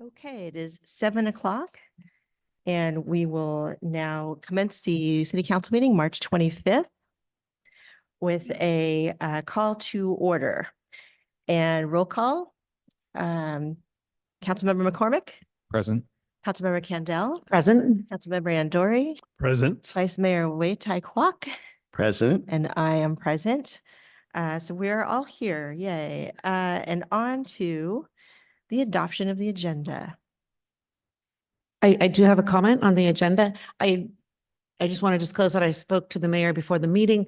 Okay, it is 7 o'clock and we will now commence the city council meeting, March 25th, with a call to order and roll call. Councilmember McCormick, Present. Councilmember Candell, Present. Councilmember Andori, Present. Vice Mayor Wei Tai Kwok, Present. and I am present. So we're all here, yay. And on to the adoption of the agenda. I do have a comment on the agenda. I just want to disclose that I spoke to the mayor before the meeting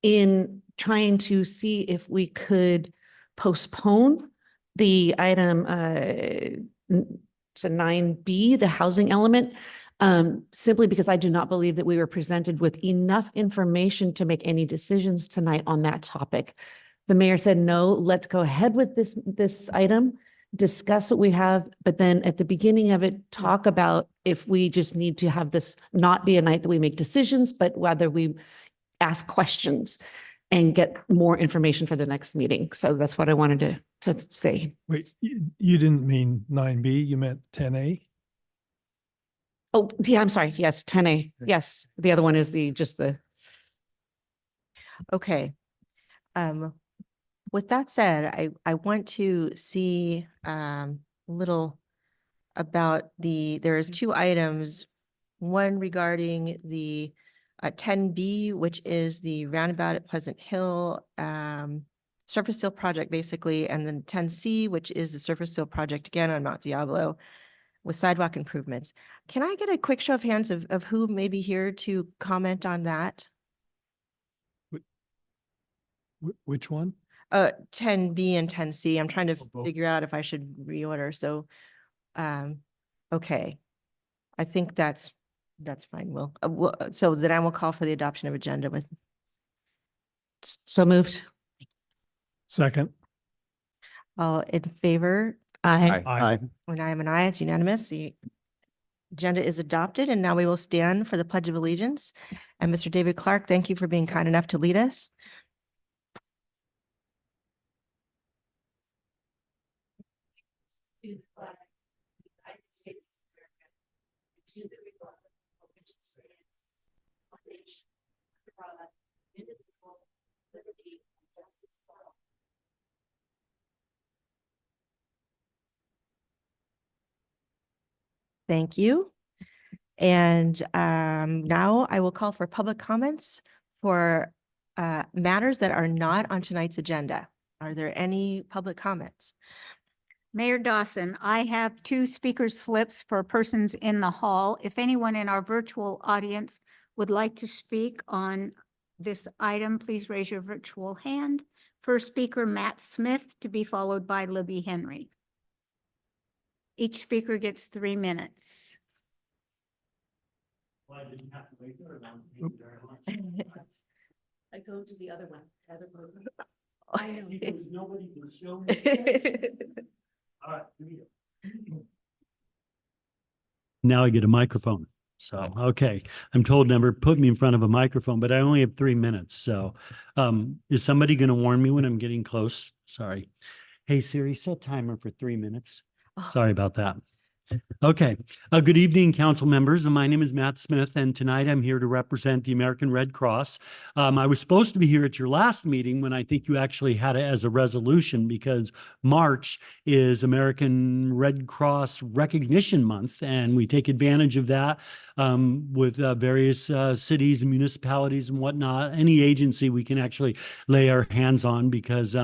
in trying to see if we could postpone the item, so 9B, the housing element, simply because I do not believe that we were presented with enough information to make any decisions tonight on that topic. The mayor said, no, let's go ahead with this item, discuss what we have, but then at the beginning of it, talk about if we just need to have this not be a night that we make decisions, but whether we ask questions and get more information for the next meeting. So that's what I wanted to say. Wait, you didn't mean 9B, you meant 10A? Oh, yeah, I'm sorry. Yes, 10A. Yes. The other one is just the. Okay. With that said, I want to see a little about there's two items, one regarding the 10B, which is the roundabout at Pleasant Hill surface seal project, basically, and then 10C, which is the surface seal project again on Mount Diablo with sidewalk improvements. Can I get a quick show of hands of who may be here to comment on that? Which one? 10B and 10C. I'm trying to both. figure out if I should reorder. So, okay. I think that's fine. So then I will call for the adoption of agenda with. So moved. Second. All in favor? Aye. Aye. When I am an aye, it's unanimous. The agenda is adopted, and now we will stand for the Pledge of Allegiance. And Mr. David Clark, thank you for being kind enough to lead us. To the flag of the United States of America, to the republic for which it stands, one nation, under God, indivisible, liberty and justice for all. Thank you. And now I will call for public comments for matters that are not on tonight's agenda. Are there any public comments? Mayor Dawson, I have 2 speaker slips for persons in the hall. If anyone in our virtual audience would like to speak on this item, please raise your virtual hand. First speaker, Matt Smith, to be followed by Libby Henry. Each speaker gets 3 minutes. Well, I didn't have to wait very long. Thank you very much. I go to the other one. I know, because nobody can show me. All right, here we go. Now I get a microphone. So, okay, I'm told never put me in front of a microphone, but I only have 3 minutes. So, is somebody going to warn me when I'm getting close? Sorry. Hey, Siri, set timer for 3 minutes. Sorry about that. Okay. Good evening, council members. My name is Matt Smith, and tonight I'm here to represent the American Red Cross. I was supposed to be here at your last meeting when I think you actually had it as a resolution, because March is American Red Cross Recognition Month, and we take advantage of that with various cities and municipalities and whatnot. Any agency we can actually lay our hands on, because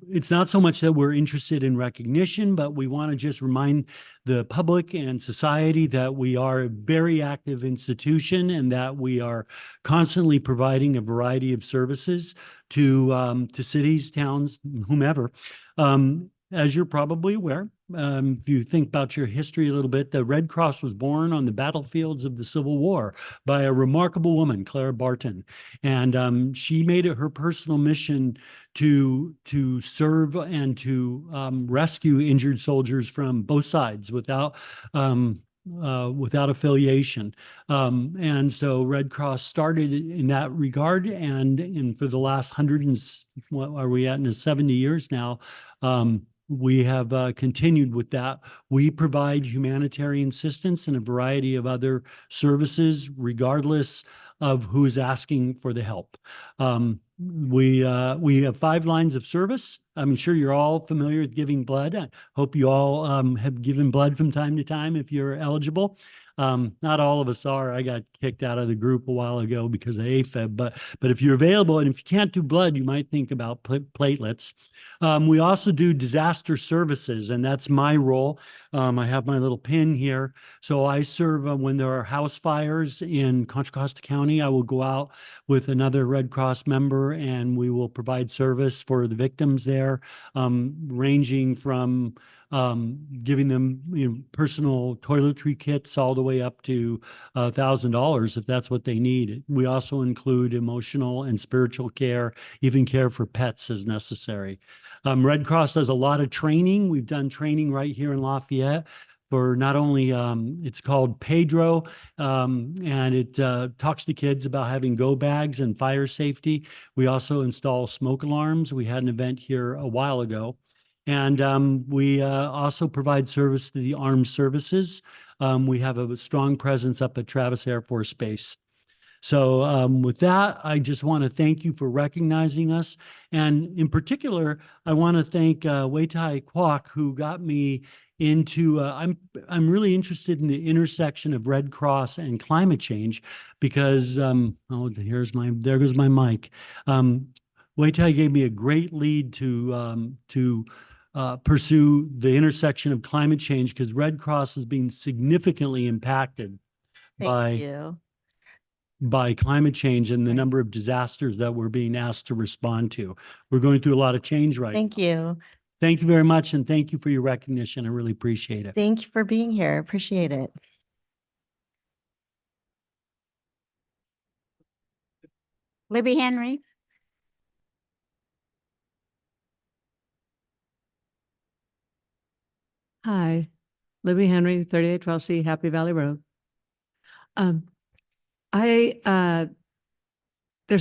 it's not so much that we're interested in recognition, but we want to just remind the public and society that we are a very active institution and that we are constantly providing a variety of services to cities, towns, whomever. As you're probably aware, if you think about your history a little bit, the Red Cross was born on the battlefields of the Civil War by a remarkable woman, Clara Barton. And she made it her personal mission to serve and to rescue injured soldiers from both sides without affiliation. And so Red Cross started in that regard. And for the last 100 and what are we at in 70 years now, we have continued with that. We provide humanitarian assistance and a variety of other services, regardless of who's asking for the help. We have 5 lines of service. I'm sure you're all familiar with giving blood. I hope you all have given blood from time to time if you're eligible. Not all of us are. I got kicked out of the group a while ago because of AFib, but if you're available and if you can't do blood, you might think about platelets. We also do disaster services, and that's my role. I have my little pin here. So I serve when there are house fires in Contra Costa County. I will go out with another Red Cross member and we will provide service for the victims there, ranging from giving them personal toiletry kits all the way up to $1,000 if that's what they need. We also include emotional and spiritual care, even care for pets as necessary. Red Cross does a lot of training. We've done training right here in Lafayette for not only, it's called Pedro, and it talks to kids about having go bags and fire safety. We also install smoke alarms. We had an event here a while ago. And we also provide service to the armed services. We have a strong presence up at Travis Air Force Base. So with that, I just want to thank you for recognizing us. And in particular, I want to thank Wei-Tai Kwok, who got me into, I'm really interested in the intersection of Red Cross and climate change because, oh, there goes my mic. Wei-Tai gave me a great lead to pursue the intersection of climate change because Red Cross is being significantly impacted Thank you. by climate change and the Right. number of disasters that we're being asked to respond to. We're going through a lot of change right Thank now. you. Thank you very much, and thank you for your recognition. I really appreciate it. Thank you for being here. Appreciate it. Libby Henry. Hi, Libby Henry, 3812C, Happy Valley Road. There's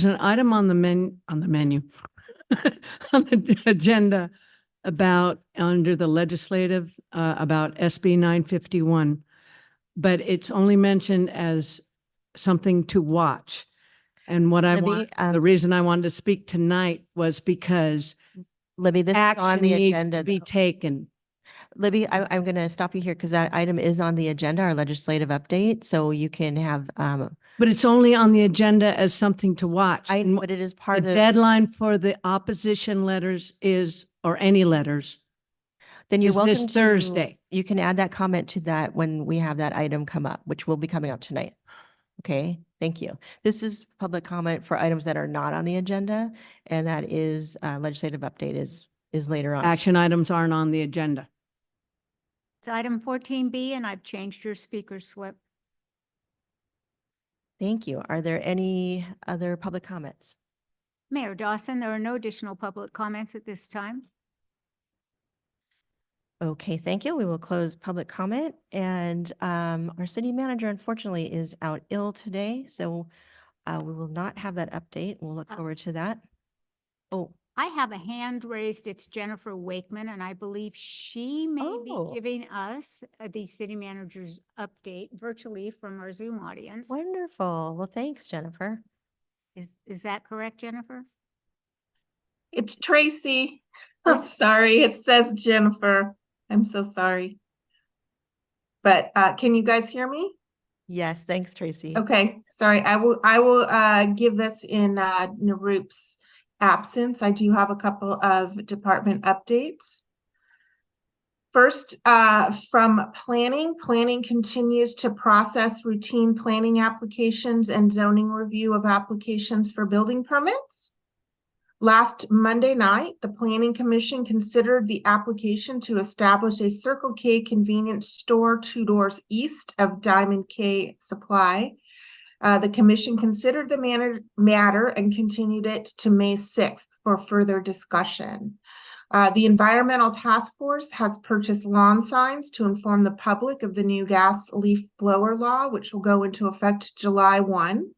an item on the menu, on the agenda about, under the legislative, about SB 951, but it's only mentioned as something to watch. And what Libby, the reason I wanted to speak tonight was because Libby, this is on action the needs agenda. to be though. taken. Libby, I'm going to stop you here because that item is on the agenda, our legislative update. So you can have, But it's only on the agenda as something to watch. And but it is the part of, deadline for the opposition letters is, or any letters, then you're is welcome this to. Thursday. You can add that comment to that when we have that item come up, which will be coming up tonight. Okay, thank you. This is public comment for items that are not on the agenda, and that is legislative update is later on. Action items aren't on the agenda. It's item 14B, and I've changed your speaker slip. Thank you. Are there any other public comments? Mayor Dawson, there are no additional public comments at this time. Okay, thank you. We will close public comment, and our city manager unfortunately is out ill today, so we will not have that update. We'll look forward to that. Oh, I have a hand raised. It's Jennifer Wakeman, and I believe she may Oh. be giving us the city manager's update virtually from our Zoom audience. wonderful. Well, thanks, Jennifer. Is that correct, Jennifer? It's Tracy. I'm sorry, it says Jennifer. I'm so sorry. But can you guys hear me? Yes, thanks, Tracy. Okay, sorry. I will give this in Naroop's absence. I do have a couple of department updates. First, from planning continues to process routine planning applications and zoning review of applications for building permits. Last Monday night, the Planning Commission considered the application to establish a Circle K convenience store 2 doors east of Diamond K Supply. The commission considered the matter and continued it to May 6th for further discussion. The Environmental Task Force has purchased lawn signs to inform the public of the new gas leaf blower law, which will go into effect July 1.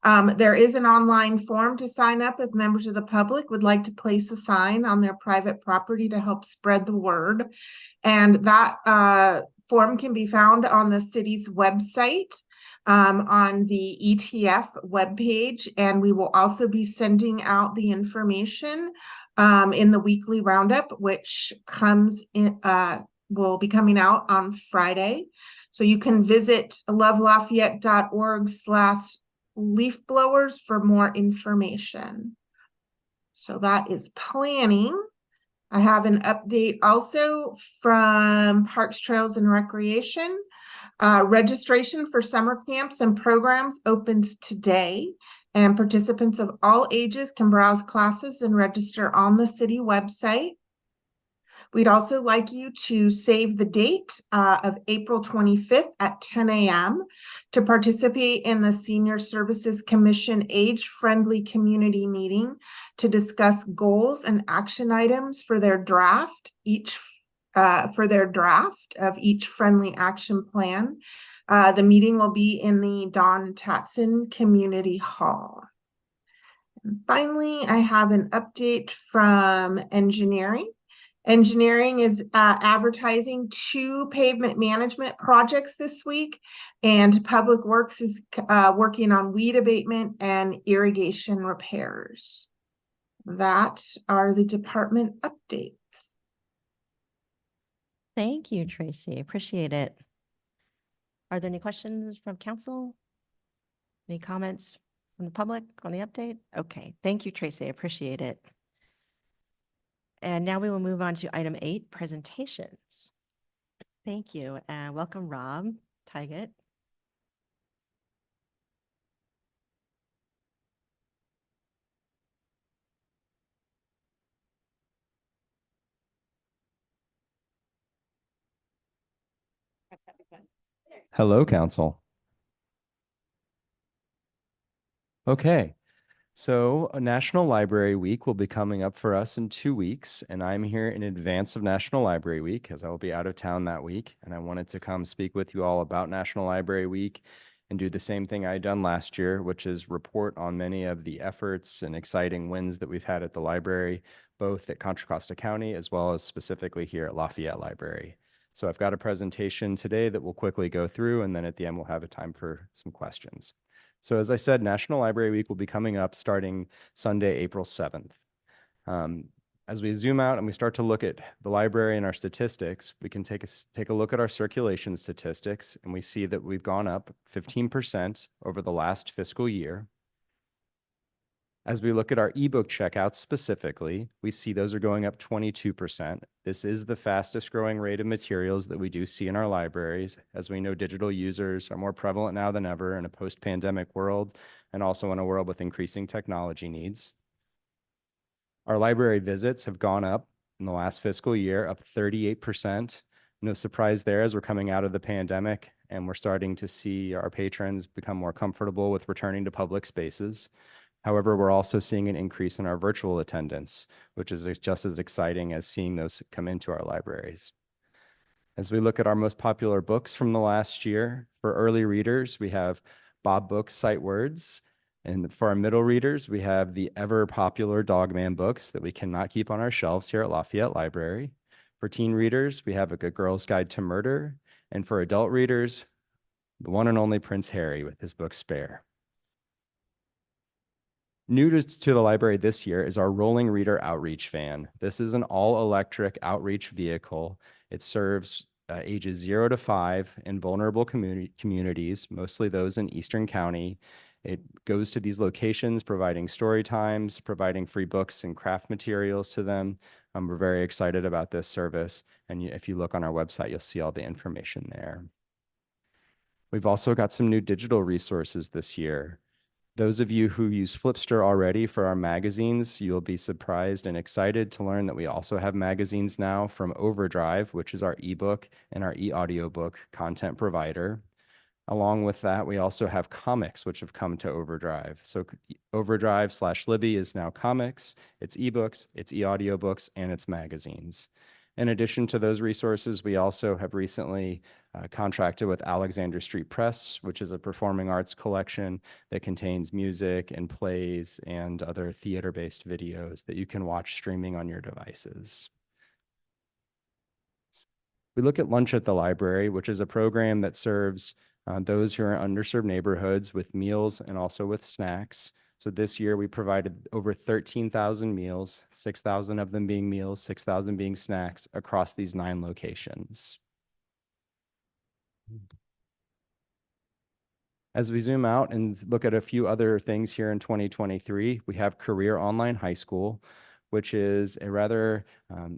There is an online form to sign up if members of the public would like to place a sign on their private property to help spread the word. And that form can be found on the city's website, on the ETF webpage. And we will also be sending out the information in the weekly roundup, which will be coming out on Friday. So you can visit lovelafayette.org/leaf blowers for more information. So that is planning. I have an update also from Parks, Trails, and Recreation. Registration for summer camps and programs opens today, and participants of all ages can browse classes and register on the city website. We'd also like you to save the date of April 25th at 10 a.m. to participate in the Senior Services Commission Age-Friendly Community Meeting to discuss goals and action items for their draft of each friendly action plan. The meeting will be in the Don Tatson Community Hall. And finally, I have an update from engineering. Engineering is advertising 2 pavement management projects this week, and Public Works is working on weed abatement and irrigation repairs. That are the department updates. Thank you, Tracy. Appreciate it. Are there any questions from council? Any comments from the public on the update? Okay, thank you, Tracy. I appreciate it. And now we will move on to item 8, presentations. Thank you, and welcome, Rob Tygett. Hello, Council. Okay, so National Library Week will be coming up for us in 2 weeks, and I'm here in advance of National Library Week as I will be out of town that week, and I wanted to come speak with you all about National Library Week and do the same thing I done last year, which is report on many of the efforts and exciting wins that we've had at the library, both at Contra Costa County as well as specifically here at Lafayette Library. So I've got a presentation today that we'll quickly go through, and then at the end we'll have a time for some questions. So as I said, National Library Week will be coming up starting Sunday, April 7th. As we zoom out and we start to look at the library and our statistics, we can take a look at our circulation statistics, and we see that we've gone up 15% over the last fiscal year. As we look at our ebook checkouts specifically, we see those are going up 22%. This is the fastest growing rate of materials that we do see in our libraries. As we know, digital users are more prevalent now than ever in a post-pandemic world, and also in a world with increasing technology needs. Our library visits have gone up in the last fiscal year, up 38%. No surprise there as we're coming out of the pandemic and we're starting to see our patrons become more comfortable with returning to public spaces. However, we're also seeing an increase in our virtual attendance, which is just as exciting as seeing those come into our libraries. As we look at our most popular books from the last year, for early readers, we have Bob Books' Sight Words. And for our middle readers, we have the ever popular Dogman books that we cannot keep on our shelves here at Lafayette Library. For teen readers, we have A Good Girl's Guide to Murder. And for adult readers, the one and only Prince Harry with his book Spare. New to the library this year is our Rolling Reader Outreach Van. This is an all-electric outreach vehicle. It serves ages 0 to 5 in vulnerable communities, mostly those in Eastern County. It goes to these locations, providing story times, providing free books and craft materials to them. We're very excited about this service. And if you look on our website, you'll see all the information there. We've also got some new digital resources this year. Those of you who use Flipster already for our magazines, you'll be surprised and excited to learn that we also have magazines now from Overdrive, which is our ebook and our e-audiobook content provider. Along with that, we also have comics, which have come to Overdrive. So Overdrive/Libby is now comics, it's ebooks, it's e-audiobooks, and it's magazines. In addition to those resources, we also have recently contracted with Alexander Street Press, which is a performing arts collection that contains music and plays and other theater-based videos that you can watch streaming on your devices. We look at Lunch at the Library, which is a program that serves those who are in underserved neighborhoods with meals and also with snacks. So this year we provided over 13,000 meals, 6,000 of them being meals, 6,000 being snacks across these 9 locations. As we zoom out and look at a few other things here in 2023, we have Career Online High School, which is a rather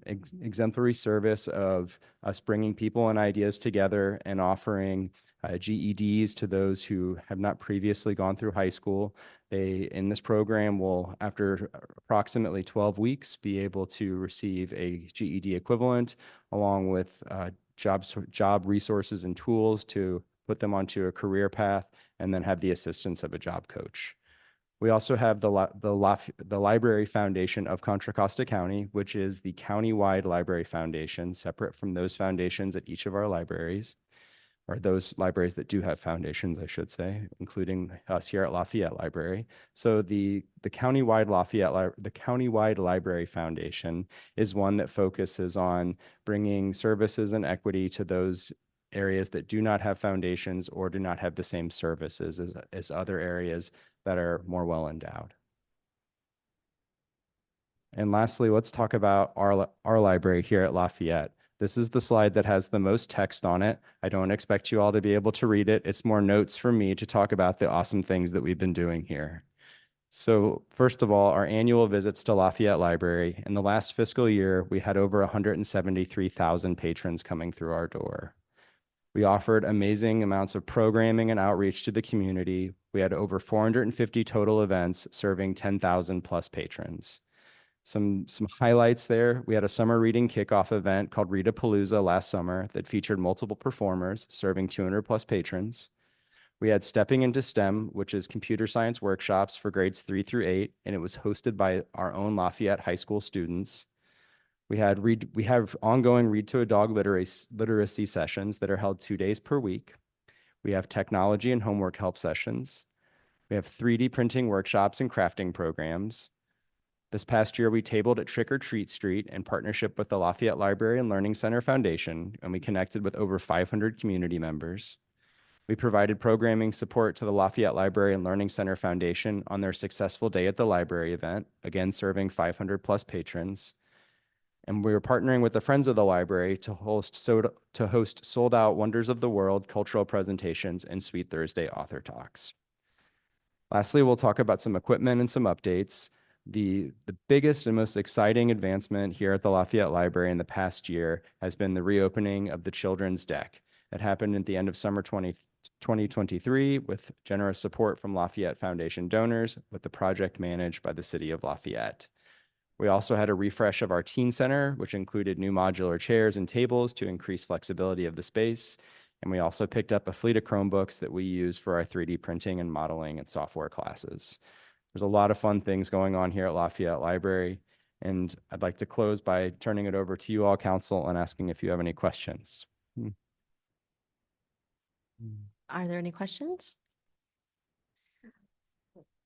exemplary service of us bringing people and ideas together and offering GEDs to those who have not previously gone through high school. They, in this program, will, after approximately 12 weeks, be able to receive a GED equivalent along with job resources and tools to put them onto a career path, and then have the assistance of a job coach. We also have the Library Foundation of Contra Costa County, which is the county-wide library foundation, separate from those foundations at each of our libraries, or those libraries that do have foundations, I should say, including us here at Lafayette Library. So the county-wide Library Foundation is one that focuses on bringing services and equity to those areas that do not have foundations or do not have the same services as other areas that are more well endowed. And lastly, let's talk about our library here at Lafayette. This is the slide that has the most text on it. I don't expect you all to be able to read it. It's more notes from me to talk about the awesome things that we've been doing here. So first of all, our annual visits to Lafayette Library. In the last fiscal year, we had over 173,000 patrons coming through our door. We offered amazing amounts of programming and outreach to the community. We had over 450 total events serving 10,000 plus patrons. Some highlights there. We had a summer reading kickoff event called Readapalooza last summer that featured multiple performers serving 200 plus patrons. We had Stepping into STEM, which is computer science workshops for grades 3 through 8, and it was hosted by our own Lafayette High School students. We have ongoing Read to a Dog literacy sessions that are held 2 days per week. We have technology and homework help sessions. We have 3D printing workshops and crafting programs. This past year, we tabled at Trick or Treat Street in partnership with the Lafayette Library and Learning Center Foundation, and we connected with over 500 community members. We provided programming support to the Lafayette Library and Learning Center Foundation on their successful Day at the Library event, again serving 500 plus patrons. And we were partnering with the Friends of the Library to host Sold Out Wonders of the World cultural presentations and Sweet Thursday author talks. Lastly, we'll talk about some equipment and some updates. The biggest and most exciting advancement here at the Lafayette Library in the past year has been the reopening of the children's deck. It happened at the end of summer 2023 with generous support from Lafayette Foundation donors, with the project managed by the City of Lafayette. We also had a refresh of our teen center, which included new modular chairs and tables to increase flexibility of the space. And we also picked up a fleet of Chromebooks that we use for our 3D printing and modeling and software classes. There's a lot of fun things going on here at Lafayette Library. And I'd like to close by turning it over to you all, council, and asking if you have any questions. Are there any questions?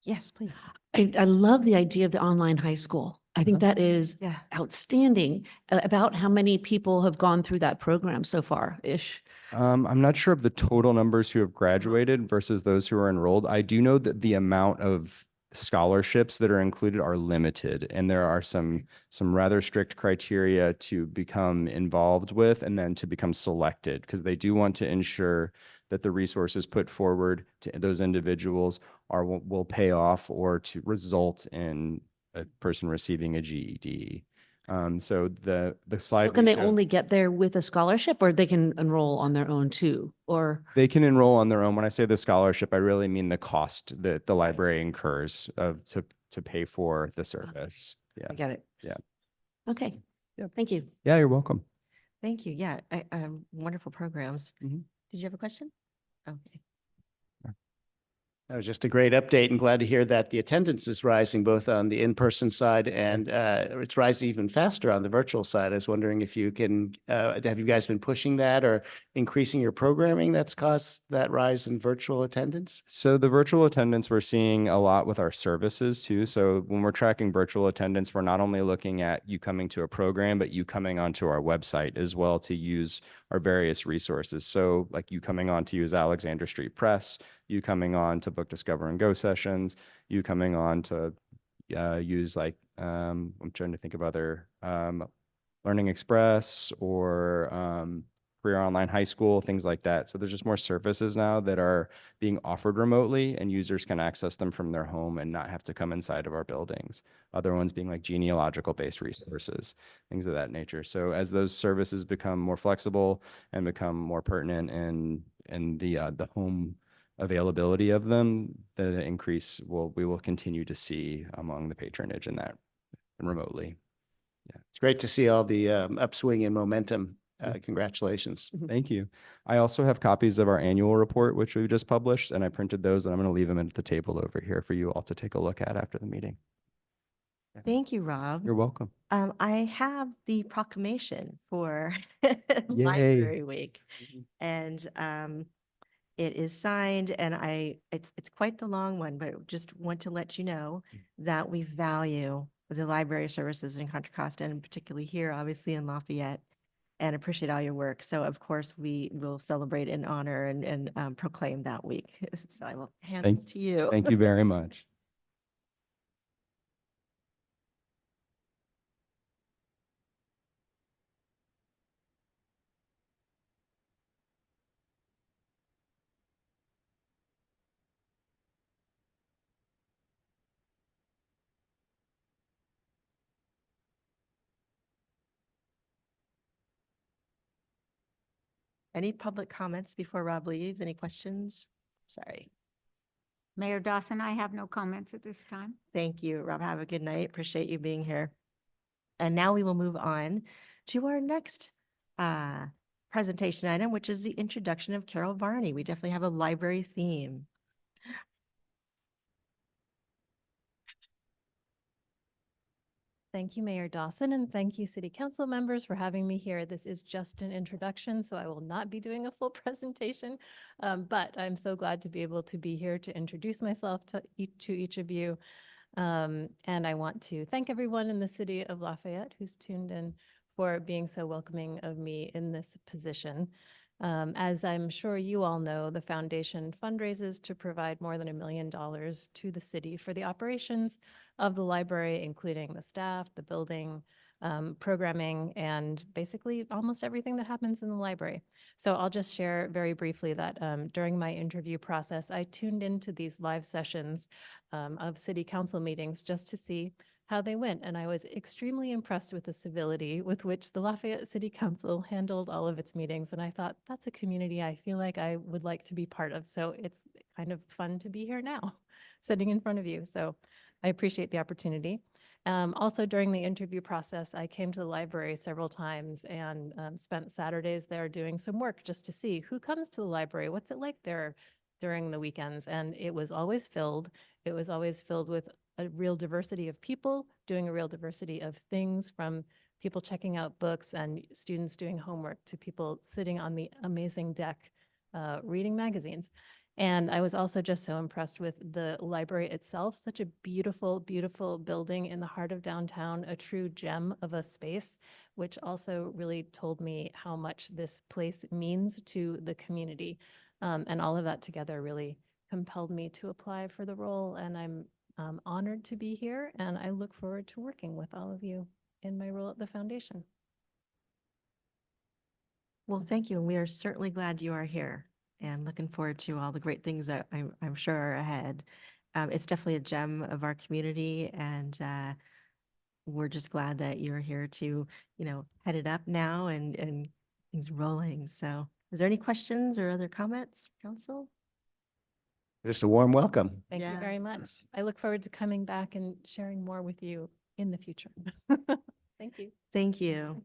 Yes, please. I love the idea of the online high school. I think that is Yeah. outstanding. About how many people have gone through that program so far-ish? I'm not sure of the total numbers who have graduated versus those who are enrolled. I do know that the amount of scholarships that are included are limited, and there are some rather strict criteria to become involved with and then to become selected, because they do want to ensure that the resources put forward to those individuals will pay off or to result in a person receiving a GED. So the slide. So can we they showed- only get there with a scholarship, or they can enroll on their own too? Or, They can enroll on their own. When I say the scholarship, I really mean the cost that the library incurs to pay for the service. I Yes. get it. okay, Yep. thank you. Yeah, you're welcome. Thank you. Yeah, wonderful programs. Mhm. Did you have a question? Okay. That was just a great update, and glad to hear that the attendance is rising both on the in-person side and it's rising even faster on the virtual side. I was wondering if you can, have you guys been pushing that or increasing your programming that's caused that rise in virtual attendance? So the virtual attendance, we're seeing a lot with our services too. So when we're tracking virtual attendance, we're not only looking at you coming to a program, but you coming onto our website as well to use our various resources. So like you coming on to use Alexander Street Press, you coming on to book Discover and Go sessions, you coming on to use like, I'm trying to think of other Learning Express or Career Online High School, things like that. So there's just more services now that are being offered remotely and users can access them from their home and not have to come inside of our buildings. Other ones being like genealogical based resources, things of that nature. So as those services become more flexible and become more pertinent in the home availability of them, the increase we will continue to see among the patronage in that and remotely. Yeah, it's great to see all the upswing in momentum. Congratulations. Thank you. I also have copies of our annual report, which we just published, and I printed those, and I'm going to leave them at the table over here for you all to take a look at after the meeting. Thank you, Rob. You're welcome. I have the proclamation for Yay. Library Week, and it is signed, and it's quite the long one, but just want to let you know that we value the library services in Contra Costa, and particularly here, obviously in Lafayette, and appreciate all your work. So of course, we will celebrate and honor and proclaim that week. So I will hand this to you. Thank you very much. Any public comments before Rob leaves? Any questions? Sorry. Mayor Dawson, I have no comments at this time. Thank you, Rob. Have a good night. Appreciate you being here. And now we will move on to our next presentation item, which is the introduction of Carol Varney. We definitely have a library theme. Thank you, Mayor Dawson, and thank you, City Council members, for having me here. This is just an introduction, so I will not be doing a full presentation, but I'm so glad to be able to be here to introduce myself to each of you. And I want to thank everyone in the city of Lafayette who's tuned in for being so welcoming of me in this position. As I'm sure you all know, the foundation fundraises to provide more than $1 million to the city for the operations of the library, including the staff, the building, programming, and basically almost everything that happens in the library. So I'll just share very briefly that during my interview process, I tuned into these live sessions of city council meetings just to see how they went. And I was extremely impressed with the civility with which the Lafayette City Council handled all of its meetings. And I thought, that's a community I feel like I would like to be part of. So it's kind of fun to be here now, sitting in front of you. So I appreciate the opportunity. Also, during the interview process, I came to the library several times and spent Saturdays there doing some work just to see who comes to the library, what's it like there during the weekends. And it was always filled. It was always filled with a real diversity of people doing a real diversity of things, from people checking out books and students doing homework to people sitting on the amazing deck reading magazines. And I was also just so impressed with the library itself, such a beautiful, beautiful building in the heart of downtown, a true gem of a space, which also really told me how much this place means to the community. And all of that together really compelled me to apply for the role. And I'm honored to be here, and I look forward to working with all of you in my role at the foundation. Well, thank you. And we are certainly glad you are here and looking forward to all the great things that I'm sure are ahead. It's definitely a gem of our community, and we're just glad that you're here to, head it up now and things rolling. So is there any questions or other comments, council? Just a warm welcome. Thank you very Yes. much. I look forward to coming back and sharing more with you in the future. Thank you. Thank you.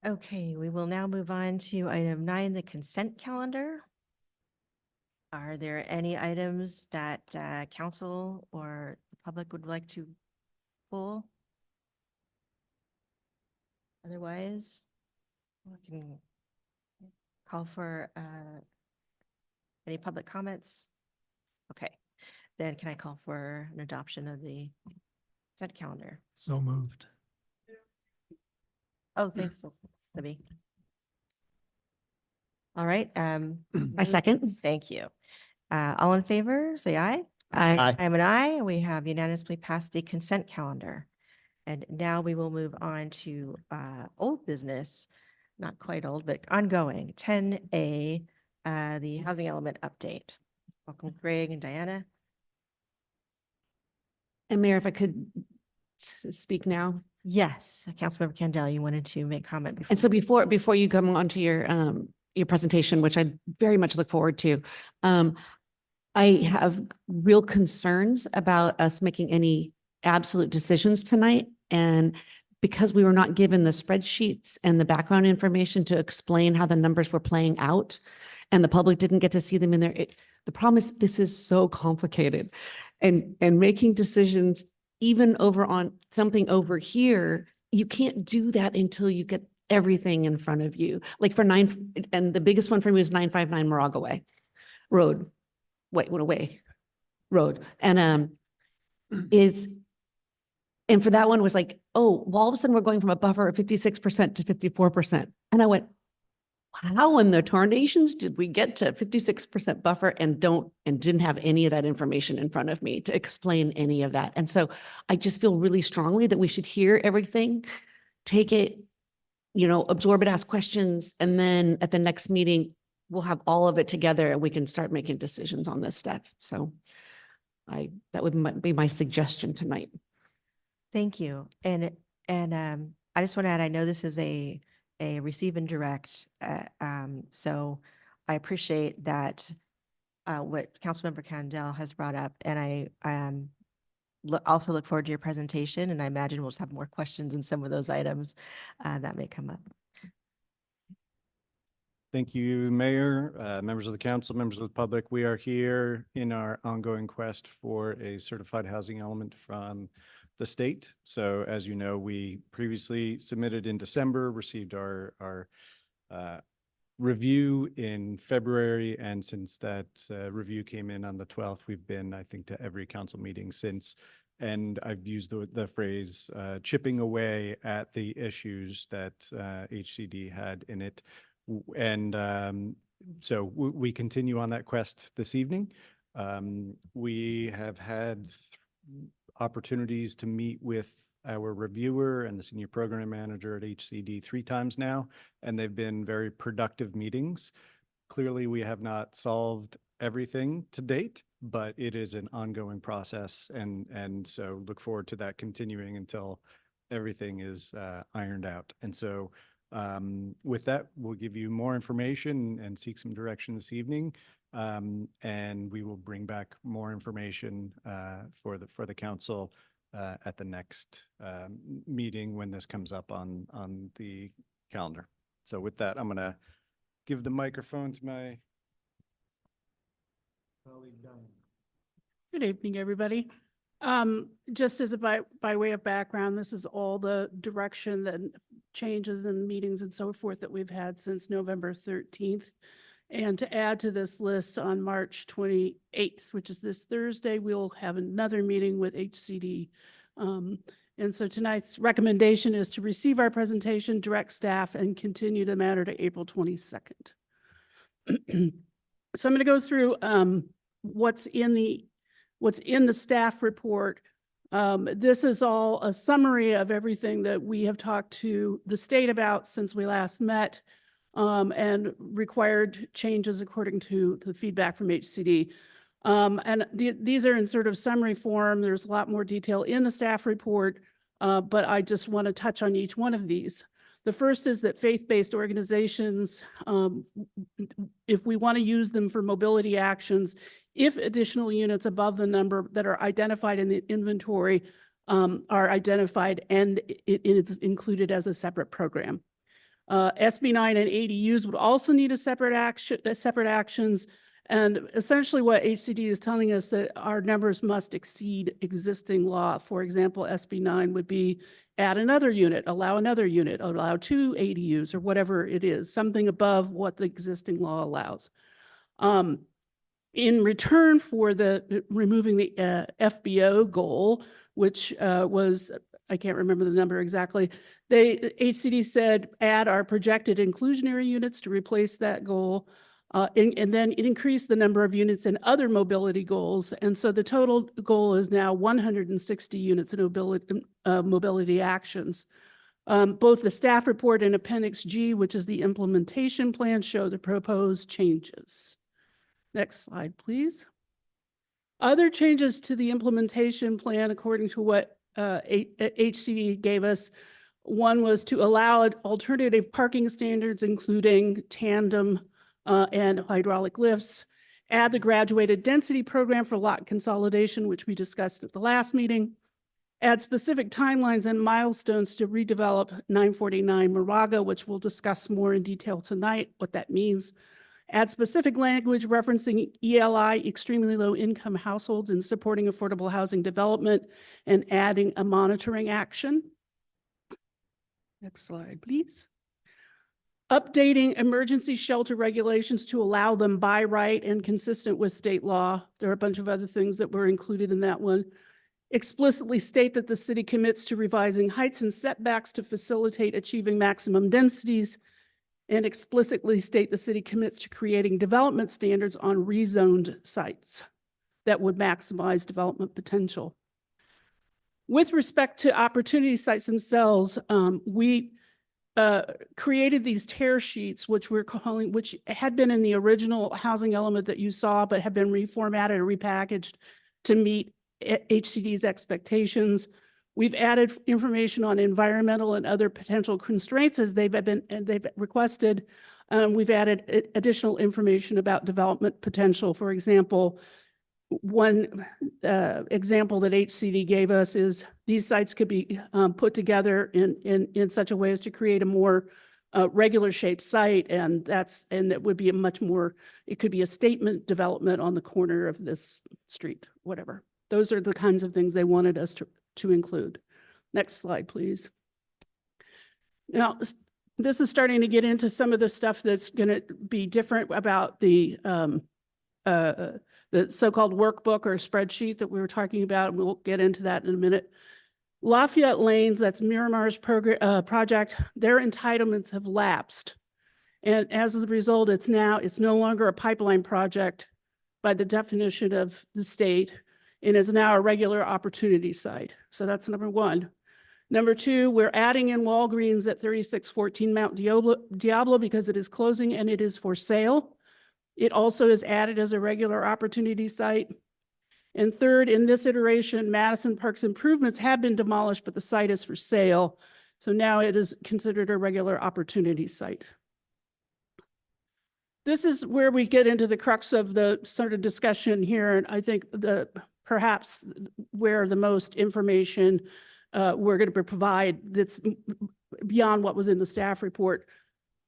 Okay, we will now move on to item 9, the consent calendar. Are there any items that council or the public would like to pull? Otherwise, we can call for any public comments? Okay, then can I call for an adoption of the consent calendar? So moved. Oh, thanks, Libby. All right. I moved- second. Thank you. All in favor, say aye. Aye. I'm an aye. We have unanimously passed the consent calendar. And now we will move on to old business, not quite old, but ongoing, 10A, the housing element update. Welcome Greg and Diana. And Mayor, if I could speak now. Yes, Councilmember Candel, you wanted to make comment before. And so before you come on to your presentation, which I very much look forward to, I have real concerns about us making any absolute decisions tonight. And because we were not given the spreadsheets and the background information to explain how the numbers were playing out, and the public didn't get to see them in there, the problem is this is so complicated. And making decisions even over on something over here, you can't do that until you get everything in front of you. Like for and the biggest one for me was 959 Moraga Way Road. Road. And and for that one was like, oh, well, all of a sudden we're going from a buffer of 56% to 54%. And I went, how in the tarnations did we get to 56% buffer and didn't have any of that information in front of me to explain any of that? And so I just feel really strongly that we should hear everything, take it, absorb it, ask questions, and then at the next meeting, we'll have all of it together and we can start making decisions on this stuff. So that would be my suggestion tonight. Thank you. And I just want to add, I know this is a receive and direct. So I appreciate that what Councilmember Candel has brought up, and I also look forward to your presentation, and I imagine we'll just have more questions in some of those items that may come up. Thank you, Mayor, members of the council, members of the public. We are here in our ongoing quest for a certified housing element from the state. So as you know, we previously submitted in December, received our review in February. And since that review came in on the 12th, we've been, I think, to every council meeting since. And I've used the phrase chipping away at the issues that HCD had in it. And so we continue on that quest this evening. We have had opportunities to meet with our reviewer and the senior program manager at HCD 3 times now, and they've been very productive meetings. Clearly, we have not solved everything to date, but it is an ongoing process, and so look forward to that continuing until everything is ironed out. And so with that, we'll give you more information and seek some direction this evening. And we will bring back more information for the council at the next meeting when this comes up on the calendar. So with that, I'm going to give the microphone to my colleague, Diane. Good evening, everybody. Just as by way of background, this is all the direction and changes and meetings and so forth that we've had since November 13th. And to add to this list, on March 28th, which is this Thursday, we'll have another meeting with HCD. And so tonight's recommendation is to receive our presentation, direct staff, and continue the matter to April 22nd. So I'm going to go through what's in the staff report. This is all a summary of everything that we have talked to the state about since we last met, and required changes according to the feedback from HCD. And these are in sort of summary form. There's a lot more detail in the staff report, but I just want to touch on each one of these. The first is that faith-based organizations, if we want to use them for mobility actions, if additional units above the number that are identified in the inventory are identified and it is included as a separate program. SB 9 and ADUs would also need a separate actions. And essentially what HCD is telling us that our numbers must exceed existing law. For example, SB 9 would be add another unit, allow 2 ADUs or whatever it is, something above what the existing law allows. In return for the removing the FBO goal, which was, I can't remember the number exactly, HCD said add our projected inclusionary units to replace that goal. And then it increased the number of units in other mobility goals. And so the total goal is now 160 units in mobility actions. Both the staff report and Appendix G, which is the implementation plan, show the proposed changes. Next slide, please. Other changes to the implementation plan, according to what HCD gave us, one was to allow alternative parking standards, including tandem and hydraulic lifts, add the graduated density program for lot consolidation, which we discussed at the last meeting, add specific timelines and milestones to redevelop 949 Moraga, which we'll discuss more in detail tonight, what that means, add specific language referencing ELI, extremely low income households, in supporting affordable housing development, and adding a monitoring action. Next slide, please. Updating emergency shelter regulations to allow them by right and consistent with state law. There are a bunch of other things that were included in that one. Explicitly state that the city commits to revising heights and setbacks to facilitate achieving maximum densities, and explicitly state the city commits to creating development standards on rezoned sites that would maximize development potential. With respect to opportunity sites themselves, we created these tear sheets, which had been in the original housing element that you saw, but have been reformatted or repackaged to meet HCD's expectations. We've added information on environmental and other potential constraints as they've requested. We've added additional information about development potential. For example, one example that HCD gave us is these sites could be put together in such a way as to create a more regular shaped site, and that would be a much more, it could be a statement development on the corner of this street, whatever. Those are the kinds of things they wanted us to include. Next slide, please. Now, this is starting to get into some of the stuff that's going to be different about the so-called workbook or spreadsheet that we were talking about. We'll get into that in a minute. Lafayette Lanes, that's Miramar's project, their entitlements have lapsed. And as a result, it's no longer a pipeline project by the definition of the state, and is now a regular opportunity site. So that's number one. Number two, we're adding in Walgreens at 3614 Mount Diablo because it is closing and it is for sale. It also is added as a regular opportunity site. And third, in this iteration, Madison Park's improvements have been demolished, but the site is for sale. So now it is considered a regular opportunity site. This is where we get into the crux of the sort of discussion here. And I think perhaps where the most information we're going to provide that's beyond what was in the staff report.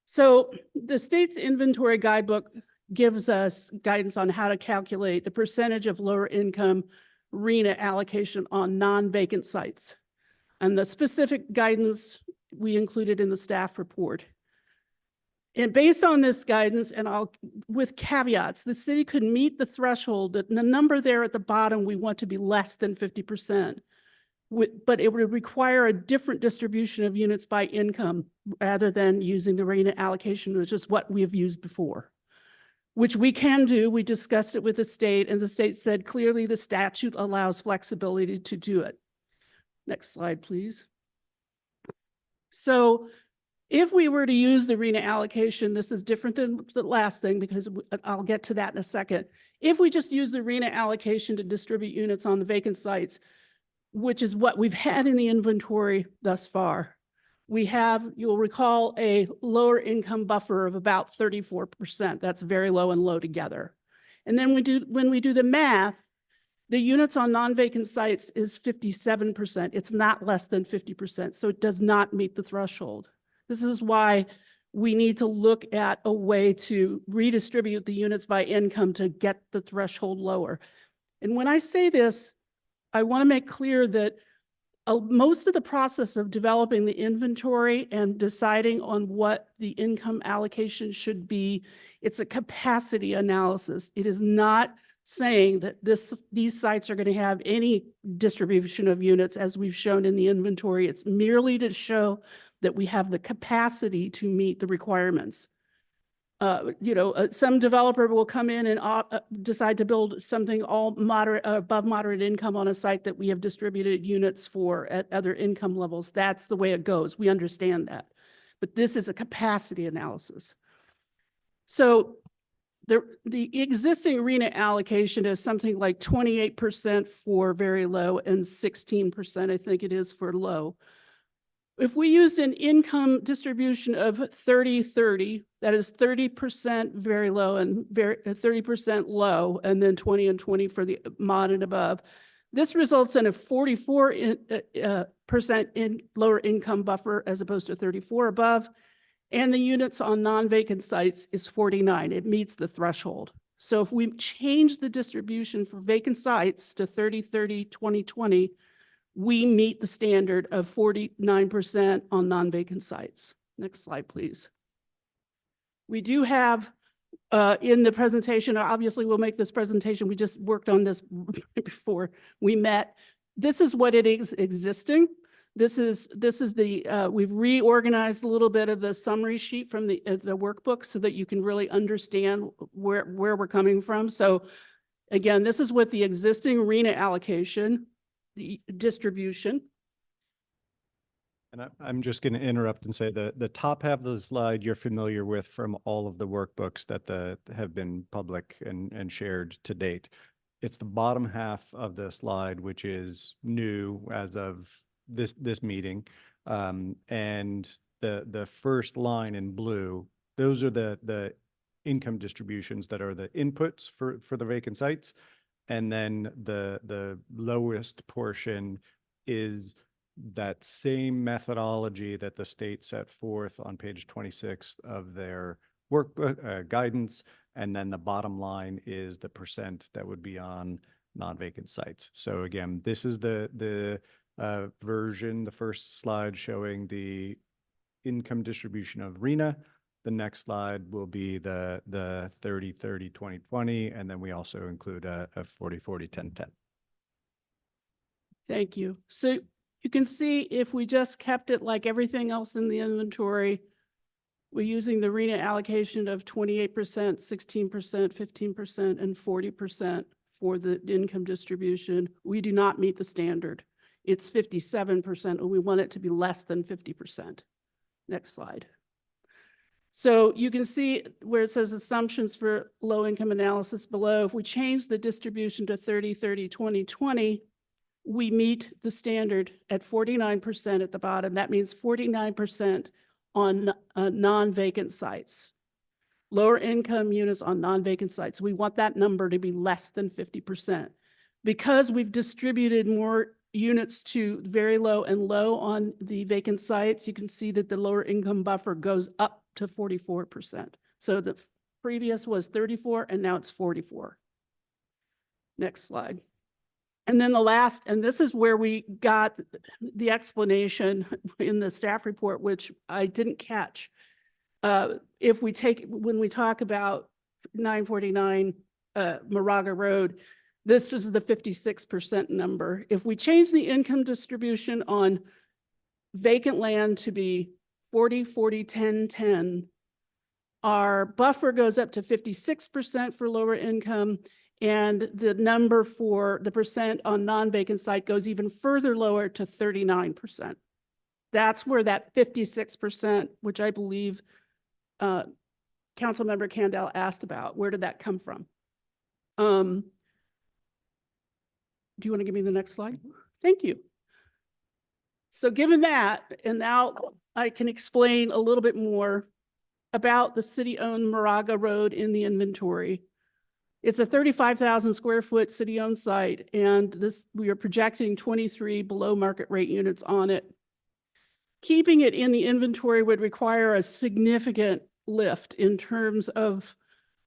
So the state's inventory guidebook gives us guidance on how to calculate the percentage of lower income RHNA allocation on non-vacant sites. And the specific guidance we included in the staff report. And based on this guidance, and with caveats, the city could meet the threshold, that the number there at the bottom we want to be less than 50%, but it would require a different distribution of units by income rather than using the RHNA allocation, which is what we have used before, which we can do. We discussed it with the state, and the state said clearly the statute allows flexibility to do it. Next slide, please. So if we were to use the RHNA allocation, this is different than the last thing because I'll get to that in a second. If we just use the RHNA allocation to distribute units on the vacant sites, which is what we've had in the inventory thus far, we have, you'll recall, a lower income buffer of about 34%. That's very low and low together. And then when we do the math, the units on non-vacant sites is 57%. It's not less than 50%, so it does not meet the threshold. This is why we need to look at a way to redistribute the units by income to get the threshold lower. And when I say this, I want to make clear that most of the process of developing the inventory and deciding on what the income allocation should be, it's a capacity analysis. It is not saying that these sites are going to have any distribution of units as we've shown in the inventory. It's merely to show that we have the capacity to meet the requirements. Some developer will come in and decide to build something all moderate, above moderate income on a site that we have distributed units for at other income levels. That's the way it goes. We understand that. But this is a capacity analysis. So the existing arena allocation is something like 28% for very low and 16%, I think it is, for low. If we used an income distribution of 30-30, that is 30% very low and 30% low, and then 20 and 20 for the mod and above, this results in a 44% in lower income buffer as opposed to 34 above. And the units on non-vacant sites is 49. It meets the threshold. So if we change the distribution for vacant sites to 30-30, 20-20, we meet the standard of 49% on non-vacant sites. Next slide, please. We do have in the presentation, obviously we'll make this presentation. We just worked on this before we met. This is what it is existing. This is the, we've reorganized a little bit of the summary sheet from the workbook so that you can really understand where we're coming from. So again, this is with the existing arena allocation, the distribution. And I'm just going to interrupt and say the top half of the slide you're familiar with from all of the workbooks that have been public and shared to date. It's the bottom half of the slide, which is new as of this meeting. And the first line in blue, those are the income distributions that are the inputs for the vacant sites. And then the lowest portion is that same methodology that the state set forth on page 26 of their workbook guidance. And then the bottom line is the percent that would be on non-vacant sites. So again, this is the version, the first slide showing the income distribution of RENA. The next slide will be the 30-30, 20-20, and then we also include a 40-40, 10-10. Thank you. So you can see if we just kept it like everything else in the inventory, we're using the RENA allocation of 28%, 16%, 15%, and 40% for the income distribution. We do not meet the standard. It's 57%, and we want it to be less than 50%. Next slide. So you can see where it says assumptions for low income analysis below. If we change the distribution to 30-30, 20-20, we meet the standard at 49% at the bottom. That means 49% on non-vacant sites. Lower income units on non-vacant sites. We want that number to be less than 50%. Because we've distributed more units to very low and low on the vacant sites, you can see that the lower income buffer goes up to 44%. So the previous was 34 and now it's 44. Next slide. And then the last, and this is where we got the explanation in the staff report, which I didn't catch. If we take, when we talk about 949 Moraga Road, this is the 56% number. If we change the income distribution on vacant land to be 40, 40, 10, 10, our buffer goes up to 56% for lower income, and the number for the percent on non-vacant site goes even further lower to 39%. That's where that 56%, which I believe Councilmember Kandel asked about, where did that come from? Do you want to give me the next slide? Thank you. So given that, and now I can explain a little bit more about the city-owned Moraga Road in the inventory. It's a 35,000 square foot city-owned site, and we are projecting 23 below market rate units on it. keeping it in the inventory would require a significant lift in terms of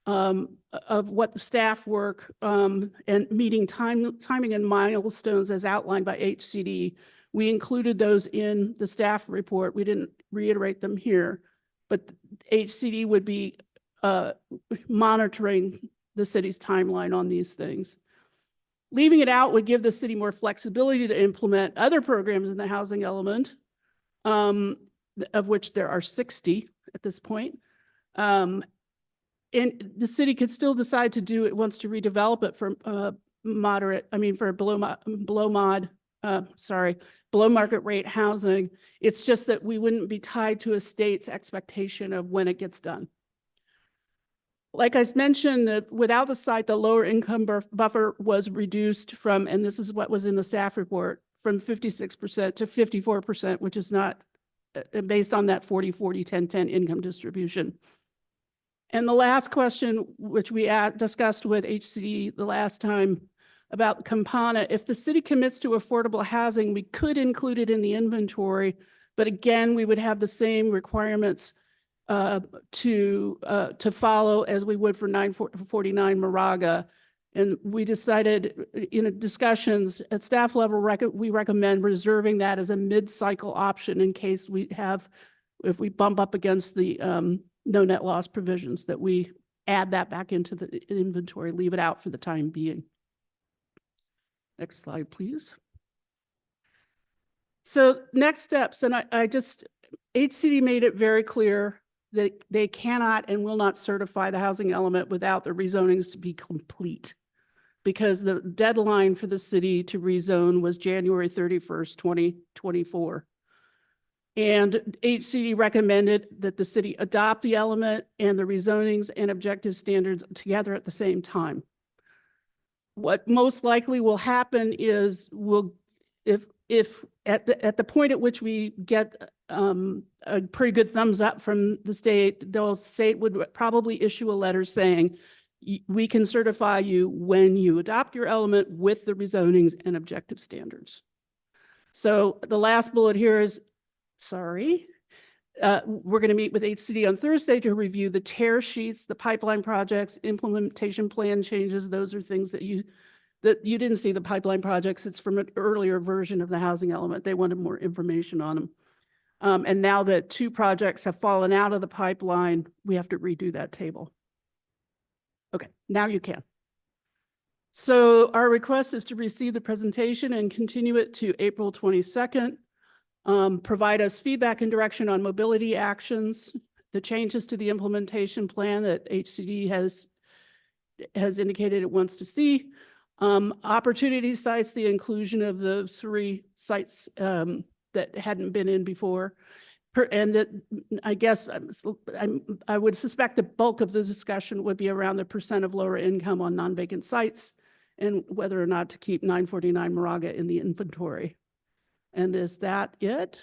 what the staff work and meeting timing and milestones as outlined by HCD. We included those in the staff report. We didn't reiterate them here, but HCD would be monitoring the city's timeline on these things. Leaving it out would give the city more flexibility to implement other programs in the housing element, of which there are 60 at this point. And the city could still decide to do it, wants to redevelop it for below market rate housing. It's just that we wouldn't be tied to a state's expectation of when it gets done. Like I mentioned, that without the site, the lower income buffer was reduced from, and this is what was in the staff report, from 56% to 54%, which is not based on that 40-40-10-10 income distribution. And the last question, which we discussed with HCD the last time about Campana, if the city commits to affordable housing, we could include it in the inventory, but again, we would have the same requirements to follow as we would for 949 Moraga. And we decided in discussions at staff level, we recommend reserving that as a mid-cycle option in case if we bump up against the no net loss provisions, that we add that back into the inventory, leave it out for the time being. Next slide, please. So next steps, and HCD made it very clear that they cannot and will not certify the housing element without the rezonings to be complete, because the deadline for the city to rezone was January 31st, 2024. And HCD recommended that the city adopt the element and the rezonings and objective standards together at the same time. What most likely will happen is if at the point at which we get a pretty good thumbs up from the state, the state would probably issue a letter saying, we can certify you when you adopt your element with the rezonings and objective standards. So the last bullet here is, we're going to meet with HCD on Thursday to review the tear sheets, the pipeline projects, implementation plan changes. Those are things that you didn't see the pipeline projects. It's from an earlier version of the housing element. They wanted more information on them. And now that 2 projects have fallen out of the pipeline, we have to redo that table. Okay, now you can. So our request is to receive the presentation and continue it to April 22nd. Provide us feedback and direction on mobility actions, the changes to the implementation plan that HCD has indicated it wants to see, opportunity sites, the inclusion of the 3 sites that hadn't been in before. And that I guess I would suspect the bulk of the discussion would be around the % of lower income on non-vacant sites and whether or not to keep 949 Moraga in the inventory. And is that it,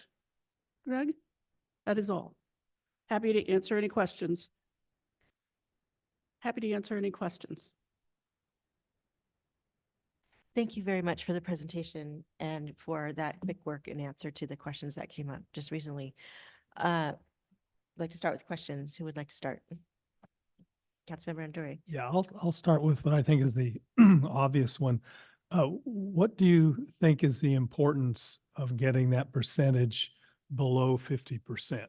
Greg? That is all. Happy to answer any questions. Happy to answer any questions. Thank you very much for the presentation and for that quick work in answer to the questions that came up just recently. I'd like to start with questions. Who would like to start? Councilmember Anduri. Yeah, I'll start with what I think is the obvious one. What do you think is the importance of getting that percentage below 50%?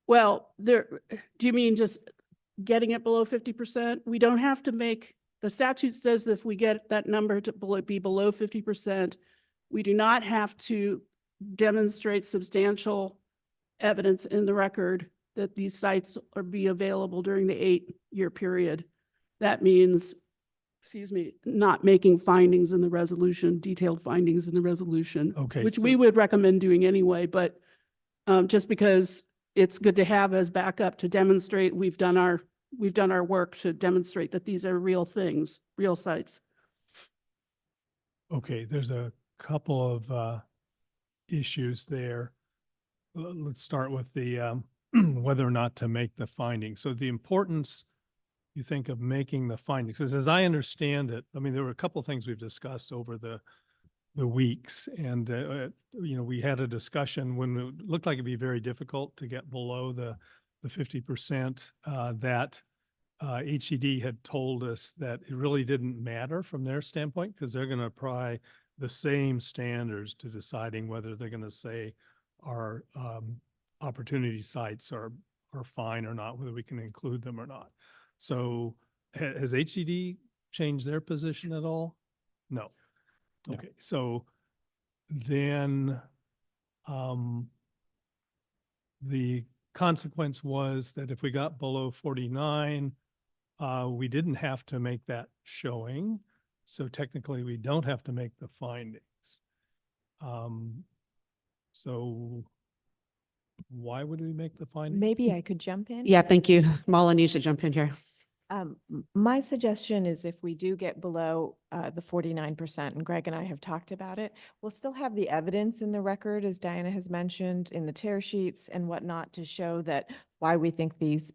Well, do you mean just getting it below 50%? We don't have to make, the statute says that if we get that number to be below 50%, we do not have to demonstrate substantial evidence in the record that these sites are be available during the 8-year period. That means, not making findings in the resolution, detailed findings in the resolution, Okay, which so- we would recommend doing anyway, but just because it's good to have as backup to demonstrate we've done our work to demonstrate that these are real things, real sites. Okay, there's a couple of issues there. Let's start with the whether or not to make the findings. So the importance, you think, of making the findings, because as I understand it, I mean, there were a couple of things we've discussed over the weeks. And, we had a discussion when it looked like it'd be very difficult to get below the 50%, that HCD had told us that it really didn't matter from their standpoint because they're going to apply the same standards to deciding whether they're going to say our opportunity sites are fine or not, whether we can include them or not. So has HCD changed their position at all? No. No. Okay, so then the consequence was that if we got below 49, we didn't have to make that showing. So technically, we don't have to make the findings. So why would we make the findings? Maybe I could jump in? Yeah, thank you. Mala needs to jump in here. My suggestion is if we do get below the 49%, and Greg and I have talked about it, we'll still have the evidence in the record, as Diana has mentioned, in the tear sheets and whatnot to show that why we think these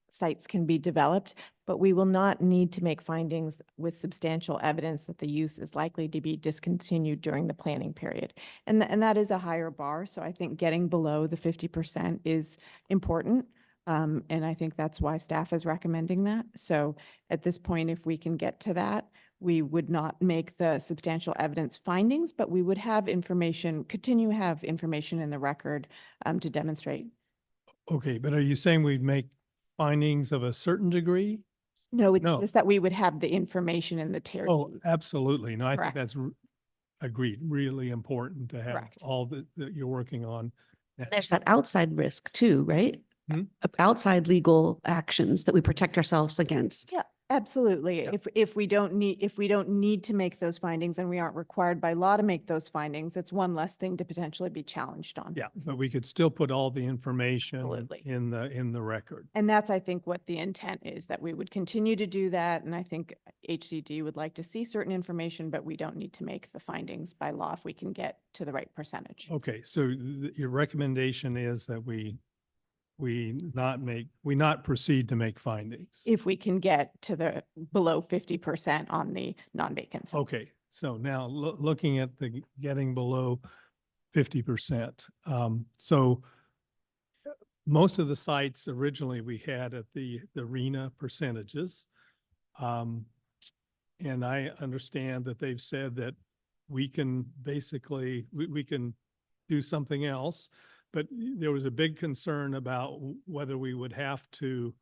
sites can be developed, but we will not need to make findings with substantial evidence that the use is likely to be discontinued during the planning period. And that is a higher bar. So I think getting below the 50% is important. And I think that's why staff is recommending that. So at this point, if we can get to that, we would not make the substantial evidence findings, but we would have information, continue to have information in the record to demonstrate. Okay, but are you saying we'd make findings of a certain degree? No, it's No. just that we would have the information in the tear. Oh, sheet. absolutely. No, I think Correct. that's agreed, really important to have Correct. all that you're working on. There's that outside risk too, right? Hmm? Outside legal actions that we protect ourselves against. Yeah, absolutely. Yeah. If we don't need to make those findings and we aren't required by law to make those findings, it's one less thing to potentially be challenged on. Yeah, but we could still put all the information Absolutely. in the record. And that's, I think, what the intent is, that we would continue to do that. And I think HCD would like to see certain information, but we don't need to make the findings by law if we can get to the right percentage. Okay, so your recommendation is that we not proceed to make findings. If we can get to the below 50% on the non-vacant sites. Okay, so now looking at the getting below 50%. So most of the sites originally we had at the RENA percentages. And I understand that they've said that we can basically, we can do something else. But there was a big concern about whether we would have to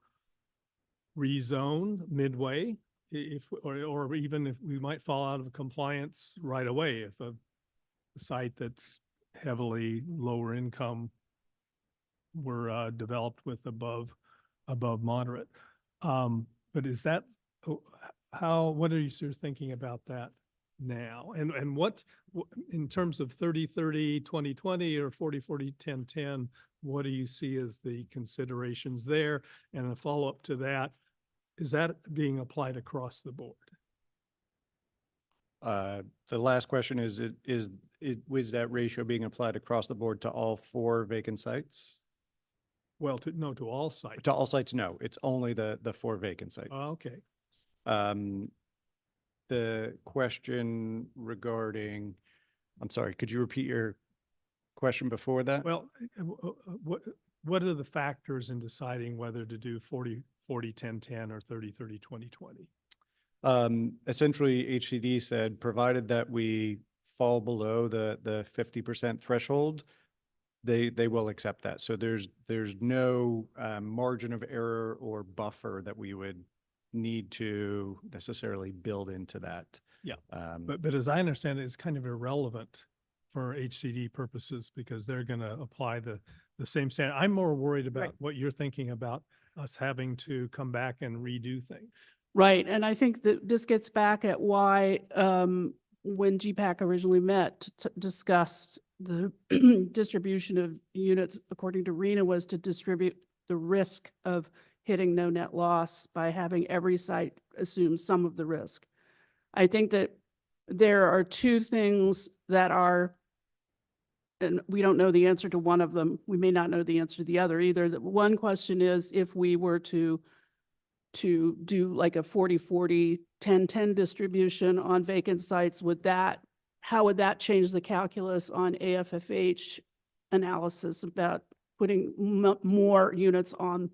rezone midway or even if we might fall out of compliance right away if a site that's heavily lower income were developed with above moderate. But is that what are you sort of thinking about that now? And what, in terms of 30-30, 20-20 or 40-40, 10-10, what do you see as the considerations there? And a follow-up to that, is that being applied across the board? The last question is was that ratio being applied across the board to all 4 vacant sites? Well, to all sites. To all sites, no, it's only the 4 vacant sites. Oh, okay. The question regarding, I'm sorry, could you repeat your question before that? Well, what are the factors in deciding whether to do 40-40, 10-10 or 30-30, 20-20? Essentially, HCD said, provided that we fall below the 50% threshold, they will accept that. So there's no margin of error or buffer that we would need to necessarily build into that. Yeah, but as I understand it, it's kind of irrelevant for HCD purposes because they're going to apply the same standard. I'm more worried about what you're thinking about us having to come back and redo things. Right, and I think that this gets back at why, when GPAC originally met, discussed the distribution of units according to RENA was to distribute the risk of hitting no net loss by having every site assume some of the risk. I think that there are 2 things that are, and we don't know the answer to one of them. We may not know the answer to the other either. The one question is if we were to do like a 40-40, 10-10 distribution on vacant sites, would that how would that change the calculus on AFFH analysis about putting more units on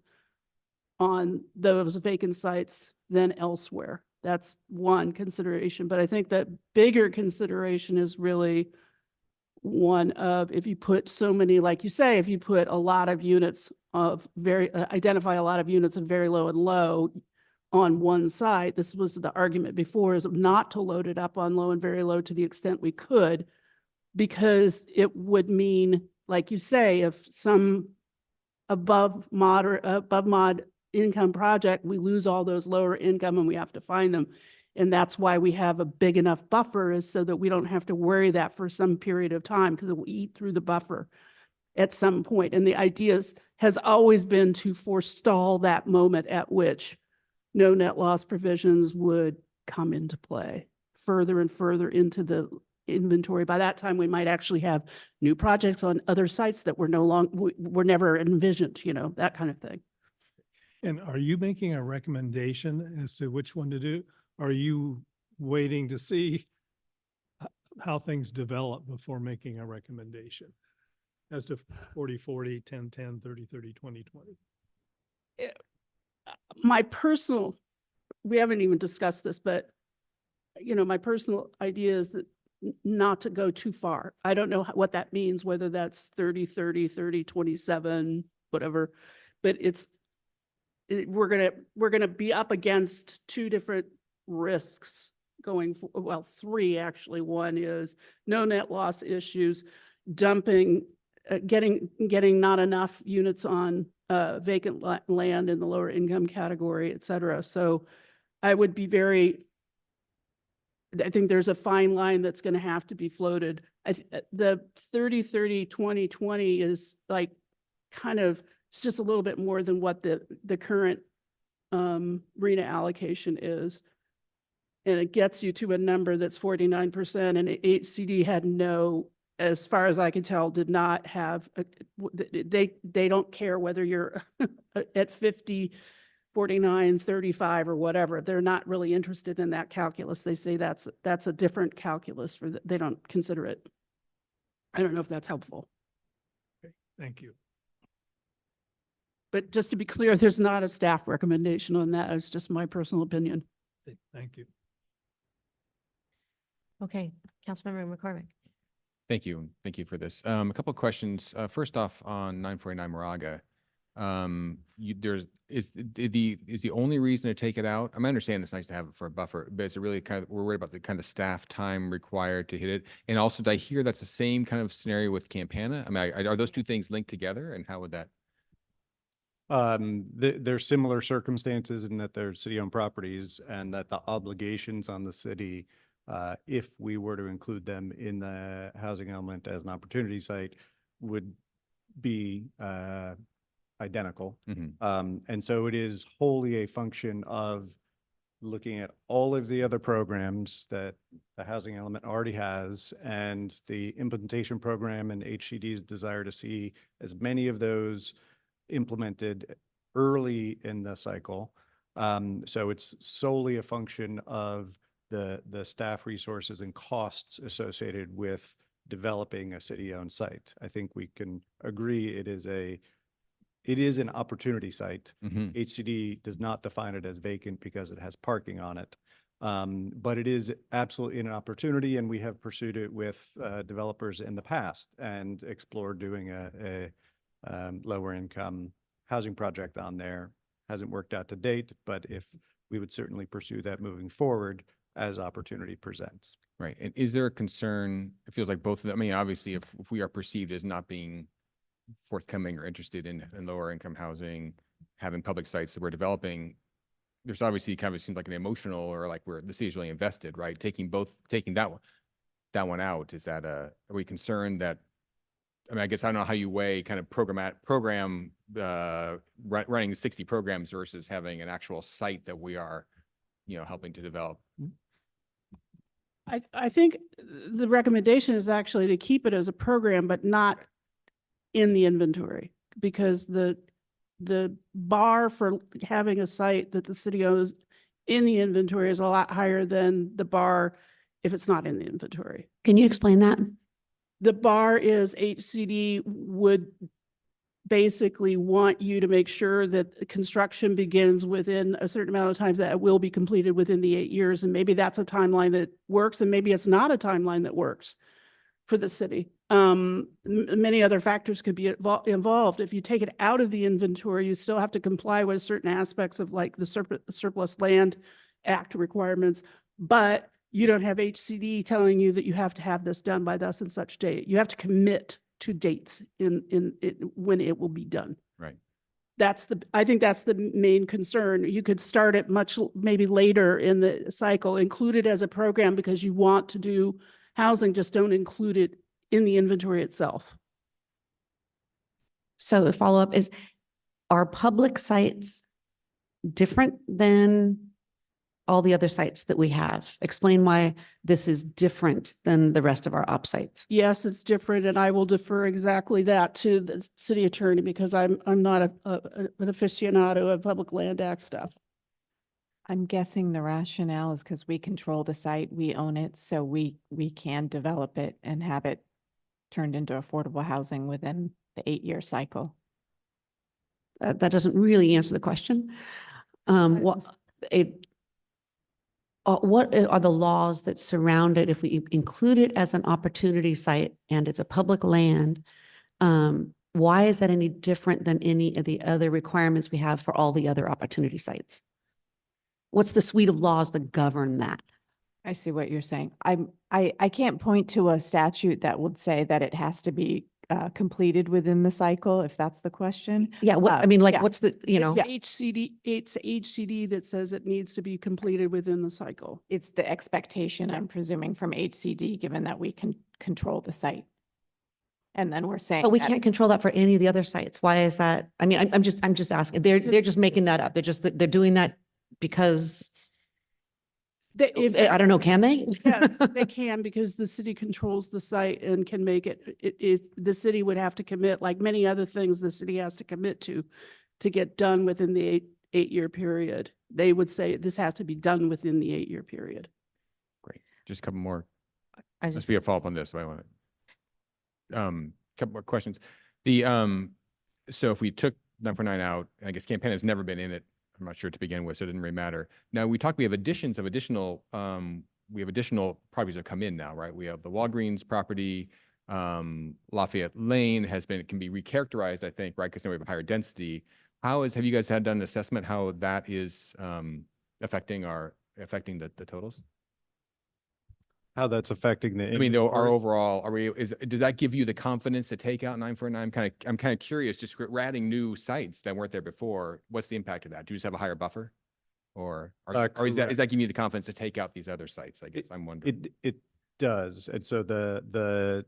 those vacant sites than elsewhere? That's one consideration, but I think that bigger consideration is really one of, if you put so many, like you say, if you put a lot of units of identify a lot of units of very low and low on one site, this was the argument before, is not to load it up on low and very low to the extent we could, because it would mean, like you say, if some above mod income project, we lose all those lower income and we have to find them. And that's why we have a big enough buffer, is so that we don't have to worry that for some period of time, because it will eat through the buffer at some point. And the idea has always been to forestall that moment at which no net loss provisions would come into play further and further into the inventory. By that time, we might actually have new projects on other sites that were were never envisioned, that kind of thing. And are you making a recommendation as to which one to do? Are you waiting to see how things develop before making a recommendation as to 40-40, 10-10, 30-30, 20-20? My personal, we haven't even discussed this, but my personal idea is that not to go too far. I don't know what that means, whether that's 30-30, 30-27, whatever, but we're gonna be up against two different risks three actually. One is no net loss issues, dumping, getting not enough units on vacant land in the lower income category, et cetera. So I would be I think there's a fine line that's going to have to be floated. The 30-30, 20-20 is like it's just a little bit more than what the current RENA allocation is. And it gets you to a number that's 49%, and HCD had as far as I can tell, did not have, they don't care whether you're at 50, 49, 35 or whatever. They're not really interested in that calculus. They say that's a different calculus they don't consider it. I don't know if that's helpful. Okay, thank you. But just to be clear, there's not a staff recommendation on that. It's just my personal opinion. Thank you. Okay, Councilmember McCormick. Thank you. Thank you for this. A couple of questions. First off, on 949 Moraga, is the only reason to take it out? I understand it's nice to have it for a buffer, but is it really we're worried about the kind of staff time required to hit it? And also, did I hear that's the same kind of scenario with Campana? I mean, are those two things linked together, and how would that? There's similar circumstances in that they're city-owned properties, and that the obligations on the city, if we were to include them in the housing element as an opportunity site, would be identical. Mm-hmm. And so it is wholly a function of looking at all of the other programs that the housing element already has, and the implementation program and HCD's desire to see as many of those implemented early in the cycle. So it's solely a function of the staff resources and costs associated with developing a city-owned site. I think we can agree it is an opportunity site. Mm-hmm. HCD does not define it as vacant because it has parking on it. But it is absolutely an opportunity, and we have pursued it with developers in the past and explored doing a lower income housing project on there. Hasn't worked out to date, but we would certainly pursue that moving forward as opportunity presents. Right. And is there a concern? It feels like both of them. I mean, obviously, if we are perceived as not being forthcoming or interested in lower income housing, having public sites that we're developing, there's obviously kind of seems like an emotional, or like the city's really invested, right? Taking that one out, are we concerned that? I mean, I guess I don't know how you weigh kind of running 60 programs versus having an actual site that we are, helping to develop. I think the recommendation is actually to keep it as a program, but not in the inventory, because the bar for having a site that the city owns in the inventory is a lot higher than the bar if it's not in the inventory. Can you explain that? The bar is HCD would basically want you to make sure that construction begins within a certain amount of time, that it will be completed within the 8 years. And maybe that's a timeline that works, and maybe it's not a timeline that works for the city. Many other factors could be involved. If you take it out of the inventory, you still have to comply with certain aspects of like the Surplus Land Act requirements, but you don't have HCD telling you that you have to have this done by thus and such date. You have to commit to dates in when it will be done. Right. I think that's the main concern. You could start it maybe later in the cycle, include it as a program because you want to do housing, just don't include it in the inventory itself. So the follow-up is, are public sites different than all the other sites that we have? Explain why this is different than the rest of our op sites. Yes, it's different, and I will defer exactly that to the city attorney because I'm not an aficionado of public land act stuff. I'm guessing the rationale is because we control the site, we own it, so we can develop it and have it turned into affordable housing within the 8-year cycle. That doesn't really answer the question. What are the laws that surround it if we include it as an opportunity site and it's a public land? Why is that any different than any of the other requirements we have for all the other opportunity sites? What's the suite of laws that govern that? I see what you're saying. I can't point to a statute that would say that it has to be completed within the cycle, if that's the question. Yeah, I mean, like, yeah. what's the, you know? It's HCD that says it needs to be completed within the cycle. It's the expectation, I'm presuming, from HCD, given that we can control the site. And then we're saying. But we that- can't control that for any of the other sites. Why is that? I mean, I'm just asking. They're just making that up. They're doing that because I don't know, can they? Yes, they can, because the city controls the site and can make the city would have to commit, like many other things the city has to commit to get done within the eight-year period. They would say this has to be done within the 8-year period. Great. Just a couple more. I Let's just, be a follow-up on this. So I want to, couple more questions. So if we took 949 out, and I guess Campaign has never been in it, I'm not sure to begin with, so it didn't really matter. Now we have additional properties that come in now, right? We have the Walgreens property, Lafayette Lane can be recharacterized, I think, right? Because now we have a higher density. Have you guys done an assessment how that is affecting the totals? How that's affecting the I mean, our inventory? overall, did that give you the confidence to take out 949? I'm kind of curious, just we're adding new sites that weren't there before. What's the impact of that? Do you just have a higher buffer? Or is that giving you the confidence to take out these other sites? I guess I'm wondering. It does. And so the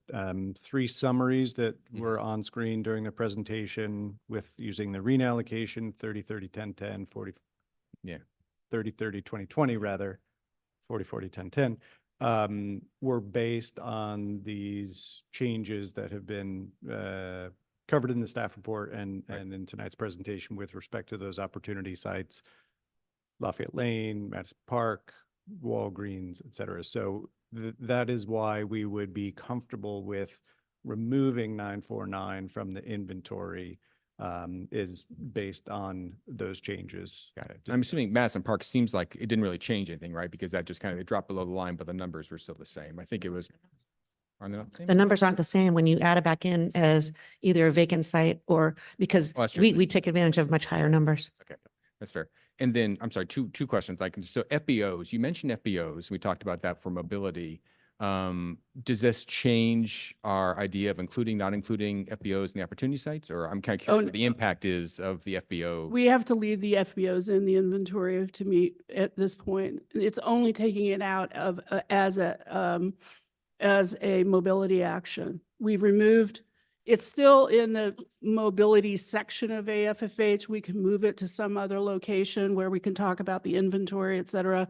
3 summaries that were on screen during the presentation with using the RENA allocation, 30, 30, 10, 10, 40. Yeah. 30, 30, 20, 20 rather, 40, 40, 10, 10. Were based on these changes that have been covered in the staff report and in tonight's presentation with respect to those opportunity sites, Lafayette Lane, Madison Park, Walgreens, et cetera. So that is why we would be comfortable with removing 949 from the inventory, is based on those changes. Got it. I'm assuming Madison Park seems like it didn't really change anything, right? Because that just it dropped below the line, but the numbers were still the same. I think it was. Are they not the same? The numbers aren't the same when you add it back in as either a vacant site or because Oh, that's true. we take advantage of much higher numbers. Okay, that's fair. And then, I'm sorry, two questions. So FBOs, you mentioned FBOs. We talked about that for mobility. Does this change our idea of not including FBOs in the opportunity sites? Or I'm kind of curious what the impact is of the FBO. We have to leave the FBOs in the inventory to meet at this point. It's only taking it out of as a mobility action. We've removed, it's still in the mobility section of AFFH. We can move it to some other location where we can talk about the inventory, et cetera.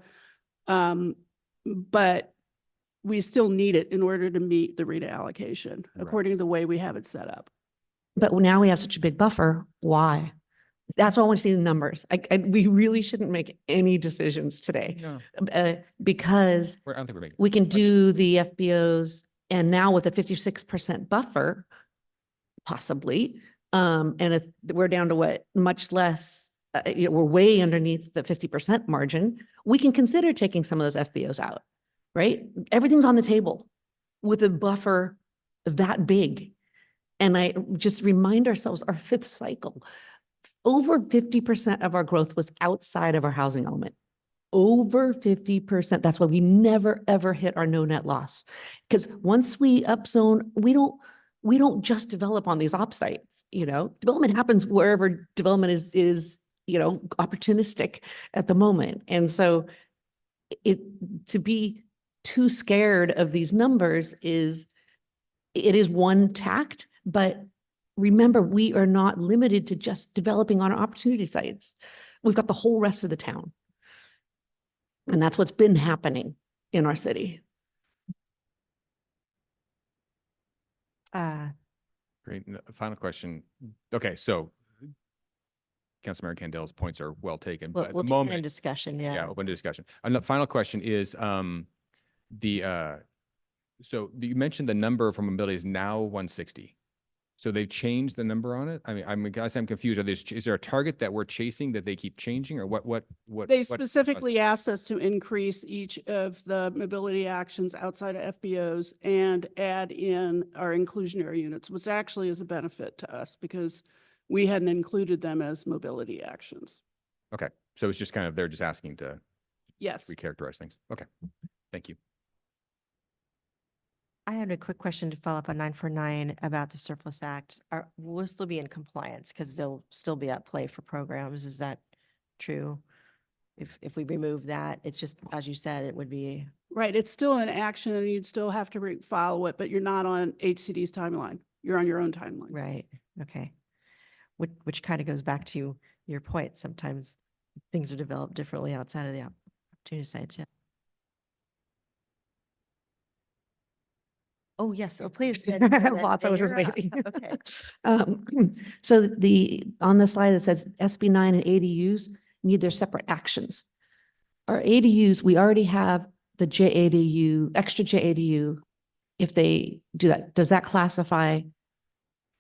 But we still need it in order to meet the RETA allocation, according to the way we have it set up. But now we have such a big buffer. Why? That's why I want to see the numbers. We really shouldn't make any decisions today. No, Because I don't think we're making. we can do the FBOs and now with a 56% buffer, possibly. And if we're down to what, much less, we're way underneath the 50% margin, we can consider taking some of those FBOs out, right? Everything's on the table with a buffer that big. And I just remind ourselves our fifth cycle, over 50% of our growth was outside of our housing element. Over 50%. That's why we never, ever hit our no net loss. Because once we upzone, we don't just develop on these op sites, development happens wherever development is, opportunistic at the moment. And so to be too scared of these numbers it is one tact, but remember, we are not limited to just developing on our opportunity sites. We've got the whole rest of the town. And that's what's been happening in our city. Great. Final question. Okay, so Councilmember Candel's points are well taken, but at We'll the take it in moment, discussion, yeah, yeah. open to discussion. And the final question is, so you mentioned the number for mobility is now 160. So they've changed the number on it? I mean, I'm confused. Is there a target that we're chasing that they keep changing, or what? They specifically asked us to increase each of the mobility actions outside of FBOs and add in our inclusionary units, which actually is a benefit to us because we hadn't included them as mobility actions. Okay, so it's just kind of, they're just asking to Yes. recharacterize things. Okay, thank you. I had a quick question to follow up on 949 about the Surplus Act. We'll still be in compliance because they'll still be at play for programs. Is that true? If we remove that, it's just, as you said, it would be. Right. It's still an action and you'd still have to follow it, but you're not on HCD's timeline. You're on your own timeline. Right. Okay. Which kind of goes back to your point. Sometimes things are developed differently outside of the opportunity sites. Yeah. Oh, yes. Oh, please. Lots, I was just You're up. waiting. Okay. So on the slide that says SB 9 and ADUs need their separate actions. Our ADUs, we already have the JADU, extra JADU. If they do that, does that classify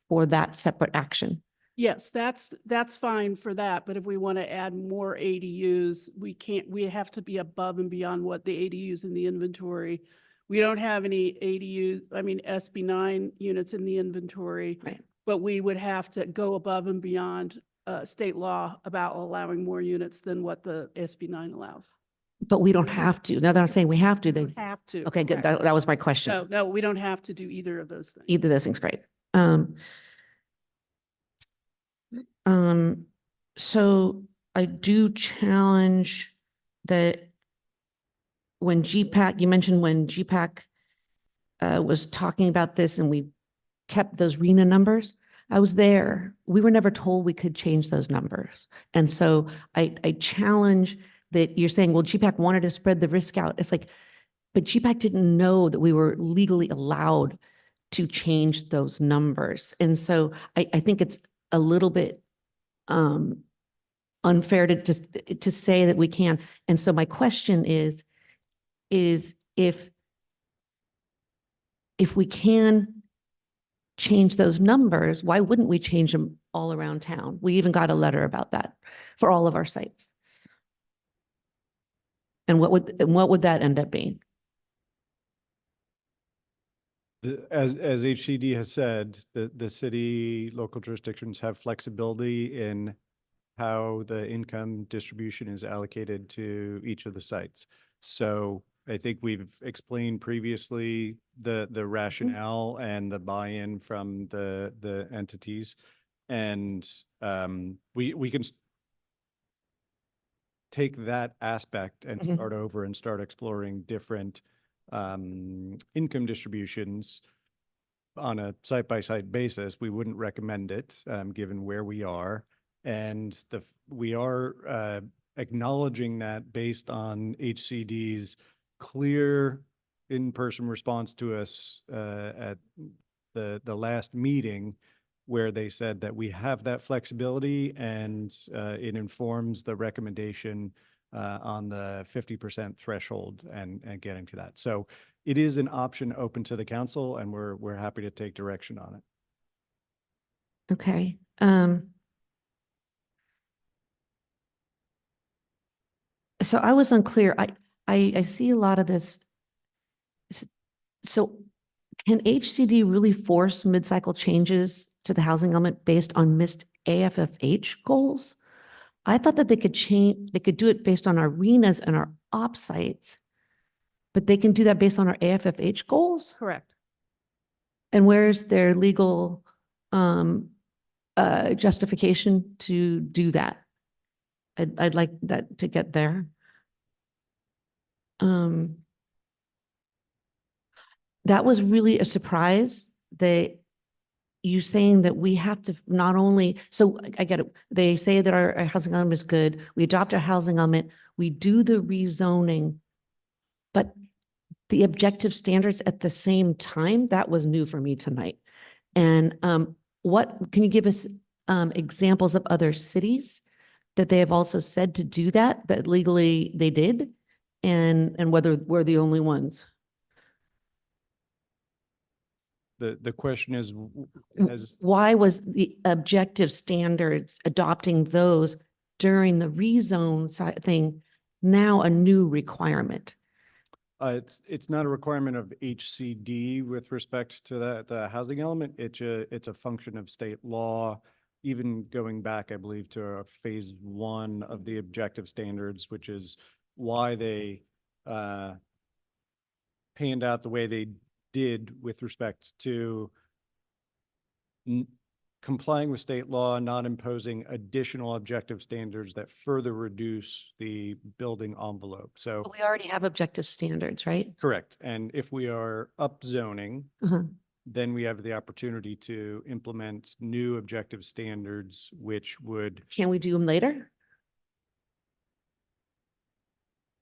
for that separate action? Yes, that's fine for that. But if we want to add more ADUs, we have to be above and beyond what the ADUs in the inventory. We don't have any SB 9 units in the inventory, Right. but we would have to go above and beyond state law about allowing more units than what the SB 9 allows. But we don't have to. Now that I'm saying we have to, We they, don't have to. okay, good. correct. That was my question. No, we don't have to do either of those things. Either of those things, great. So I do challenge that when GPAC, you mentioned when GPAC was talking about this and we kept those RENA numbers, I was there. We were never told we could change those numbers. And so I challenge that you're saying, well, GPAC wanted to spread the risk out. It's like, but GPAC didn't know that we were legally allowed to change those numbers. And so I think it's a little bit unfair to say that we can. And so my question is if we can change those numbers, why wouldn't we change them all around town? We even got a letter about that for all of our sites. And what would that end up being? As HCD has said, the city, local jurisdictions have flexibility in how the income distribution is allocated to each of the sites. So I think we've explained previously the rationale and the buy-in from the entities. And we can take that aspect and start over and start exploring different income distributions on a site-by-site basis. We wouldn't recommend it given where we are. And we are acknowledging that based on HCD's clear in-person response to us at the last meeting, where they said that we have that flexibility and it informs the recommendation on the 50% threshold and getting to that. So it is an option open to the council, and we're happy to take direction on it. Okay. So I was unclear. I see a lot of this. So can HCD really force mid-cycle changes to the housing element based on missed AFFH goals? I thought that they could do it based on our arenas and our op sites, but they can do that based on our AFFH goals? Correct. And where's their legal justification to do that? I'd like that to get there. That was really a surprise, that you saying that we have to not only, so I get it. They say that our housing element is good. We adopt our housing element, we do the rezoning, but the objective standards at the same time, that was new for me tonight. And what, can you give us examples of other cities that they have also said to do that, that legally they did? And whether we're the only ones? The question is, as Why was the objective standards, adopting those during the rezone side thing, now a new requirement? it's not a requirement of HCD with respect to the housing element. It's a function of state law, even going back, I believe, to phase 1 of the objective standards, which is why they panned out the way they did with respect to complying with state law, not imposing additional objective standards that further reduce the building envelope. So But we already have objective standards, right? correct. And if we are upzoning, Uh-huh. then we have the opportunity to implement new objective standards, which would Can we do them later?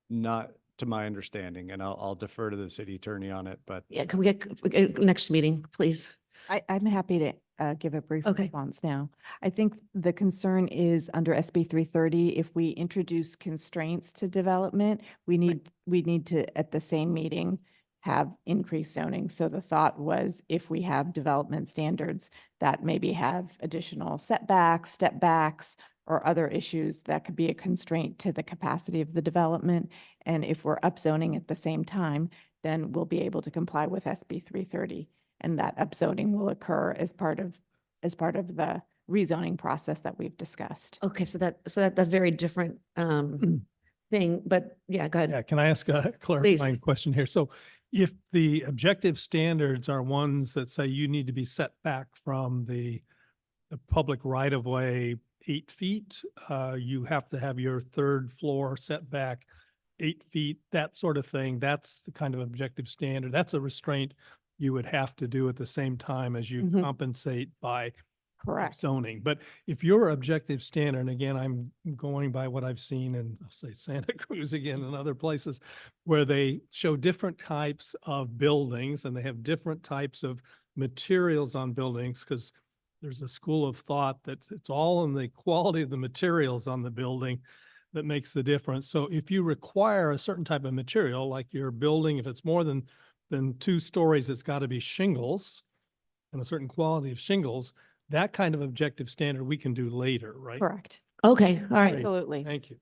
not, to my understanding, and I'll defer to the city attorney on it, but Yeah, can we get next meeting, please? I'm happy to give a brief Okay. response now. I think the concern is under SB 330, if we introduce constraints to development, we need to, at the same meeting, have increased zoning. So the thought was, if we have development standards that maybe have additional setbacks, step backs, or other issues, that could be a constraint to the capacity of the development. And if we're upzoning at the same time, then we'll be able to comply with SB 330. And that upzoning will occur as part of the rezoning process that we've discussed. Okay, so that's very different thing, but yeah, go Yeah, ahead. can I ask a clarifying Please. question here? So if the objective standards are ones that say you need to be set back from the public right of way 8 feet, you have to have your 3rd floor setback 8 feet, that sort of thing, that's the kind of objective standard. That's a restraint you would have to do at the same time as you Mhm. compensate by Correct. zoning. But if your objective standard, and again, I'm going by what I've seen in, say, Santa Cruz again and other places, where they show different types of buildings and they have different types of materials on buildings, because there's a school of thought that it's all in the quality of the materials on the building that makes the difference. So if you require a certain type of material, like your building, if it's more than 2 stories, it's got to be shingles and a certain quality of shingles, that kind of objective standard we can do later, right? Correct. Okay, all right. Absolutely. Thank you.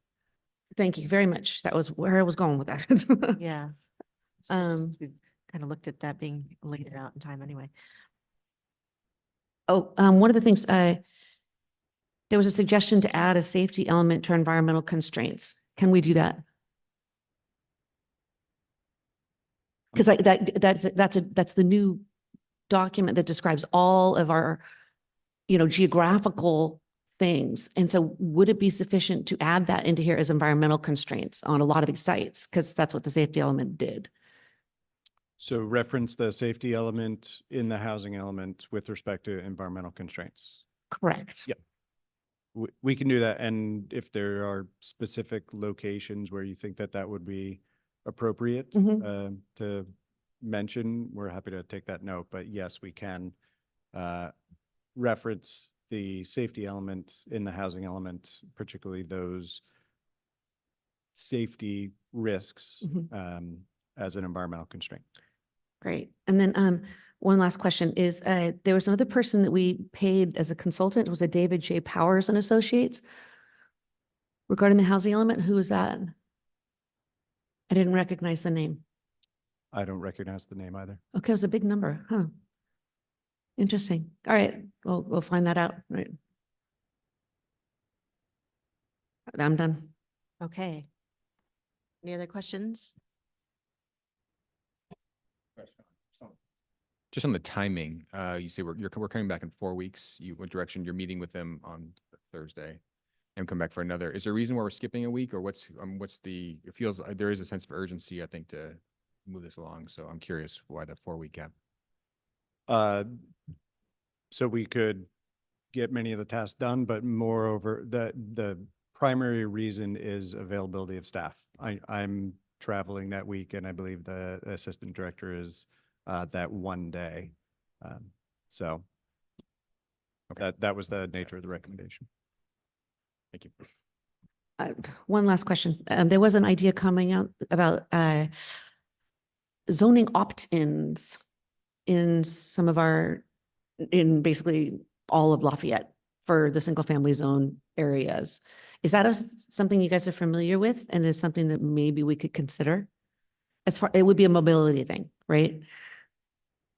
Thank you very much. That was where I was going with that. Yeah. Um, We've kind of looked at that being later out in time anyway. Oh, one of the things, there was a suggestion to add a safety element to our environmental constraints. Can we do that? Because that's the new document that describes all of our, geographical things. And so would it be sufficient to add that into here as environmental constraints on a lot of these sites? Because that's what the safety element did. so reference the safety element in the housing element with respect to environmental constraints. Correct. Yep. We can do that. And if there are specific locations where you think that would be appropriate to mention, we're happy to take that note. But yes, we can reference the safety element in the housing element, particularly those safety risks as an environmental constraint. Great. And then one last question is, there was another person that we paid as a consultant. It was a David J. Powers and Associates regarding the housing element. Who was that? I didn't recognize the name. I don't recognize the name either. Okay, it was a big number, huh? Interesting. All right, we'll find that out, right? I'm done. Okay. Any other questions? Just on the timing, you say we're coming back in 4 weeks. What direction you're meeting with them on Thursday and come back for another? Is there a reason why we're skipping a week, or what's the, it feels like there is a sense of urgency, I think, to move this along. So I'm curious why that 4-week gap. So we could get many of the tasks done, but moreover, the primary reason is availability of staff. I'm traveling that week, and I believe the assistant director is that one day. So that was the nature of the recommendation. Thank you. One last question. There was an idea coming out about zoning opt-ins in some of in basically all of Lafayette for the single-family zone areas. Is that something you guys are familiar with, and is something that maybe we could consider? It would be a mobility thing, right?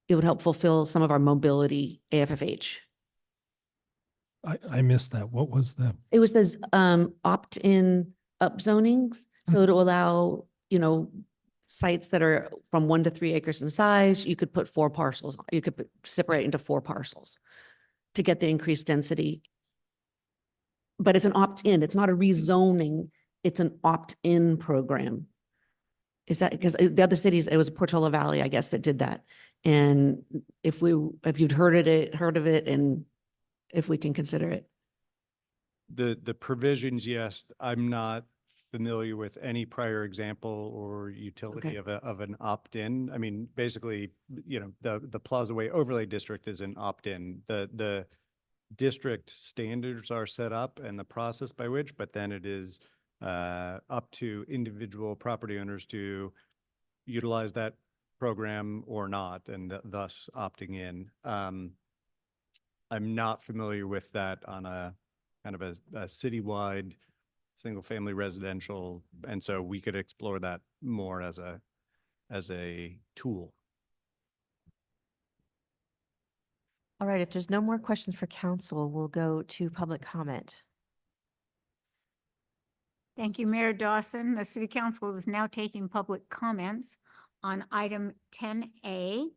It would help fulfill some of our mobility AFFH. I missed that. What was the? It was this opt-in upzonings. So it'll allow, sites that are from 1 to 3 acres in size, you could put 4 parcels. You could separate into 4 parcels to get the increased density. But it's an opt-in. It's not a rezoning. It's an opt-in program. Is that because the other cities, it was Portola Valley, I guess, that did that. And if you'd heard of it, and if we can consider it. The provisions, yes, I'm not familiar with any prior example or utility Okay. of an opt-in. I mean, basically, the Plaza Way overlay district is an opt-in. The district standards are set up and the process by which, but then it is up to individual property owners to utilize that program or not, and thus opting in. I'm not familiar with that on a kind of a citywide single-family residential, and so we could explore that more as a tool. All right, if there's no more questions for council, we'll go to public comment. Thank you, Mayor Dawson. The City Council is now taking public comments on item 10A.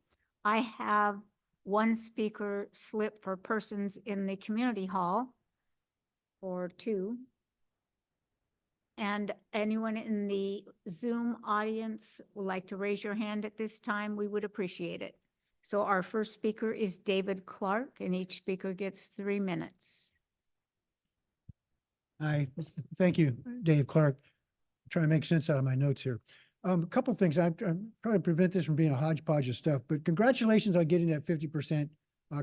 I have 1 speaker slip for persons in the community hall, or 2. And anyone in the Zoom audience would like to raise your hand at this time, we would appreciate it. So our first speaker is David Clark, and each speaker gets 3 minutes. Hi, thank you, Dave Clark. Trying to make sense out of my notes here. A couple of things. I'm trying to prevent this from being a hodgepodge of stuff, but congratulations on getting that 50%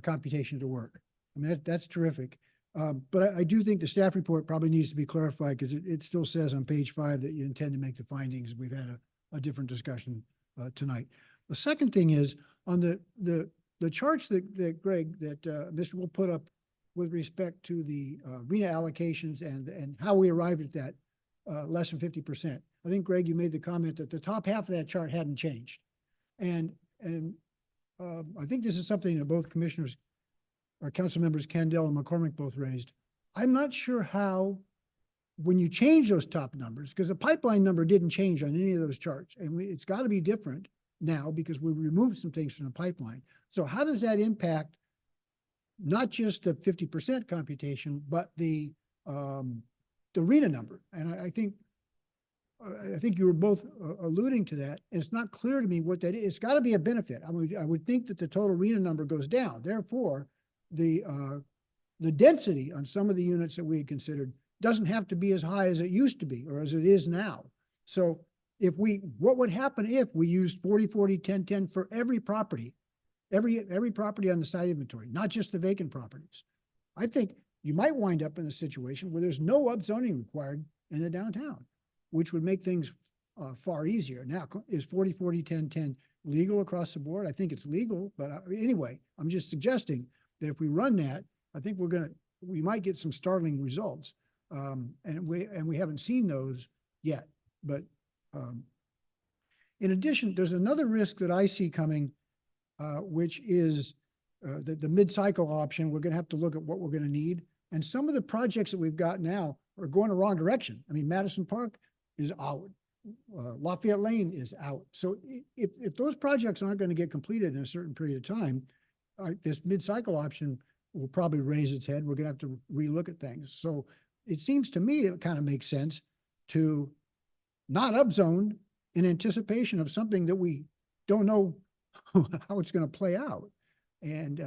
computation to work. I mean, that's terrific. But I do think the staff report probably needs to be clarified, because it still says on page 5 that you intend to make the findings. We've had a different discussion tonight. The second thing is on the charts that Greg, Mr. will put up with respect to the RENA allocations and how we arrived at that less than 50%. I think, Greg, you made the comment that the top half of that chart hadn't changed. And I think this is something that both commissioners, our council members Kendall and McCormick both raised. I'm not sure how, when you change those top numbers, because the pipeline number didn't change on any of those charts, and it's got to be different now because we removed some things from the pipeline. So how does that impact not just the 50% computation, but the RENA number? And I think you were both alluding to that. It's not clear to me what that is. It's got to be a benefit. I would think that the total RENA number goes down. Therefore, the density on some of the units that we had considered doesn't have to be as high as it used to be or as it is now. So what would happen if we used 40, 40, 10, 10 for every property every property on the site inventory, not just the vacant properties. I think you might wind up in a situation where there's no upzoning required in the downtown, which would make things far easier. Now, is 40-40-10-10 legal across the board? I think it's legal, but anyway, I'm just suggesting that if we run that, I think we might get some startling results. And we haven't seen those yet, but in addition, there's another risk that I see coming, which is the mid-cycle option. We're going to have to look at what we're going to need. And some of the projects that we've got now are going the wrong direction. I mean, Madison Park is out. Lafayette Lane is out. So if those projects aren't going to get completed in a certain period of time, this mid-cycle option will probably raise its head. We're going to have to relook at things. So it seems to me it kind of makes sense to not upzone in anticipation of something that we don't know how it's going to play out. And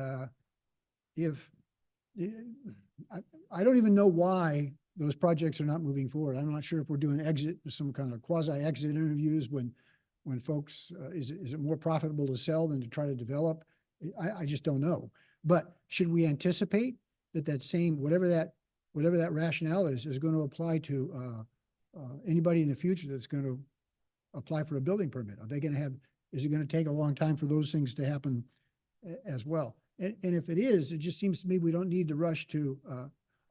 I don't even know why those projects are not moving forward. I'm not sure if we're doing some kind of quasi-exit interviews when folks, is it more profitable to sell than to try to develop? I just don't know. But should we anticipate that same, whatever that rationale is going to apply to anybody in the future that's going to apply for a building permit? Are they going to have, is it going to take a long time for those things to happen as well? And if it is, it just seems to me we don't need to rush to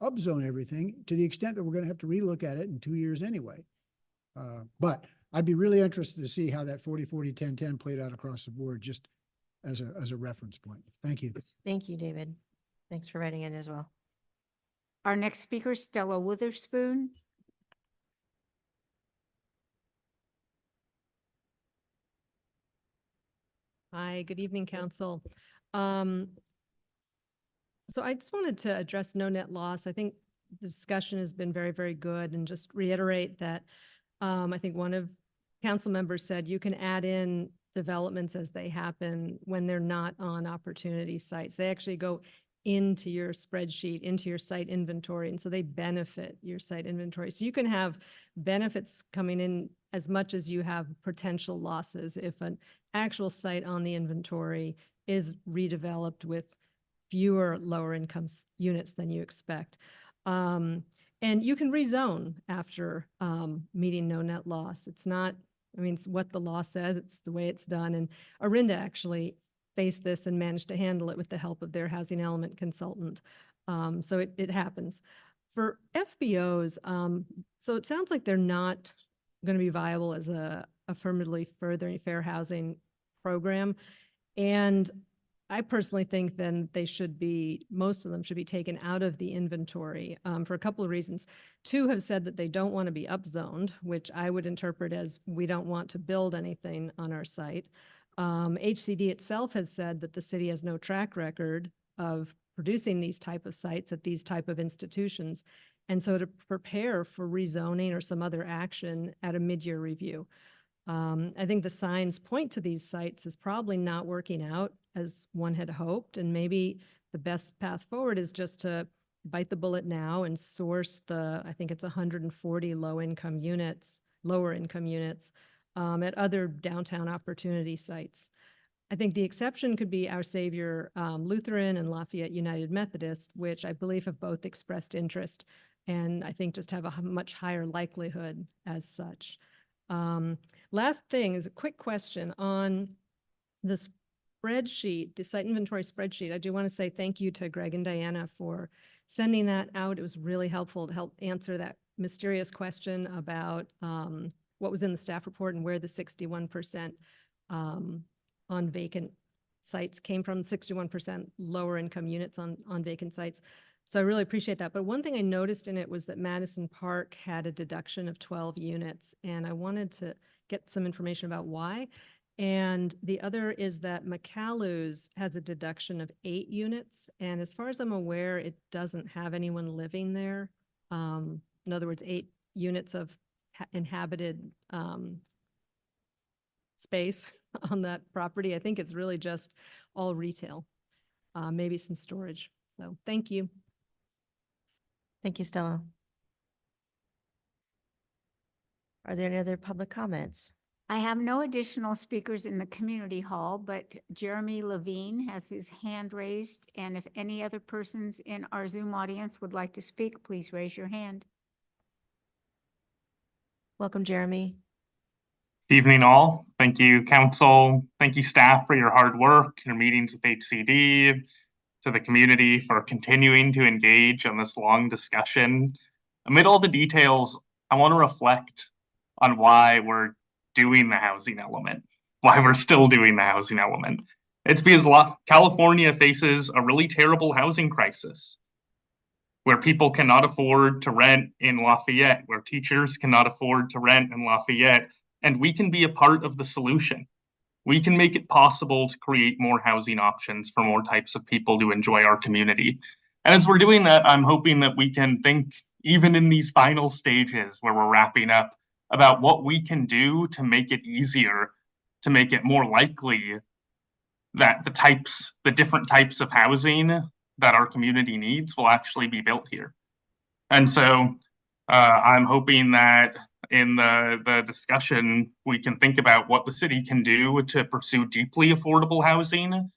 upzone everything to the extent that we're going to have to relook at it in 2 years anyway. But I'd be really interested to see how that 40-40-10-10 played out across the board, just as a reference point. Thank you. Thank you, David. Thanks for writing in as well. Our next speaker, Stella Witherspoon. Hi, good evening, Council. So I just wanted to address no net loss. I think the discussion has been very, very good, and just reiterate that I think one of council members said you can add in developments as they happen when they're not on opportunity sites. They actually go into your spreadsheet, into your site inventory, and so they benefit your site inventory. So you can have benefits coming in as much as you have potential losses if an actual site on the inventory is redeveloped with fewer lower income units than you expect. And you can rezone after meeting no net loss. It's not, I mean, it's what the law says, it's the way it's done. And Arinda actually faced this and managed to handle it with the help of their housing element consultant. So it happens. For FBOs, so it sounds like they're not going to be viable as a affirmatively furthering fair housing program. And I personally think then they should be, most of them should be taken out of the inventory for a couple of reasons. Two have said that they don't want to be upzoned, which I would interpret as we don't want to build anything on our site. HCD itself has said that the city has no track record of producing these type of sites at these type of institutions. And so to prepare for rezoning or some other action at a mid-year review. I think the signs point to these sites as probably not working out as one had hoped. And maybe the best path forward is just to bite the bullet now and source I think it's 140 lower income units at other downtown opportunity sites. I think the exception could be Our Savior Lutheran and Lafayette United Methodist, which I believe have both expressed interest and I think just have a much higher likelihood as such. Last thing is a quick question on the spreadsheet, the site inventory spreadsheet. I do want to say thank you to Greg and Diana for sending that out. It was really helpful to help answer that mysterious question about what was in the staff report and where the 61% on vacant sites came from, 61% lower income units on vacant sites. So I really appreciate that. But one thing I noticed in it was that Madison Park had a deduction of 12 units, and I wanted to get some information about why. And the other is that McAllou's has a deduction of 8 units. And as far as I'm aware, it doesn't have anyone living there. In other words, 8 units of inhabited space on that property. I think it's really just all retail, maybe some storage. So thank you. Thank you, Stella. Are there any other public comments? I have no additional speakers in the community hall, but Jeremy Levine has his hand raised. And if any other persons in our Zoom audience would like to speak, please raise your hand. Welcome, Jeremy. Evening all. Thank you, council. Thank you, staff, for your hard work, your meetings with HCD, to the community for continuing to engage on this long discussion. Amid all the details, I want to reflect on why we're doing the housing element, why we're still doing the housing element. It's because California faces a really terrible housing crisis where people cannot afford to rent in Lafayette, where teachers cannot afford to rent in Lafayette, and we can be a part of the solution. We can make it possible to create more housing options for more types of people to enjoy our community. And as we're doing that, I'm hoping that we can think, even in these final stages where we're wrapping up, about what we can do to make it easier, to make it more likely that the different types of housing that our community needs will actually be built here. And so I'm hoping that in the discussion, we can think about what the city can do to pursue deeply affordable housing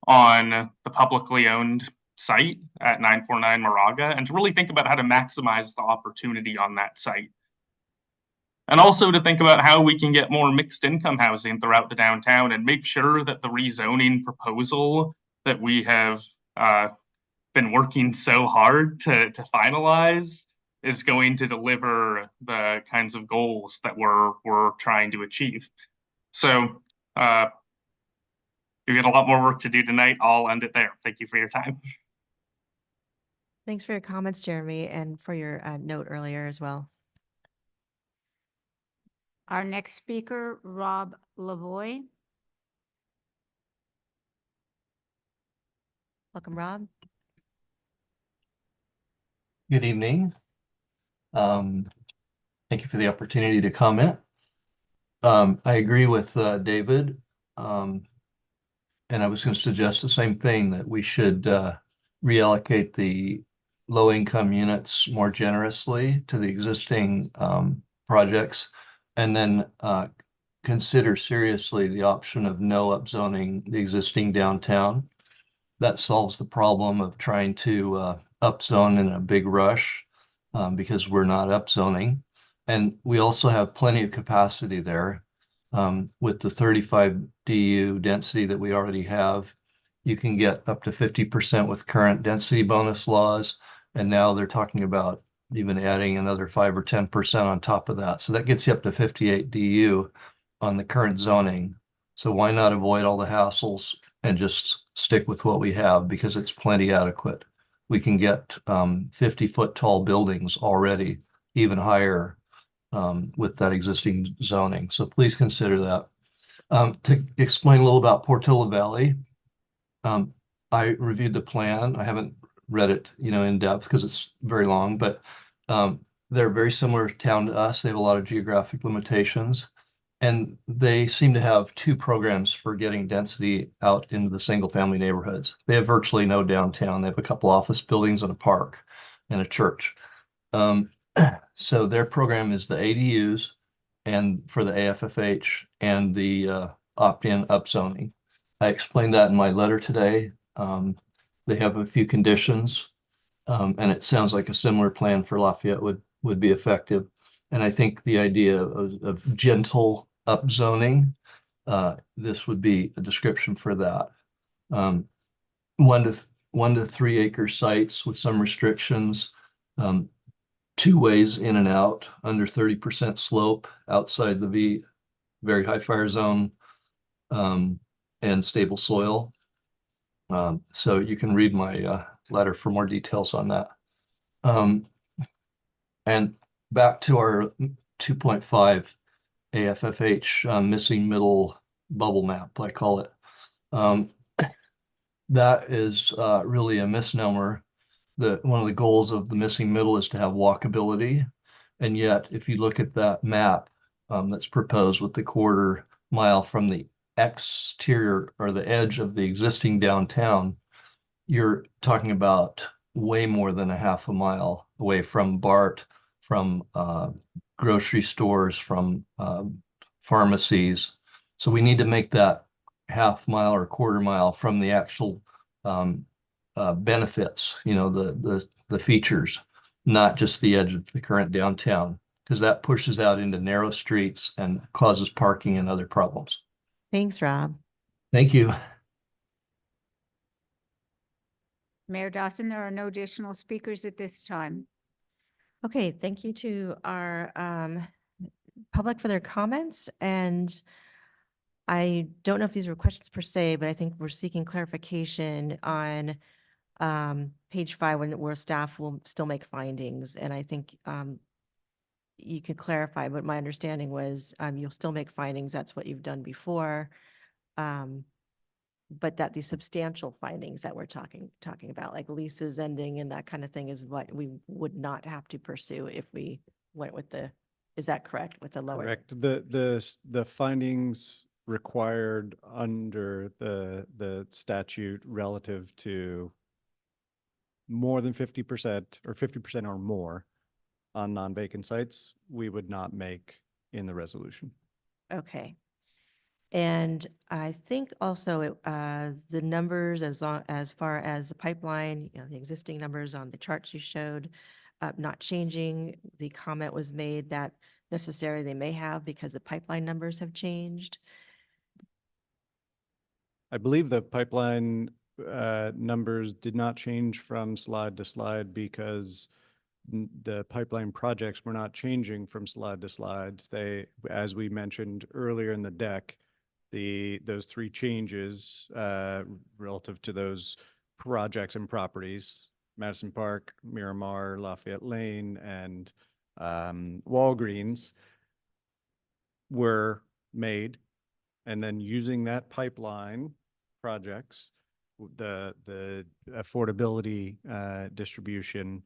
on the publicly owned site at 949 Moraga, and to really think about how to maximize the opportunity on that site. And also to think about how we can get more mixed income housing throughout the downtown and make sure that the rezoning proposal that we have been working so hard to finalize is going to deliver the kinds of goals that we're trying to achieve. So we've got a lot more work to do tonight. I'll end it there. Thank you for your time. Thanks for your comments, Jeremy, and for your note earlier as well. Our next speaker, Rob Lavoie. Welcome, Rob. Good evening. Thank you for the opportunity to comment. I agree with David, and I was going to suggest the same thing, that we should reallocate the low-income units more generously to the existing projects, and then consider seriously the option of no upzoning the existing downtown. That solves the problem of trying to upzone in a big rush because we're not upzoning. And we also have plenty of capacity there. With the 35 DU density that we already have, you can get up to 50% with current density bonus laws. And now they're talking about even adding another 5 or 10% on top of that. So that gets you up to 58 DU on the current zoning. So why not avoid all the hassles and just stick with what we have, because it's plenty adequate. We can get 50-foot tall buildings already, even higher with that existing zoning. So please consider that. To explain a little about Portola Valley, I reviewed the plan. I haven't read it, in depth because it's very long, but they're a very similar town to us. They have a lot of geographic limitations, and they seem to have two programs for getting density out into the single family neighborhoods. They have virtually no downtown. They have a couple office buildings and a park and a church. So their program is the ADUs and for the AFFH and the opt-in upzoning. I explained that in my letter today. They have a few conditions, and it sounds like a similar plan for Lafayette would be effective. And I think the idea of gentle upzoning, this would be a description for that. 1 to 3 acre sites with some restrictions, 2 ways in and out, under 30% slope outside the very high fire zone, and stable soil. So you can read my letter for more details on that. And back to our 2.5 AFFH missing middle bubble map, I call it. That is really a misnomer. One of the goals of the missing middle is to have walkability. And yet, if you look at that map that's proposed with the 1/4 mile from the exterior or the edge of the existing downtown, you're talking about way more than a half a mile away from BART, from grocery stores, from pharmacies. So we need to make that half mile or quarter mile from the actual benefits, you know, the features, not just the edge of the current downtown, because that pushes out into narrow streets and causes parking and other problems. Thanks, Rob. Thank you. Mayor Dawson, there are no additional speakers at this time. Okay, thank you to our public for their comments. And I don't know if these were questions per se, but I think we're seeking clarification on page 5 where staff will still make findings. And I think you could clarify, but my understanding was you'll still make findings. That's what you've done before. But that the substantial findings that we're talking about, like leases ending and that kind of thing, is what we would not have to pursue if we went with the, is that correct, with the lower? Correct. The findings required under the statute relative to more than 50% or 50% or more on non-vacant sites, we would not make in the resolution. Okay. And I think also the numbers as far as the pipeline, you know, the existing numbers on the charts you showed, not changing. The comment was made that necessarily they may have because the pipeline numbers have changed. I believe the pipeline numbers did not change from slide to slide because the pipeline projects were not changing from slide to slide. They, as we mentioned earlier in the deck, those 3 changes relative to those projects and properties, Madison Park, Miramar, Lafayette Lane, and Walgreens, were made. And then using that pipeline projects, the affordability distribution,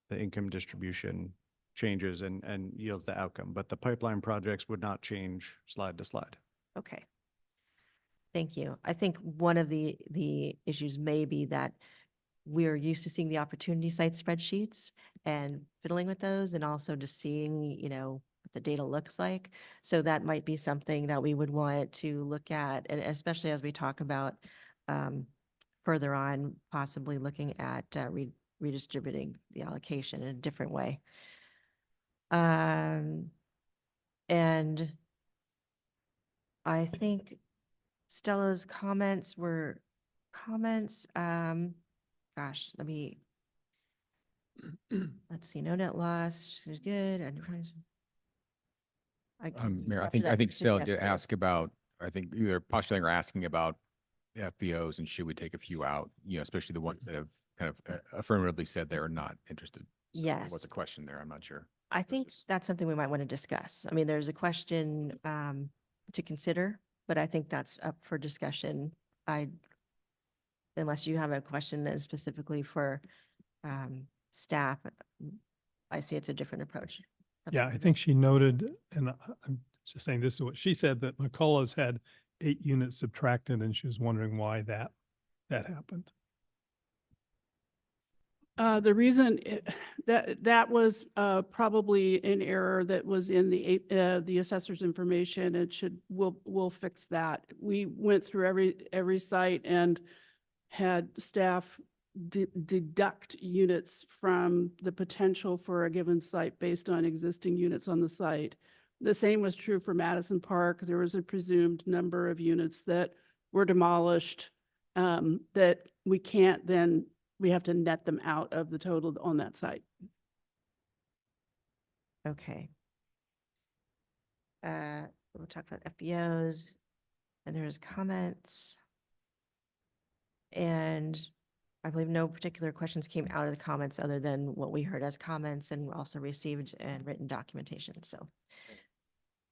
the income distribution changes and yields the outcome. But the pipeline projects would not change slide to slide. Okay. Thank you. I think one of the issues may be that we're used to seeing the opportunity site spreadsheets and fiddling with those, and also just seeing, you know, what the data looks like. So that might be something that we would want to look at, and especially as we talk about further on, possibly looking at redistributing the allocation in a different way. And I think Stella's comments were comments. Gosh, let's see. No net loss. She's good. Mayor, I think Stella did ask about, I think either postulating or asking about FBOs and should we take a few out, you know, especially the ones that have kind of affirmatively said they're not interested. So yes. What's the question there? I'm not sure. I think that's something we might want to discuss. I mean, there's a question to consider, but I think that's up for discussion. Unless you have a question that is specifically for staff, I see it's a different approach. Yeah, I think she noted, and I'm just saying this is what she said, that McCullough's had 8 units subtracted, and she was wondering why that happened. The reason that was probably an error that was in the assessor's information. We'll fix that. We went through every site and had staff deduct units from the potential for a given site based on existing units on the site. The same was true for Madison Park. There was a presumed number of units that were demolished that we have to net them out of the total on that site. Okay. We'll talk about FBOs, and there's comments. And I believe no particular questions came out of the comments other than what we heard as comments and also received and written documentation. So,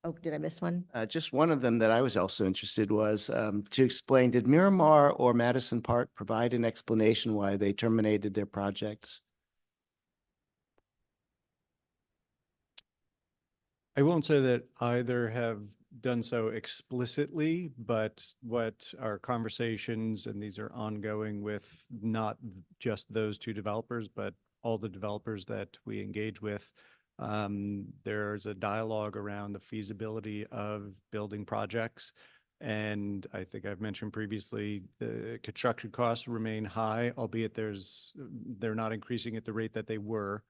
oh, did I miss one? Just one of them that I was also interested was to explain, did Miramar or Madison Park provide an explanation why they terminated their projects? I won't say that either have done so explicitly, but what our conversations, and these are ongoing with not just those 2 developers, but all the developers that we engage with, There's a dialogue around the feasibility of building projects. And I think I've mentioned previously, the construction costs remain high, albeit they're not increasing at the rate that they were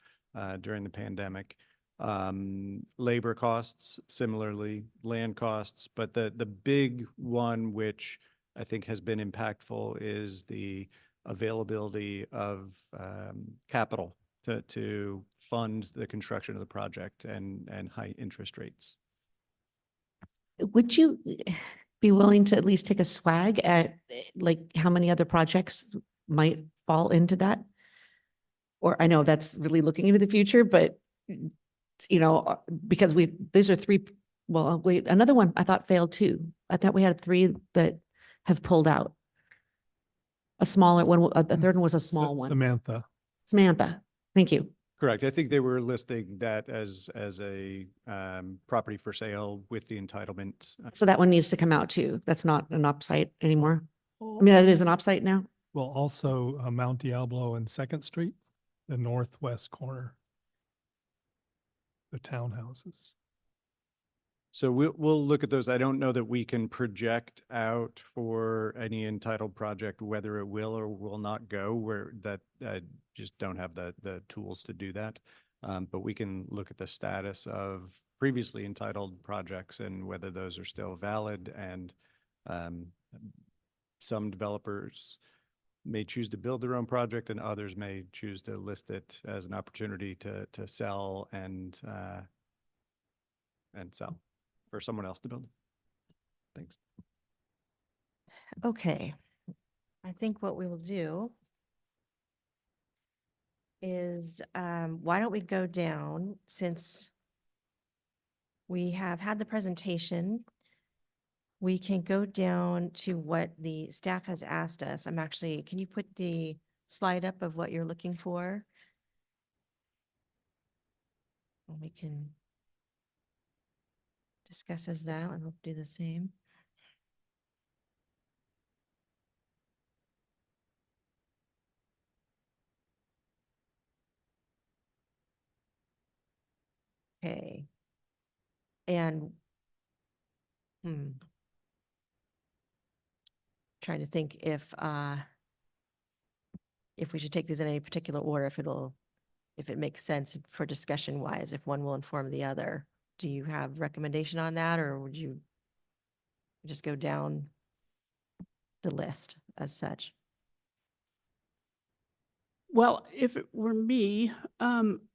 during the pandemic. Labor costs, similarly, land costs, but the big one, which I think has been impactful, is the availability of capital to fund the construction of the project and high interest rates. Would you be willing to at least take a swag at like how many other projects might fall into that? Or I know that's really looking into the future, but because these are three, well, wait, another one I thought failed too. I thought we had three that have pulled out. A smaller one, the third one was a small one. Samantha, thank you. Correct. I think they were listing that as a property for sale with the entitlement. So that one needs to come out too. That's not an upsite anymore. I mean, it is an upsite now. Well, also Mount Diablo and Second Street, the northwest corner, the townhouses. So we'll look at those. I don't know that we can project out for any entitled project whether it will or will not go, where that I just don't have the tools to do that. But we can look at the status of previously entitled projects and whether those are still valid. And some developers may choose to build their own project, and others may choose to list it as an opportunity to sell and sell for someone else to build. Thanks. Okay. I think what we will do is, why don't we go down, since we have had the presentation, we can go down to what the staff has asked us. Can you put the slide up of what you're looking for? And we can discuss as that, and we'll do the same. Okay. And trying to think if we should take these in any particular order, if it makes sense for discussion wise, if one will inform the other. Do you have recommendation on that, or would you just go down the list as such? Well, if it were me,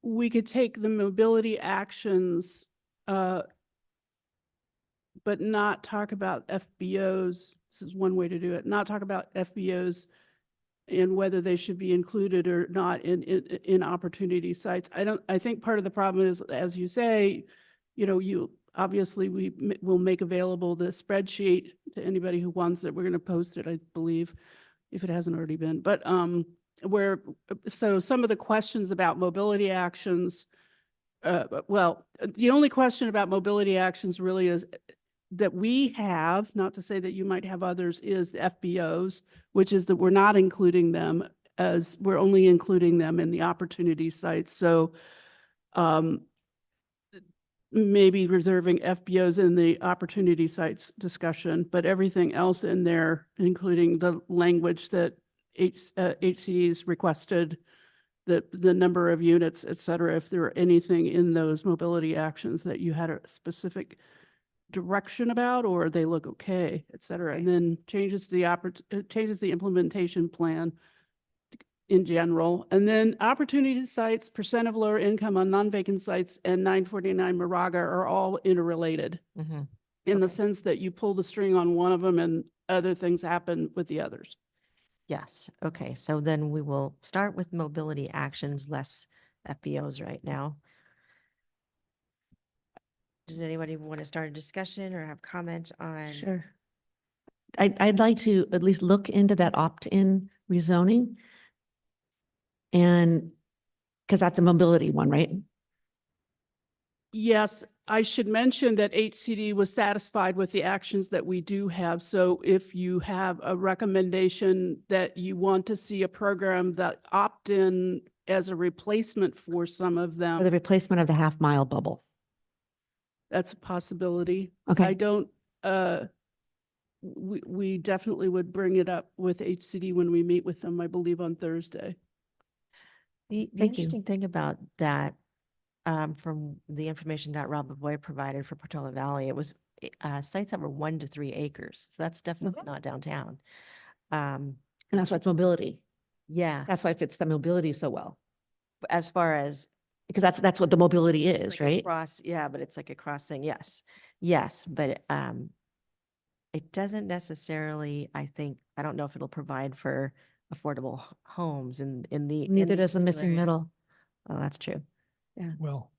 we could take the mobility actions, but not talk about FBOs. This is one way to do it. Not talk about FBOs and whether they should be included or not in opportunity sites. I think part of the problem is, as you say, we will make available the spreadsheet to anybody who wants it. We're going to post it, I believe, if it hasn't already been. But so some of the questions about mobility actions, the only question about mobility actions really is that we have, not to say that you might have others, is the FBOs, which is that we're not including them, as we're only including them in the opportunity sites. So maybe reserving FBOs in the opportunity sites discussion, but everything else in there, including the language that HCD's requested, the number of units, et cetera, if there were anything in those mobility actions that you had a specific direction about, or they look okay, et cetera, and then changes the implementation plan in general. And then opportunity sites, percent of lower income on non-vacant sites, and 949 Moraga are all interrelated in the sense that you pull the string on one of them and other things happen with the others. Yes. Okay. So then we will start with mobility actions, less FBOs right now. Does anybody want to start a discussion or have comment on? Sure. I'd like to at least look into that opt-in rezoning. And because that's a mobility one, right? Yes, I should mention that HCD was satisfied with the actions that we do have. So if you have a recommendation that you want to see a program that opt-in as a replacement for some of For them. the replacement of the half-mile bubble. That's a possibility. Okay. I don't, we definitely would bring it up with HCD when we meet with them, I believe on Thursday. The Thank you. interesting thing about that, from the information that Rob Boy provided for Portola Valley, it was sites that were 1 to 3 acres. So that's definitely not downtown. And that's why it's mobility. Yeah, That's why it fits the mobility so well, as far as because that's what the mobility it's is, like a right? cross, yeah, but it's like a cross thing. Yes, yes, but it doesn't necessarily. I don't know if it'll provide for affordable homes in the. in Neither the does the missing area. middle. Oh, that's true. Well,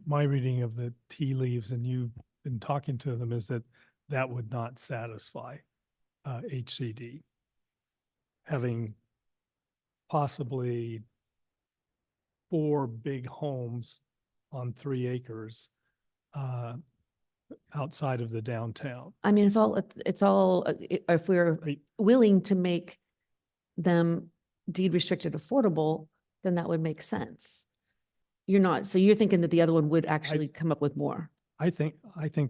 my reading of the tea leaves, and you've been talking to them, is that that would not satisfy HCD. Having possibly 4 big homes on 3 acres outside of the downtown. I mean, it's all, if we're Right. willing to make them deed restricted affordable, then that would make sense. You're not, so you're thinking that the other one would actually come up with more. I think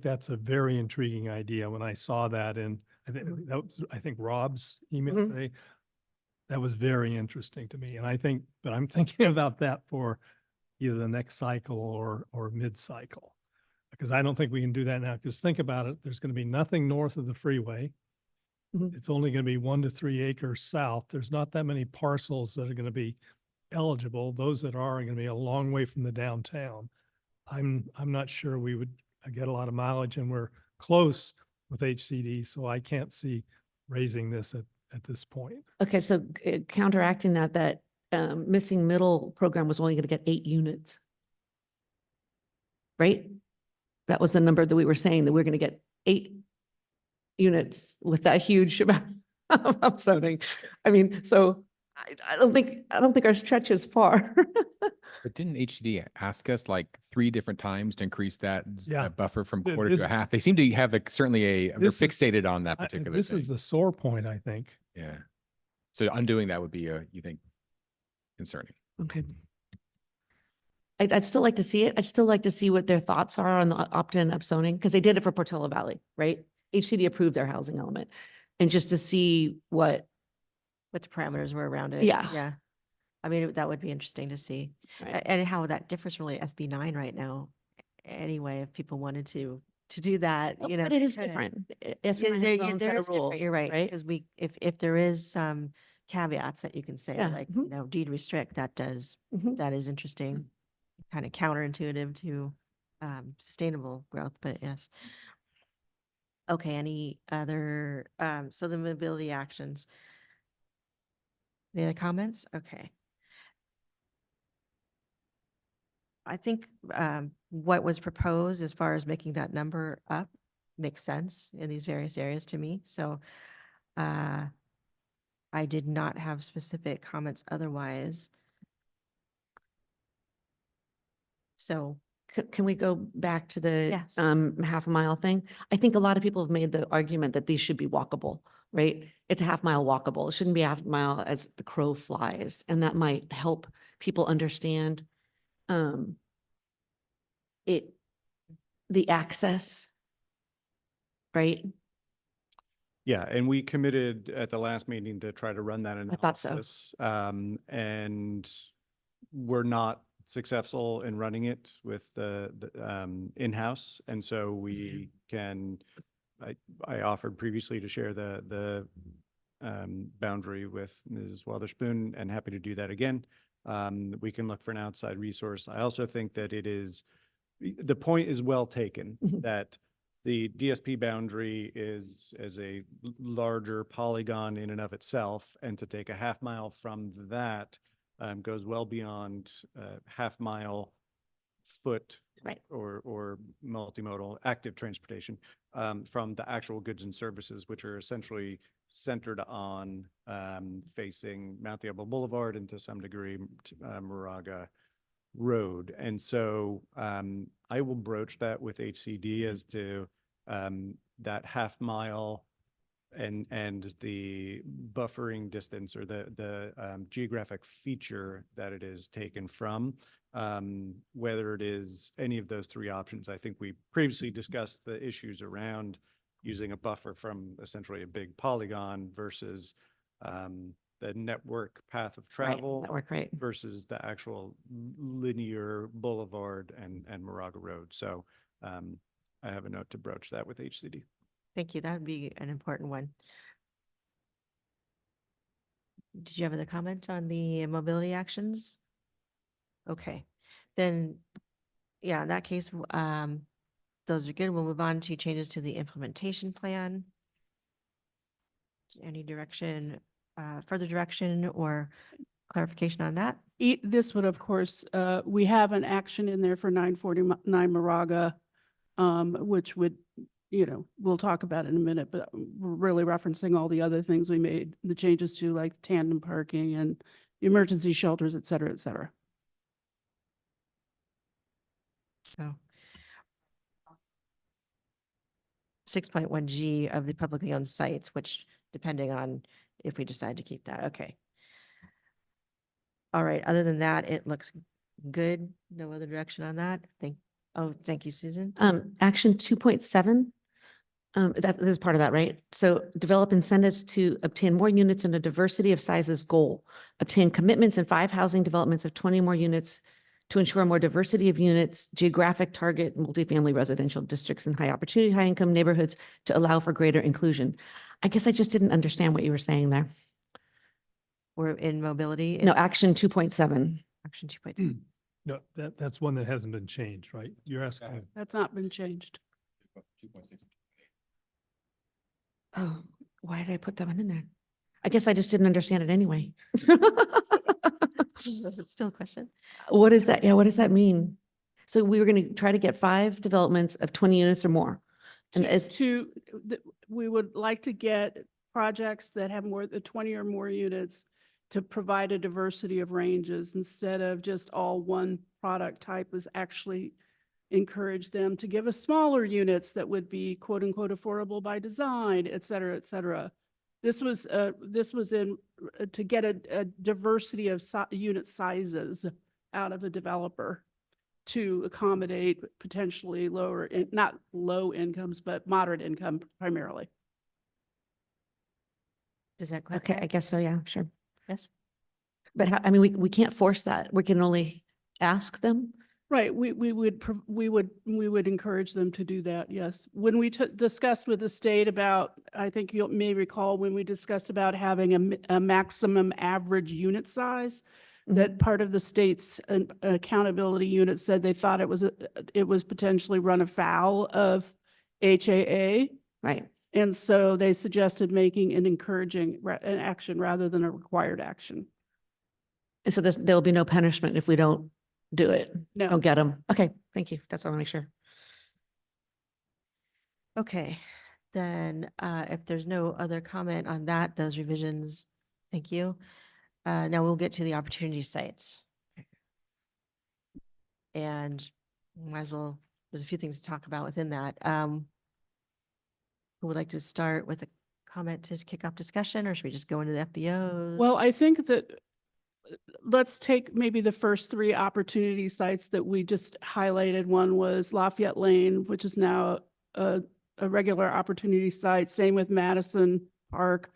that's a very intriguing idea. When I saw that, and that was, I think Rob's email Mhm. today, that was very interesting to me. And but I'm thinking about that for either the next cycle or mid-cycle, because I don't think we can do that now. Because think about it, there's going to be nothing north of the freeway. Mhm. It's only going to be 1 to 3 acres south. There's not that many parcels that are going to be eligible. Those that are going to be a long way from the downtown. I'm not sure we would get a lot of mileage, and we're close with HCD, so I can't see raising this at this point. Okay, so counteracting that missing middle program was only going to get 8 units. Right? That was the number that we were saying, that we're going to get 8 units with that huge amount of upzoning. I mean, so I don't think our stretch is far. But didn't HCD ask us like 3 different times to increase that Yeah. buffer from Th- quarter this- to a half? They seem to have certainly they're This is- fixated on that particular This thing. is the sore point, I think. Yeah. So undoing that would be you think, concerning. Okay. I'd still like to see it. I'd still like to see what their thoughts are on the opt-in upzoning, because they did it for Portola Valley, right? HCD approved their housing element. And just to see what, What the parameters were around it. Yeah. Yeah. I mean, that would be interesting to see. Right. And how that differs from really SB9 right now. Anyway, if people wanted to do that, Oh, you know. but it is kinda- different. Yeah, It's there own there set is of different, rules, you're right, right? because if there is some caveats that you can say, Yeah, like, mhm. you know, deed restrict, that Mhm. that is interesting, kind of counterintuitive to sustainable growth, but yes. Okay, any other, so the mobility actions. Any other comments? Okay. I think what was proposed as far as making that number up makes sense in these various areas to me. So I did not have specific comments otherwise. So Can we go back to the Yes. half a mile thing? I think a lot of people have made the argument that these should be walkable, right? It's a half mile walkable. It shouldn't be a half mile as the crow flies, and that might help people understand the access, right? Yeah, and we committed at the last meeting to try to run that I thought so. analysis. And we're not successful in running it with the in-house. And so we can, I offered previously to share the boundary with Ms. Weatherspoon, and happy to do that again. We can look for an outside resource. I also think that the point is well taken, Mhm. that the DSP boundary is a larger polygon in and of itself, and to take a half mile from that goes well beyond half mile foot Right. or multimodal active transportation from the actual goods and services, which are essentially centered on facing Mount Diablo Boulevard and to some degree Moraga Road. And so I will broach that with HCD as to that half mile and the buffering distance or the geographic feature that it is taken from, whether it is any of those three options. I think we previously discussed the issues around using a buffer from essentially a big polygon versus the network path of Right, travel network, right. versus the actual linear boulevard and Moraga Road. So I have a note to broach that with HCD. Thank you. That would be an important one. Did you have other comment on the mobility actions? Okay, then, yeah, in that case, those are good. We'll move on to changes to the implementation plan. Any direction, further direction or clarification on that? This would, of course, we have an action in there for 949 Moraga, which would, we'll talk about it in a minute, but we're really referencing all the other things we made, the changes to like tandem parking and emergency shelters, et cetera, et cetera. Oh. 6.1G of the publicly owned sites, which depending on if we decide to keep that. Okay. All right. Other than that, it looks good. No other direction on that. Thank you, Susan. Action 2.7. This is part of that, right? So develop incentives to obtain more units in a diversity of sizes goal. Obtain commitments in 5 housing developments of 20 more units to ensure more diversity of units, geographic target multifamily residential districts and high opportunity, high income neighborhoods to allow for greater inclusion. I guess I just didn't understand what you were saying there. We're in mobility. No, action 2.7. Action 2.7. No, that's one that hasn't been changed, right? You're asking. That's not been changed. 2.6. Oh, why did I put that one in there? I guess I just didn't understand it anyway. It's still a question. What is that? Yeah, what does that mean? So we were going to try to get 5 developments of 20 units or more. And We would like to get projects that have more than 20 or more units to provide a diversity of ranges instead of just all one product type, is actually encourage them to give us smaller units that would be quote unquote affordable by design, et cetera, et cetera. This was in to get a diversity of unit sizes out of a developer to accommodate potentially not low incomes, but moderate income primarily. Does that clarify? okay, I guess so. Yeah, sure. Yes. But how, I mean, we can't force that. We can only ask them. Right, we would encourage them to do that, yes. When we discussed with the state about, I think you may recall when we discussed about having a maximum average unit size, that part of the state's accountability unit said they thought it was potentially run afoul of HAA. Right. And so they suggested making an encouraging an action rather than a required action. And so there'll be no punishment if we don't do it. No. Don't get them. Okay, thank you. That's all I want to make sure. Okay, then if there's no other comment on that, those revisions, thank you. Now we'll get to the opportunity sites. And might as well, there's a few things to talk about within that. Who would like to start with a comment to kick off discussion, or should we just go into the FBOs? Well, I think that let's take maybe the first 3 opportunity sites that we just highlighted. One was Lafayette Lane, which is now a regular opportunity site. Same with Madison Park,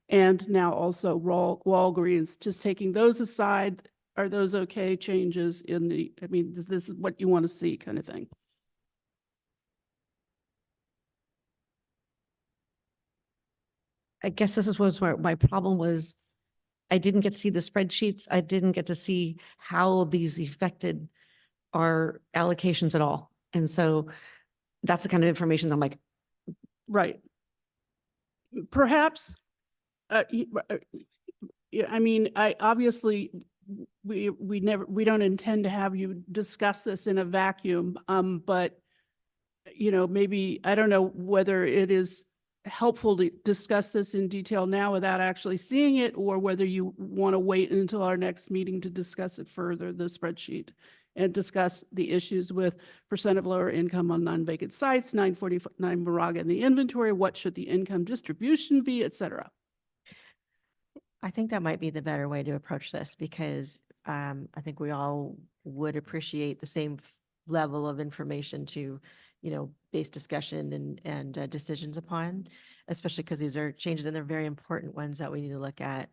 and now also Walgreens. Just taking those aside, are those okay changes in the, I mean, is this what you want to see kind of thing? I guess this was where my problem was. I didn't get to see the spreadsheets. I didn't get to see how these affected our allocations at all. And so that's the kind of information that I'm like, right. Perhaps, yeah, I mean, obviously we don't intend to have you discuss this in a vacuum. But maybe, I don't know whether it is helpful to discuss this in detail now without actually seeing it, or whether you want to wait until our next meeting to discuss it further, the spreadsheet. and discuss the issues with percent of lower income on non-vacant sites, 949 Moraga in the inventory, what should the income distribution be, et cetera. I think that might be the better way to approach this because I think we all would appreciate the same level of information to, base discussion and decisions upon, especially because these are changes and they're very important ones that we need to look at.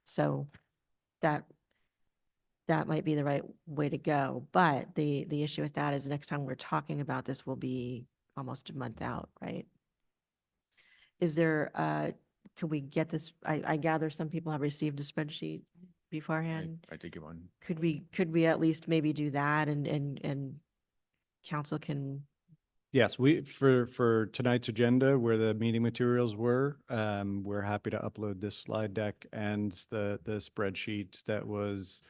So that might be the right way to go. But the issue with that is next time we're talking about this will be almost a month out, right? Is there, can we get this? I gather some people have received a spreadsheet beforehand. I did get one. Could we at least maybe do that and council can, Yes, for tonight's agenda where the meeting materials were, we're happy to upload this slide deck and the spreadsheet that was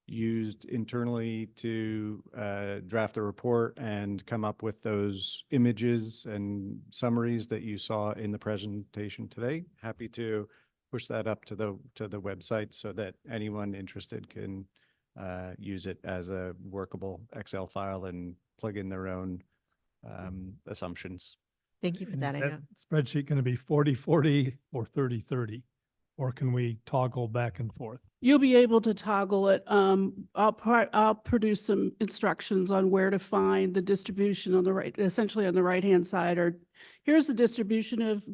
used internally to draft the report and come up with those images and summaries that you saw in the presentation today. Happy to push that up to the website so that anyone interested can use it as a workable Excel file and plug in their own assumptions. thank you for And that. is I that know. spreadsheet going to be 40/40 or 30/30? Or can we toggle back and forth? You'll be able to toggle it. I'll produce some instructions on where to find the distribution on the right, essentially on the right-hand side, or here's the distribution of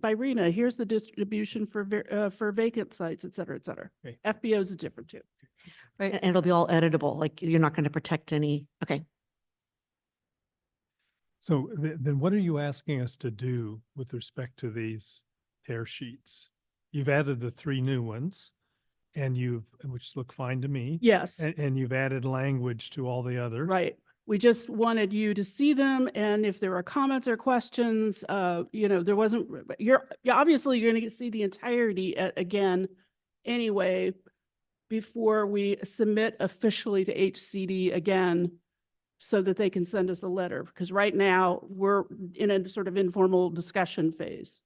by RENA, here's the distribution for vacant sites, et cetera, et cetera. Okay. FBOs is different too. Right. And it'll be all editable, like you're not going to protect any, okay. So then what are you asking us to do with respect to these tear sheets? You've added the 3 new ones and which look fine to me. Yes. And you've added language to all the others. Right. We just wanted you to see them, and if there are comments or questions, there wasn't, obviously you're going to see the entirety again anyway before we submit officially to HCD again so that they can send us a letter, because right now we're in a sort of informal discussion phase.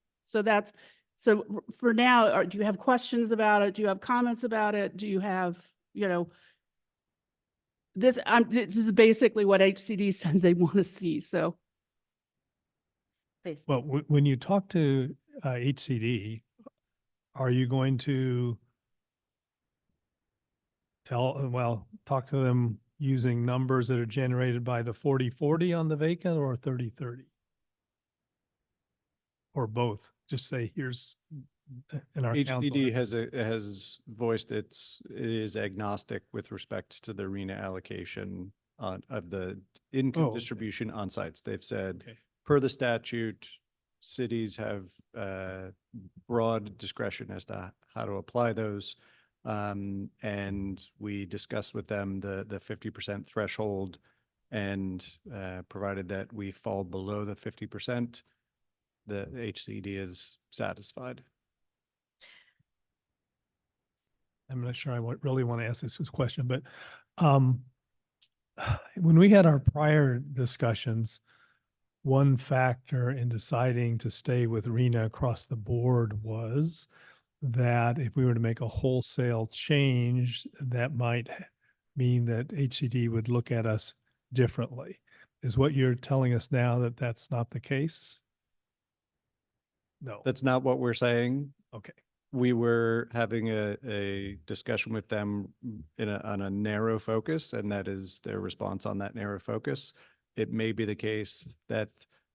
So for now, do you have questions about it? Do you have comments about it? Do you have, this is basically what HCD says they want to see, so. Please. Well, when you talk to HCD, are you going to talk to them using numbers that are generated by the 40/40 on the vacant or 30/30? Or both? Just say, here's in our council. HCD has voiced it is agnostic with respect to the RENA allocation of the income okay. distribution on sites. They've said, Okay. per the statute, cities have broad discretion as to how to apply those. And we discussed with them the 50% threshold, and provided that we fall below the 50%, the HCD is satisfied. I'm not sure I really want to ask this question, but when we had our prior discussions, one factor in deciding to stay with RENA across the board was that if we were to make a wholesale change, that might mean that HCD would look at us differently. Is what you're telling us now that that's not the case? No. That's not what we're saying. Okay. We were having a discussion with them on a narrow focus, and that is their response on that narrow focus. It may be the case that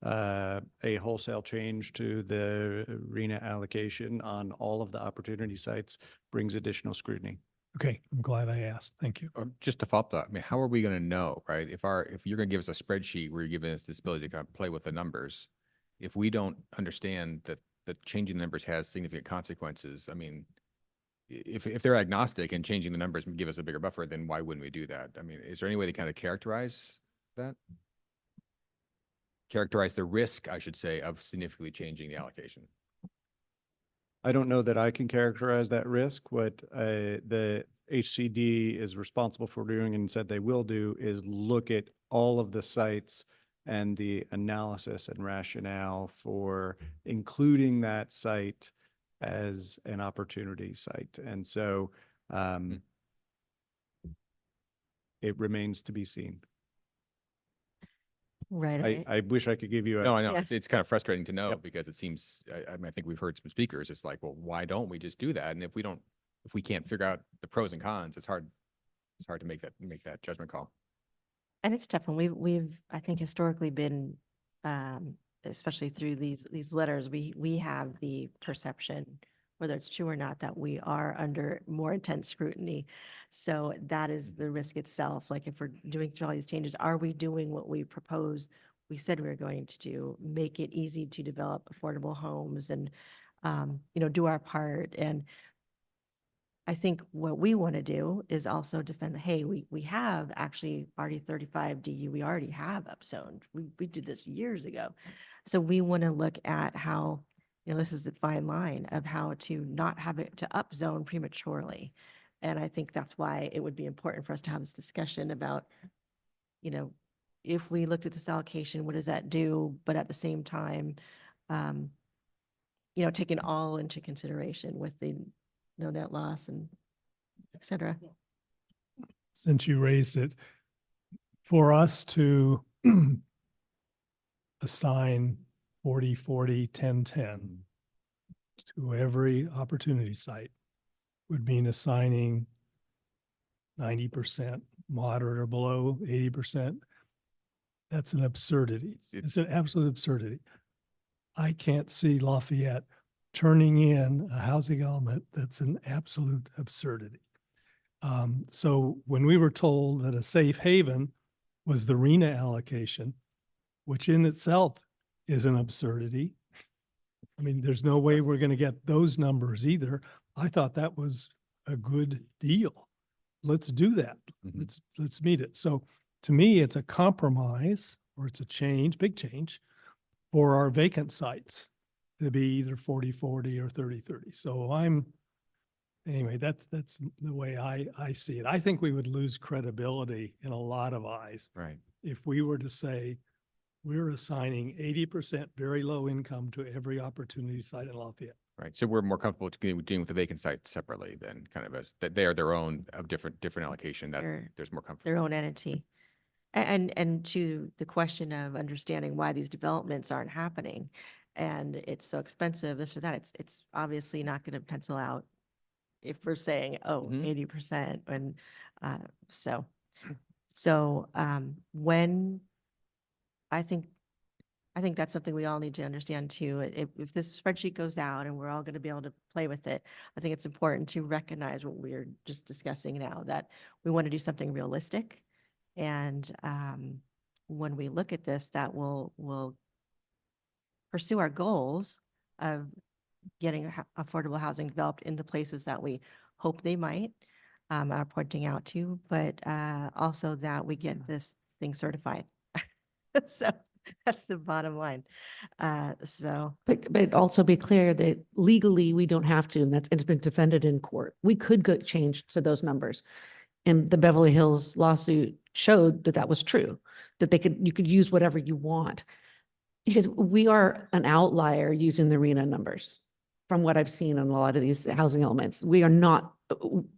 a wholesale change to the RENA allocation on all of the opportunity sites brings additional scrutiny. Okay, I'm glad I asked. Thank you. Or just to follow up that, I mean, how are we going to know, right? If you're going to give us a spreadsheet where you're giving us this ability to kind of play with the numbers, if we don't understand that changing the numbers has significant consequences, I mean, if they're agnostic and changing the numbers and give us a bigger buffer, then why wouldn't we do that? I mean, is there any way to kind of characterize that? Characterize the risk, I should say, of significantly changing the allocation? I don't know that I can characterize that risk. What the HCD is responsible for doing and said they will do is look at all of the sites and the analysis and rationale for including that site as an opportunity site. And so it remains to be seen. Right. I wish I could give you No, a, I know. Yeah. It's kind of frustrating to know Yep. because it seems, I mean, I think we've heard some speakers. It's like, well, why don't we just do that? And if we can't figure out the pros and cons, it's hard to make that judgment call. And it's tough when we've, I think historically been, especially through these letters, we have the perception, whether it's true or not, that we are under more intense scrutiny. So that is the risk itself. Like if we're doing through all these changes, are we doing what we proposed, we said we were going to do, make it easy to develop affordable homes and, do our part. And I think what we want to do is also defend, hey, we have actually already 35 DU, we already have upzoned. We did this years ago. So we want to look at how, this is the fine line of how to not have it to upzone prematurely. And I think that's why it would be important for us to have this discussion about, if we looked at this allocation, what does that do? But at the same time, taking all into consideration with the no net loss and et cetera. Since you raised it, for us to assign 40-40, 10-10 to every opportunity site would mean assigning 90% moderate or below 80%. That's an absurdity. It's an absolute absurdity. I can't see Lafayette turning in a housing element that's an absolute absurdity. So when we were told that a safe haven was the RENA allocation, which in itself is an absurdity. I mean, there's no way we're going to get those numbers either. I thought that was a good deal. Let's do that. Let's meet it. So to me, it's a compromise or it's a change, big change for our vacant sites to be either 40-40 or 30-30. So anyway, that's the way I see it. I think we would lose credibility in a lot of eyes. Right. If we were to say, we're assigning 80% very low income to every opportunity site in Lafayette. Right. So we're more comfortable dealing with the vacant sites separately than kind of as that they are their own of different allocation that there's more comfort. Their own entity. And to the question of understanding why these developments aren't happening and it's so expensive, this or that, it's obviously not going to pencil out if we're saying, 80%. And when I think that's something we all need to understand too. If this spreadsheet goes out and we're all going to be able to play with it, I think it's important to recognize what we're just discussing now, that we want to do something realistic. And when we look at this, that we'll pursue our goals of getting affordable housing developed in the places that we hope they might, are pointing out to, but also that we get this thing certified. So that's the bottom line. But also be clear that legally we don't have to, and it's been defended in court. We could go change to those numbers. And the Beverly Hills lawsuit showed that that was true, that you could use whatever you want. Because we are an outlier using the RENA numbers from what I've seen on a lot of these housing elements. We are not,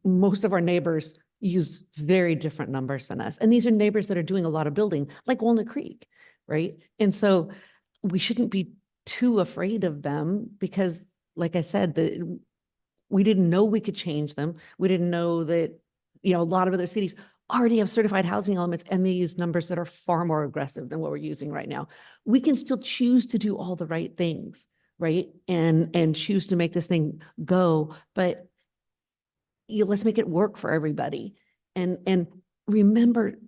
most of our neighbors use very different numbers than us. And these are neighbors that are doing a lot of building, like Walnut Creek, right? And so we shouldn't be too afraid of them because, like I said, we didn't know we could change them. We didn't know that, a lot of other cities already have certified housing elements and they use numbers that are far more aggressive than what we're using right now. We can still choose to do all the right things, right? And choose to make this thing go, but let's make it work for everybody. And remember,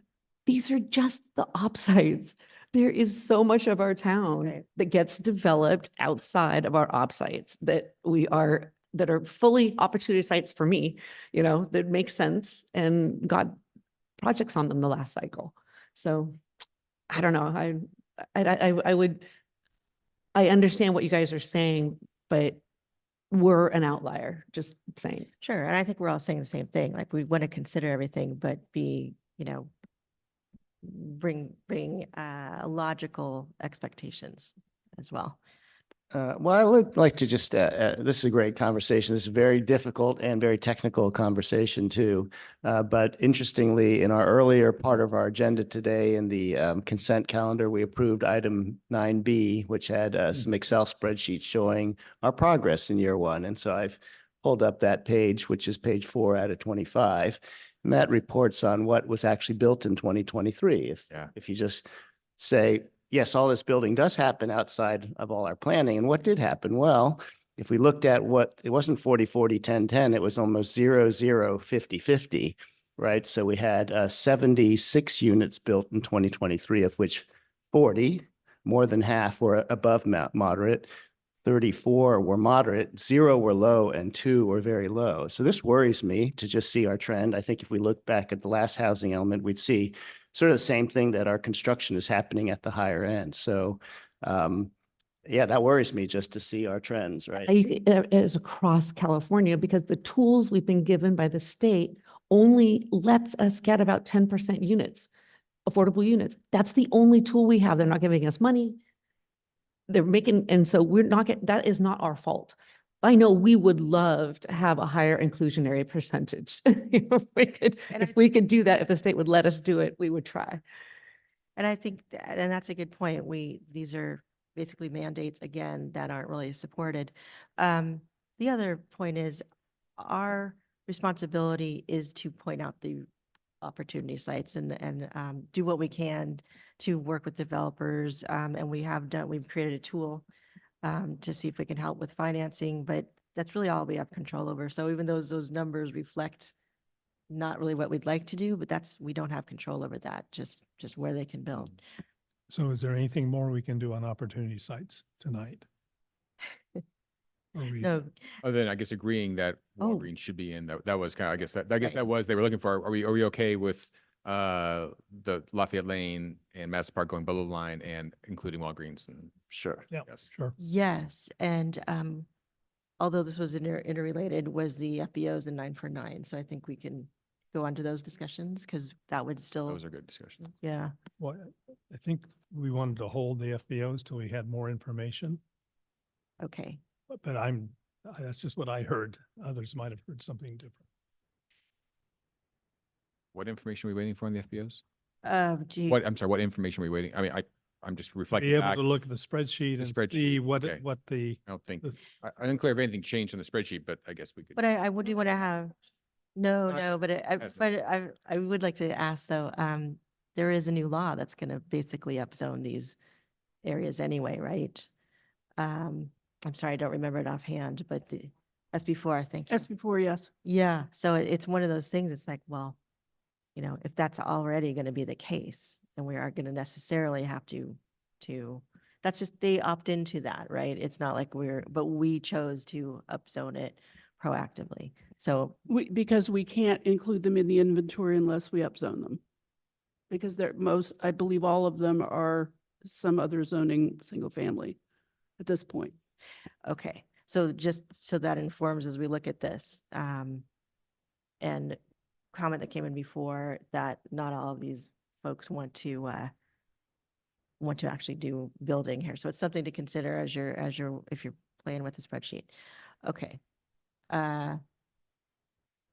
these are just the op sites. There is so much of our town that gets developed outside of our op sites that are fully opportunity sites for me, that make sense and got projects on them the last cycle. So I don't know. I understand what you guys are saying, but we're an outlier, just saying. Sure. And I think we're all saying the same thing. Like we want to consider everything, but bring logical expectations as well. Well, I would like to just, this is a great conversation. This is a very difficult and very technical conversation too. But interestingly, in our earlier part of our agenda today in the consent calendar, we approved item 9B, which had some Excel spreadsheets showing our progress in year one. And so I've pulled up that page, which is page 4 out of 25. And that reports on what was actually built in 2023. If you just say, yes, all this building does happen outside of all our planning. And what did happen? Well, if we looked at what, it wasn't 40-40-10-10, it was almost 0-0-50-50, right? So we had 76 units built in 2023, of which 40, more than half, were above moderate, 34 were moderate, 0 were low, and 2 were very low. So this worries me to just see our trend. I think if we look back at the last housing element, we'd see sort of the same thing, that our construction is happening at the higher end. So, yeah, that worries me just to see our trends, right? Is across California, because the tools we've been given by the state only lets us get about 10% units, affordable units. That's the only tool we have. They're not giving us money. They're making, and so we're not getting, that is not our fault. I know we would love to have a higher inclusionary percentage. If we could do that, if the state would let us do it, we would try. And I think and that's a good point. These are basically mandates again that aren't really supported. The other point is our responsibility is to point out the opportunity sites and do what we can to work with developers. And we've created a tool to see if we can help with financing, but that's really all we have control over. So even though those numbers reflect not really what we'd like to do, but we don't have control over that, just where they can build. So is there anything more we can do on opportunity sites tonight? No. Other than, I guess, agreeing that Walgreens should be in, that was kind of, I guess that was, they were looking for, are we okay with the Lafayette Lane and Madison Park going below the line and including Walgreens? And sure. Yeah, yes, sure. Yes, and although this was interrelated, was the FBOs in 949. So I think we can go on to those discussions because that would still. those are good discussions. Yeah. Well, I think we wanted to hold the FBOs till we had more information, Okay. but that's just what I heard. Others might have heard something different. What information are we waiting for on the FBOs? What what information are we waiting? I mean, I'm just reflecting Be able back. to look at the spreadsheet The and spreadsheet, see what okay. the. I don't think, I didn't clear if anything changed on the spreadsheet, but I guess we could. But I would want to have, no, Not- no, but I would like to ask though, there is a new law that's going to basically upzone these areas anyway, right? I'm sorry, I don't remember it offhand, but the SB4, I think. SB4, yes. Yeah, so it's one of those things, it's like, well, if that's already going to be the case, then we aren't going to necessarily have to, that's just, they opt into that, right? It's not like but we chose to upzone it proactively. So, Because we can't include them in the inventory unless we upzone them. Because I believe all of them are some other zoning, single family at this point. okay, so just so that informs as we look at this, and comment that came in before that not all of these folks want to actually do building here. So it's something to consider if you're playing with the spreadsheet. Okay.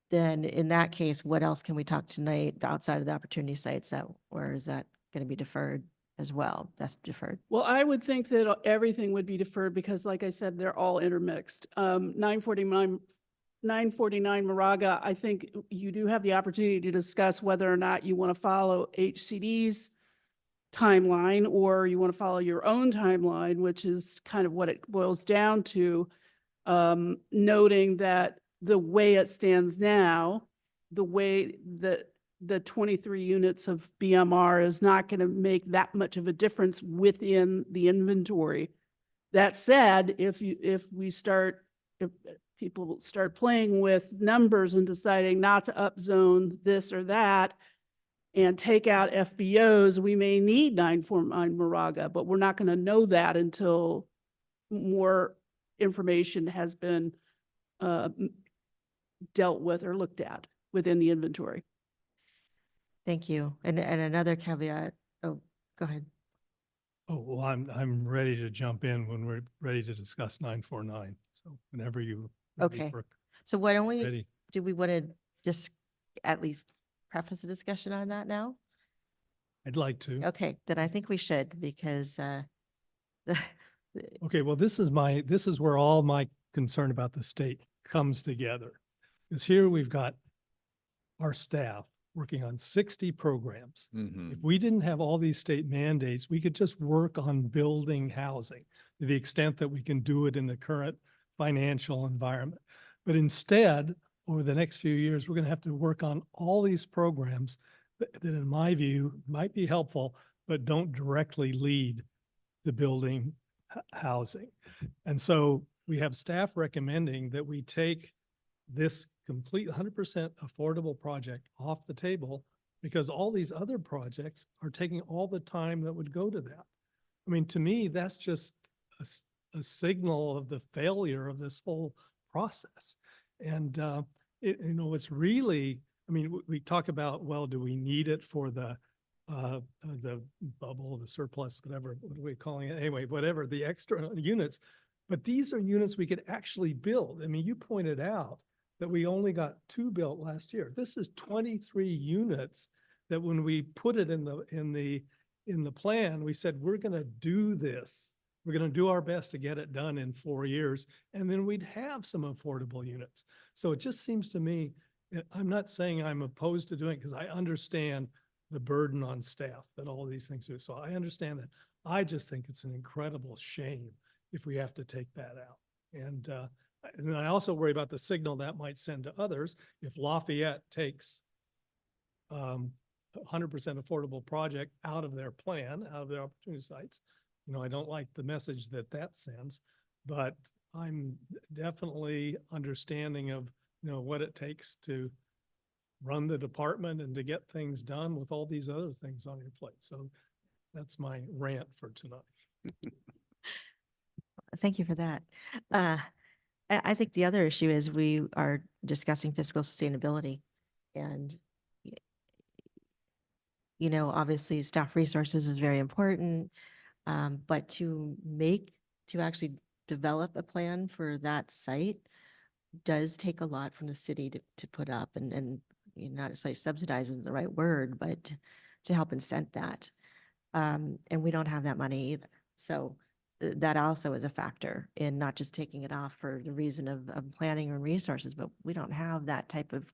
Then in that case, what else can we talk tonight outside of the opportunity sites or is that going to be deferred as well? That's deferred. Well, I would think that everything would be deferred because like I said, they're all intermixed. 949 Moraga, I think you do have the opportunity to discuss whether or not you want to follow HCD's timeline or you want to follow your own timeline, which is kind of what it boils down to, noting that the way it stands now, the way that the 23 units of BMR is not going to make that much of a difference within the inventory. That said, if people start playing with numbers and deciding not to upzone this or that and take out FBOs, we may need 949 Moraga, but we're not going to know that until more information has been dealt with or looked at within the inventory. Thank you. And another caveat. Oh, go ahead. Oh, well, I'm ready to jump in when we're ready to discuss 949. So whenever you. ready Okay. for- So why don't we, Ready. do we want to just at least preface a discussion on that now? I'd like to. Okay, then I think we should because the- Okay, well, this is where all my concern about the state comes together. Because here we've got our staff working on 60 programs. If we didn't have all these state mandates, we could just work on building housing to the extent that we can do it in the current financial environment. But instead, over the next few years, we're going to have to work on all these programs that in my view might be helpful, but don't directly lead to building housing. And so we have staff recommending that we take this complete 100% affordable project off the table because all these other projects are taking all the time that would go to that. I mean, to me, that's just a signal of the failure of this whole process. And it's really, I mean, we talk about, well, do we need it for the bubble, the surplus, whatever, what are we calling it? Anyway, whatever, the extra units. But these are units we could actually build. I mean, you pointed out that we only got 2 built last year. This is 23 units that when we put it in the plan, we said, we're going to do this. We're going to do our best to get it done in 4 years. And then we'd have some affordable units. So it just seems to me, I'm not saying I'm opposed to doing it because I understand the burden on staff that all these things do. So I understand that. I just think it's an incredible shame if we have to take that out. And I also worry about the signal that might send to others if Lafayette takes 100% affordable project out of their plan, out of their opportunity sites. I don't like the message that sends, but I'm definitely understanding of, what it takes to run the department and to get things done with all these other things on your plate. So that's my rant for tonight. thank you for that. I think the other issue is we are discussing fiscal sustainability and obviously staff resources is very important. But to actually develop a plan for that site does take a lot from the city to put up and not to say subsidize is the right word, but to help incent that. And we don't have that money either. So that also is a factor in not just taking it off for the reason of planning and resources, but we don't have that type of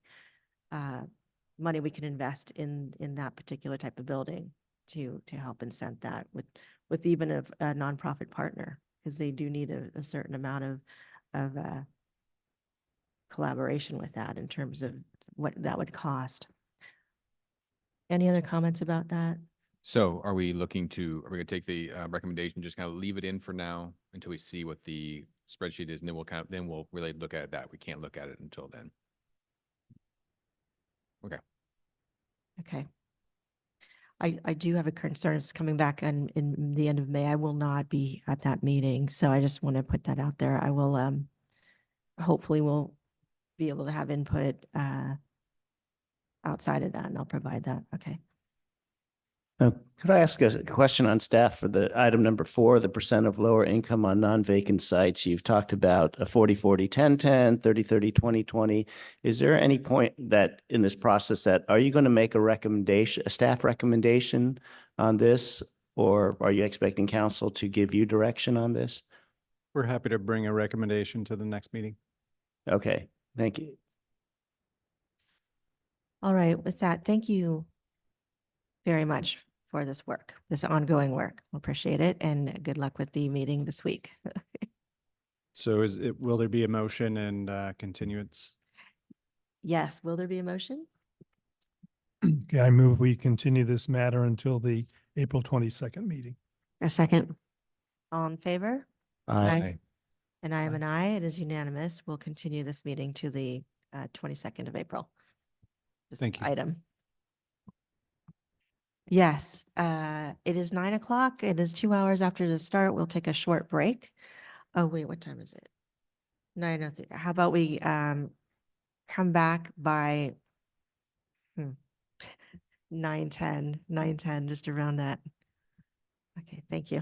money we can invest in that particular type of building to help incent that with even a nonprofit partner, because they do need a certain amount of collaboration with that in terms of what that would cost. Any other comments about that? So are we going to take the recommendation, just kind of leave it in for now until we see what the spreadsheet is, and then we'll really look at that. We can't look at it until then. Okay. Okay. I do have a concern. It's coming back in the end of May. I will not be at that meeting. So I just want to put that out there. I will, hopefully we'll be able to have input outside of that, and I'll provide that. Okay. Could I ask a question on staff for the item number 4, the percent of lower income on non-vacant sites? You've talked about a 40-40, 10-10, 30-30, 20-20. Is there any point that in this process are you going to make a staff recommendation on this, or are you expecting council to give you direction on this? We're happy to bring a recommendation to the next meeting. Okay, thank you. All right. With that, thank you very much for this work, this ongoing work. Appreciate it. And good luck with the meeting this week. So will there be a motion and continuance? Yes. Will there be a motion? Okay, I move we continue this matter until the April 22nd meeting. A second. All in favor? Aye. And I am an aye. It is unanimous. We'll continue this meeting to the 22nd of April. This Thank you. Item. Yes, it is 9 o'clock. It is 2 hours after the start. We'll take a short break. Oh, wait, what time is it? 9:03. How about we come back by 9:10, just around that. Okay, thank you.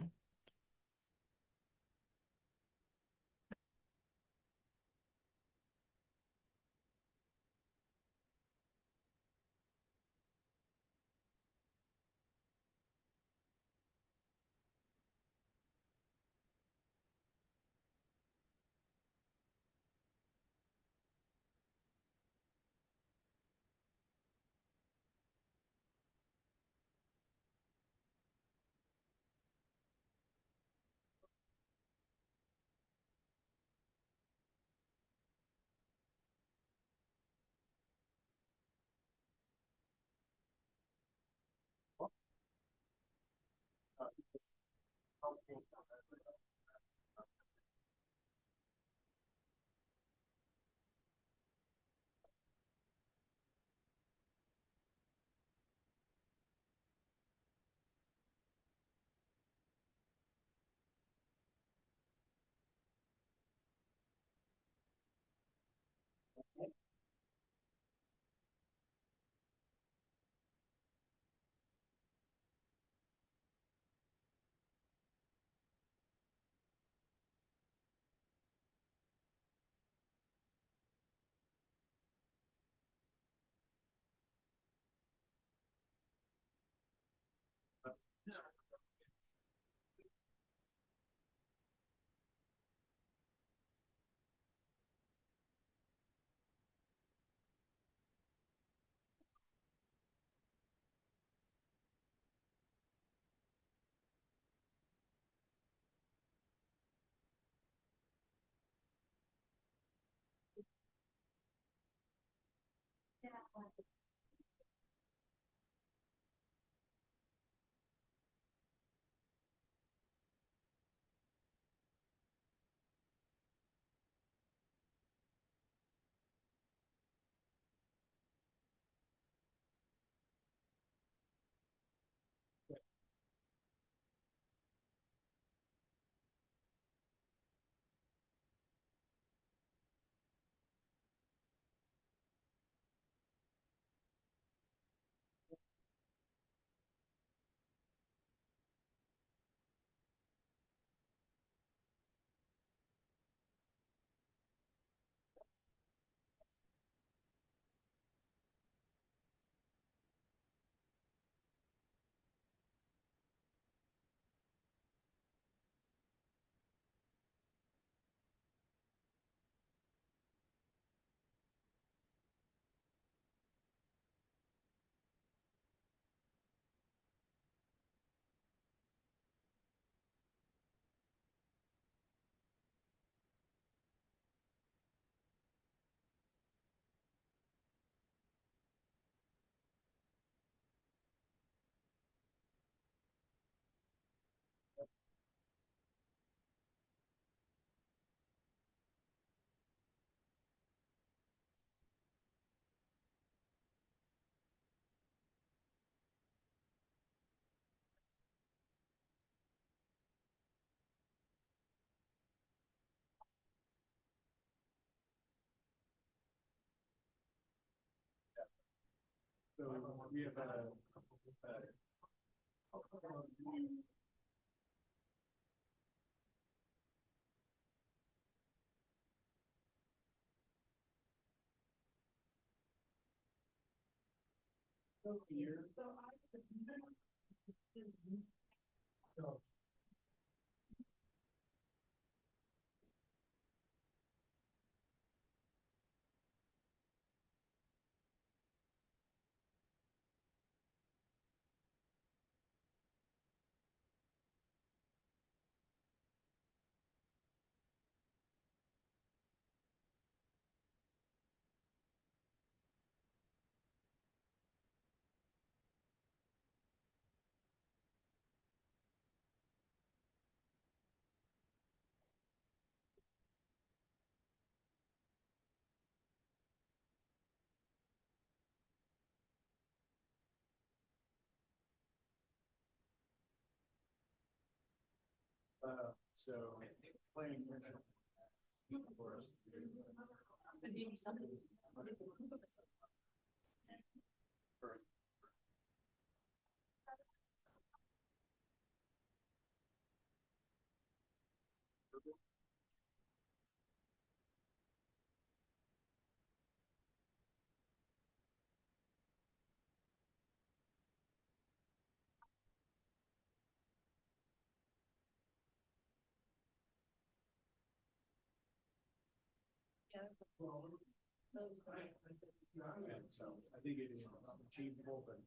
So I think it is achievable, but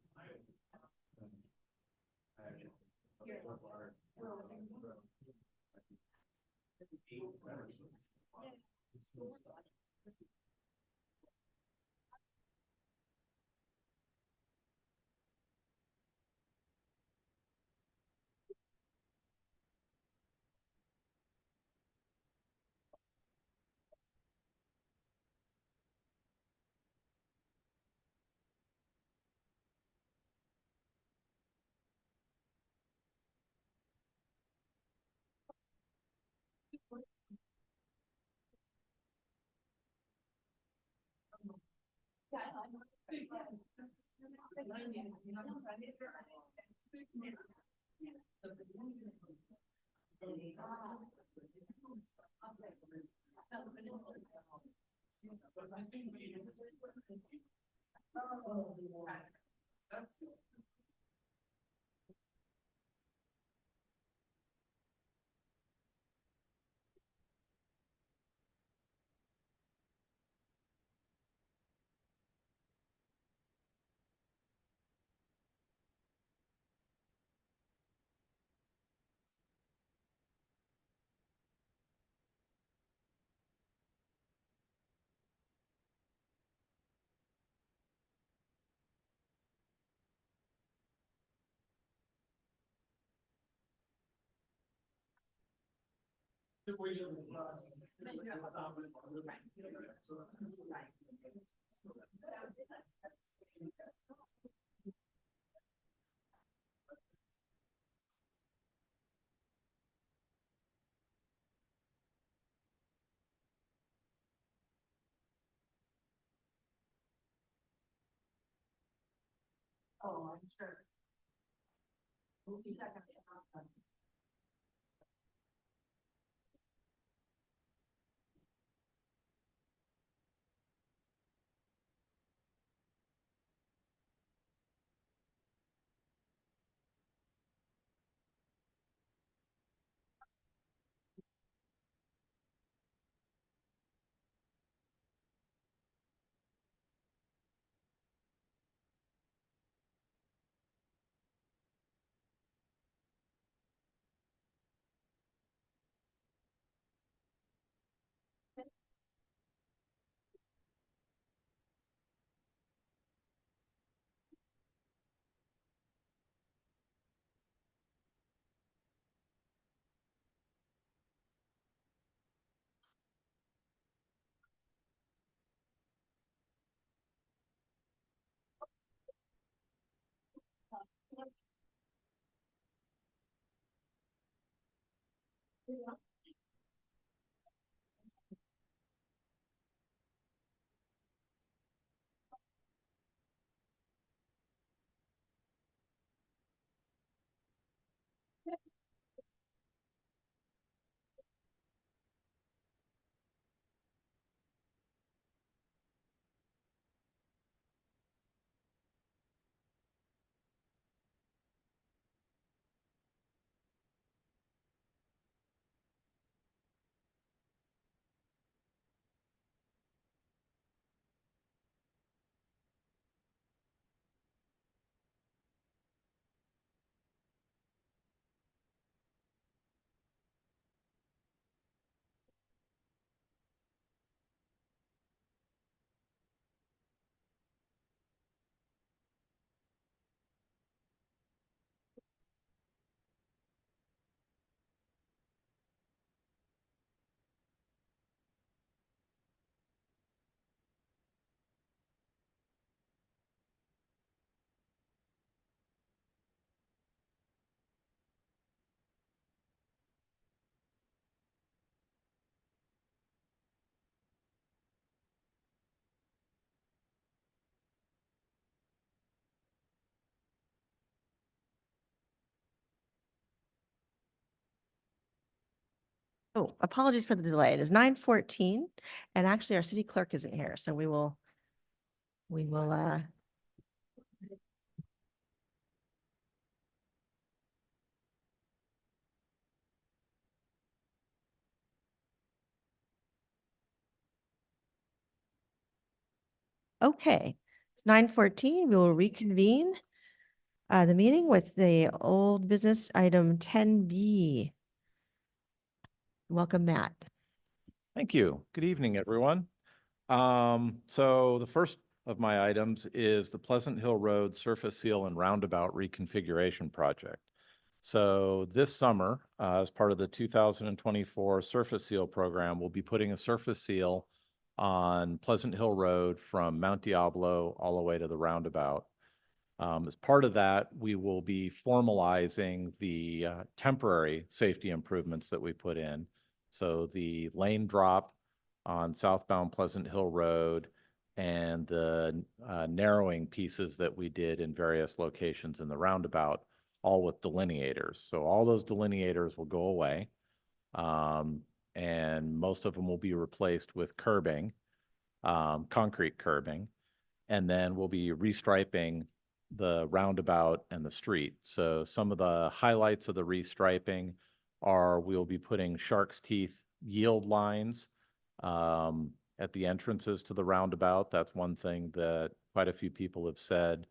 Oh, I'm sure. Oh, apologies for the delay. It is 9:14 and actually our city clerk isn't here, so we will okay. It's 9:14. We will reconvene the meeting with the old business item 10B. Welcome, Matt. Thank you. Good evening, everyone. So the first of my items is the Pleasant Hill Road Surface Seal and Roundabout Reconfiguration Project. So this summer, as part of the 2024 Surface Seal Program, we'll be putting a surface seal on Pleasant Hill Road from Mount Diablo all the way to the roundabout. As part of that, we will be formalizing the temporary safety improvements that we put in. So the lane drop on southbound Pleasant Hill Road and the narrowing pieces that we did in various locations in the roundabout, all with delineators. So all those delineators will go away, and most of them will be replaced with curbing, concrete curbing, and then we'll be restriping the roundabout and the street. So some of the highlights of the restriping are we'll be putting shark's teeth yield lines at the entrances to the roundabout. That's one thing that quite a few people have said,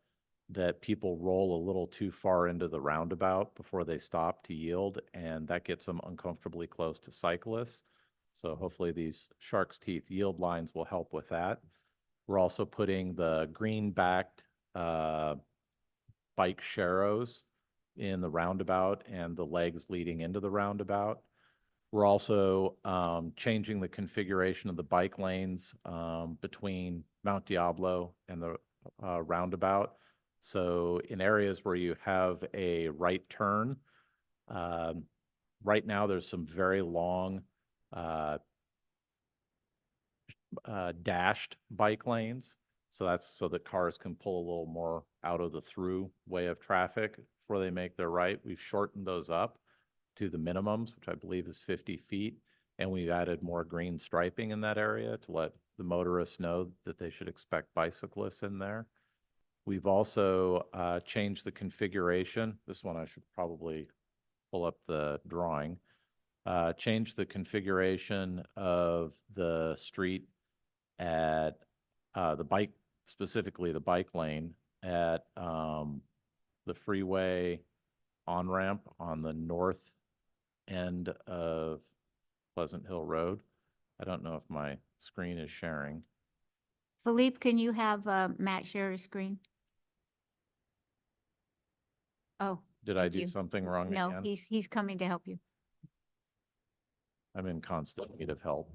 that people roll a little too far into the roundabout before they stop to yield, and that gets them uncomfortably close to cyclists. So hopefully these shark's teeth yield lines will help with that. We're also putting the green-backed bike sharrows in the roundabout and the legs leading into the roundabout. We're also changing the configuration of the bike lanes between Mount Diablo and the roundabout. So in areas where you have a right turn, right now there's some very long dashed bike lanes. So that's so that cars can pull a little more out of the through way of traffic before they make their right. We've shortened those up to the minimums, which I believe is 50 feet. And we've added more green striping in that area to let the motorists know that they should expect bicyclists in there. We've also changed the configuration. This one I should probably pull up the drawing. Changed the configuration of the street at the bike, specifically the bike lane at the freeway on-ramp on the north end of Pleasant Hill Road. I don't know if my screen is sharing. Philippe, can you have Matt share his screen? Oh. Did I thank do you. something wrong No, again? he's coming to help you. I'm in constant need of help.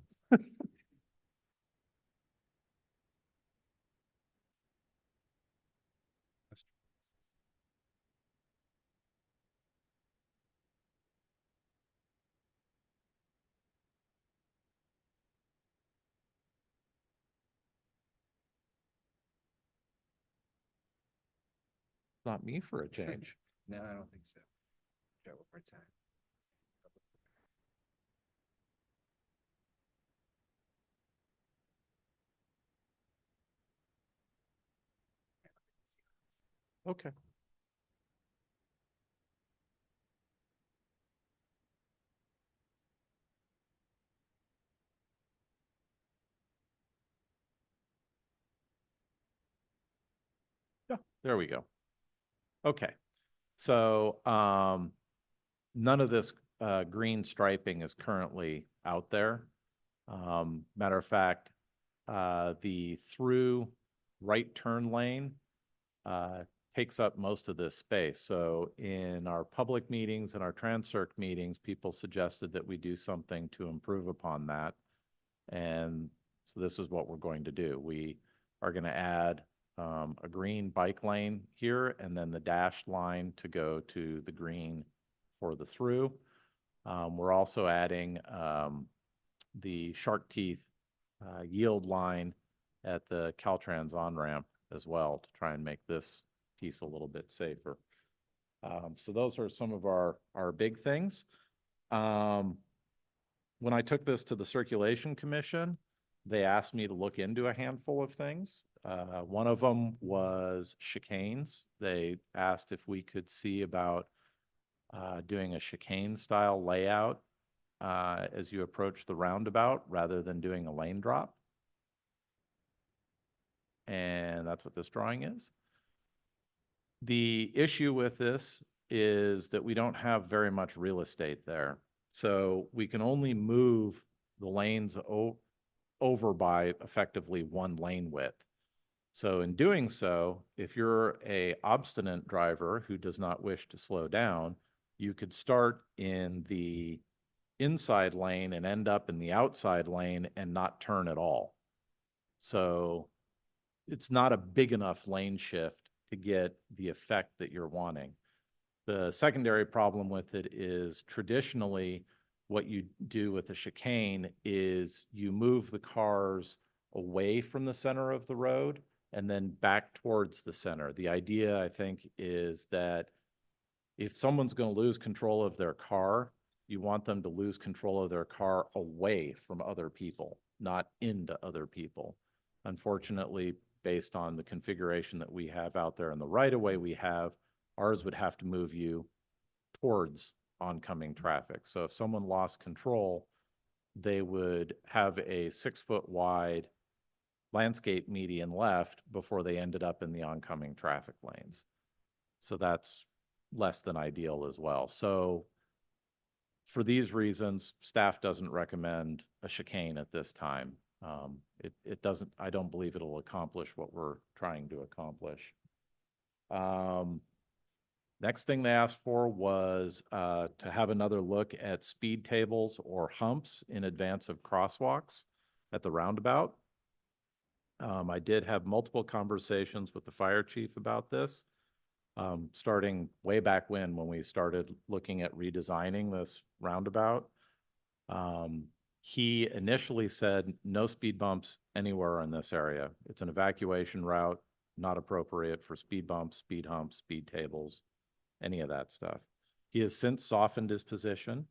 Not me for a change. No, I don't think so. Try one more time. Okay. Yeah, there we go. Okay. So none of this green striping is currently out there. Matter of fact, the through right turn lane takes up most of this space. So in our public meetings and our Transcirc meetings, people suggested that we do something to improve upon that. And so this is what we're going to do. We are going to add a green bike lane here, and then the dashed line to go to the green for the through. We're also adding the shark teeth yield line at the Caltrans on-ramp as well to try and make this piece a little bit safer. So those are some of our big things. when I took this to the Circulation Commission, they asked me to look into a handful of things. One of them was chicanes. They asked if we could see about doing a chicane style layout as you approach the roundabout rather than doing a lane drop. And that's what this drawing is. The issue with this is that we don't have very much real estate there. So we can only move the lanes over by effectively one lane width. So in doing so, if you're a obstinate driver who does not wish to slow down, you could start in the inside lane and end up in the outside lane and not turn at all. So it's not a big enough lane shift to get the effect that you're wanting. The secondary problem with it is traditionally what you do with a chicane is you move the cars away from the center of the road and then back towards the center. The idea, I think, is that if someone's going to lose control of their car, you want them to lose control of their car away from other people, not into other people. Unfortunately, based on the configuration that we have out there and the right-of-way we have, ours would have to move you towards oncoming traffic. So if someone lost control, they would have a 6-foot wide landscape median left before they ended up in the oncoming traffic lanes. So that's less than ideal as well. So for these reasons, staff doesn't recommend a chicane at this time. It doesn't, I don't believe it'll accomplish what we're trying to accomplish. Next thing they asked for was to have another look at speed tables or humps in advance of crosswalks at the roundabout. I did have multiple conversations with the fire chief about this, starting way back when we started looking at redesigning this roundabout. He initially said no speed bumps anywhere in this area. It's an evacuation route, not appropriate for speed bumps, speed humps, speed tables, any of that stuff. He has since softened his position,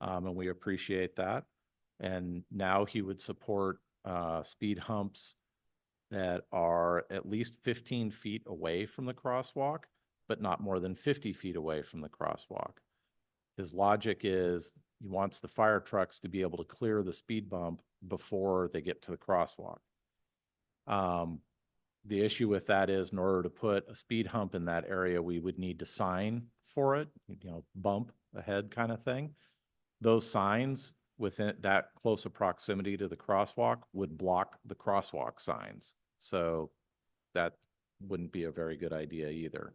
and we appreciate that. And now he would support speed humps that are at least 15 feet away from the crosswalk, but not more than 50 feet away from the crosswalk. His logic is he wants the fire trucks to be able to clear the speed bump before they get to the crosswalk. The issue with that is in order to put a speed hump in that area, we would need to sign for it, bump ahead kind of thing. Those signs within that close of proximity to the crosswalk would block the crosswalk signs. So that wouldn't be a very good idea either.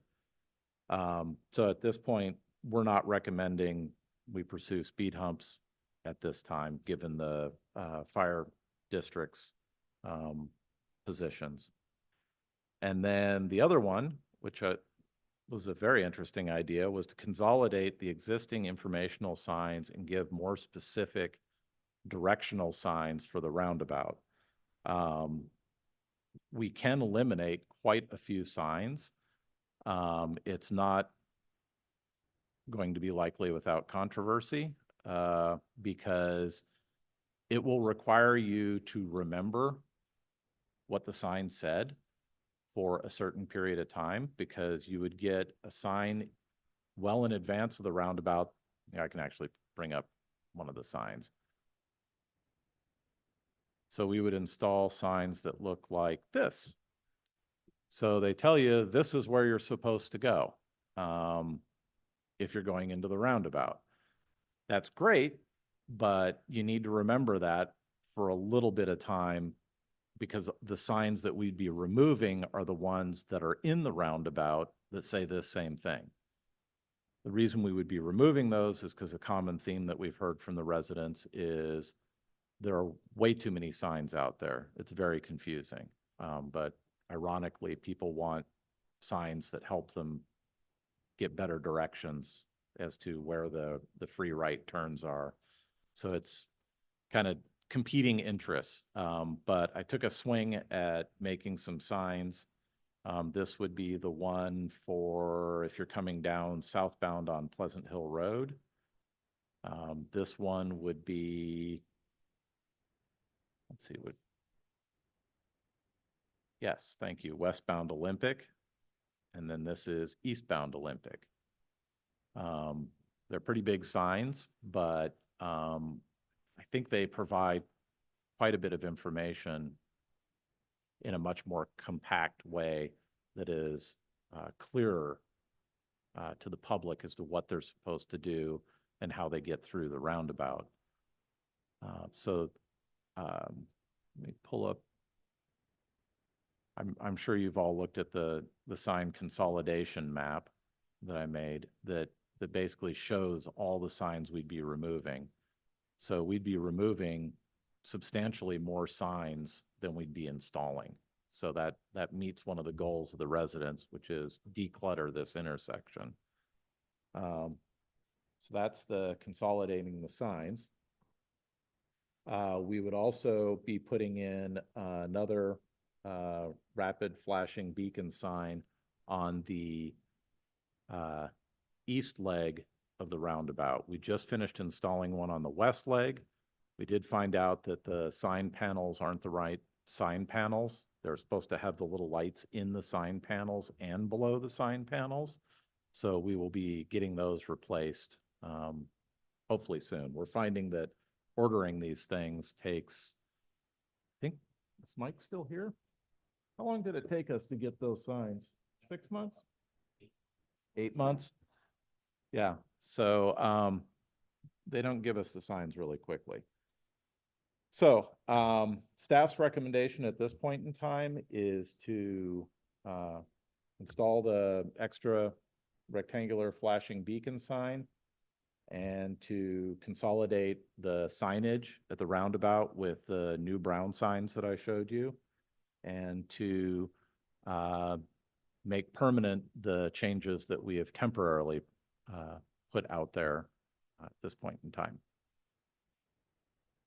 So at this point, we're not recommending we pursue speed humps at this time, given the fire district's positions. And then the other one, which was a very interesting idea, was to consolidate the existing informational signs and give more specific directional signs for the roundabout. We can eliminate quite a few signs. It's not going to be likely without controversy because it will require you to remember what the sign said for a certain period of time, because you would get a sign well in advance of the roundabout. Yeah, I can actually bring up one of the signs. So we would install signs that look like this. So they tell you this is where you're supposed to go if you're going into the roundabout. That's great, but you need to remember that for a little bit of time, because the signs that we'd be removing are the ones that are in the roundabout that say this same thing. The reason we would be removing those is because a common theme that we've heard from the residents is there are way too many signs out there. It's very confusing. But ironically, people want signs that help them get better directions as to where the free right turns are. So it's kind of competing interests. But I took a swing at making some signs. This would be the one for if you're coming down southbound on Pleasant Hill Road. This one would be, let's see, yes, thank you, westbound Olympic. And then this is eastbound Olympic. They're pretty big signs, but I think they provide quite a bit of information in a much more compact way that is clearer to the public as to what they're supposed to do and how they get through the roundabout. Let me pull up. I'm sure you've all looked at the sign consolidation map that I made that basically shows all the signs we'd be removing. So we'd be removing substantially more signs than we'd be installing. So that meets one of the goals of the residents, which is declutter this intersection. So that's the consolidating the signs. We would also be putting in another rapid flashing beacon sign on the east leg of the roundabout. We just finished installing one on the west leg. We did find out that the sign panels aren't the right sign panels. They're supposed to have the little lights in the sign panels and below the sign panels. So we will be getting those replaced hopefully soon. We're finding that ordering these things takes, I think, is Mike still here? How long did it take us to get those signs? 6 months? 8 months? Yeah, so they don't give us the signs really quickly. So staff's recommendation at this point in time is to install the extra rectangular flashing beacon sign and to consolidate the signage at the roundabout with the new brown signs that I showed you, and to make permanent the changes that we have temporarily put out there at this point in time.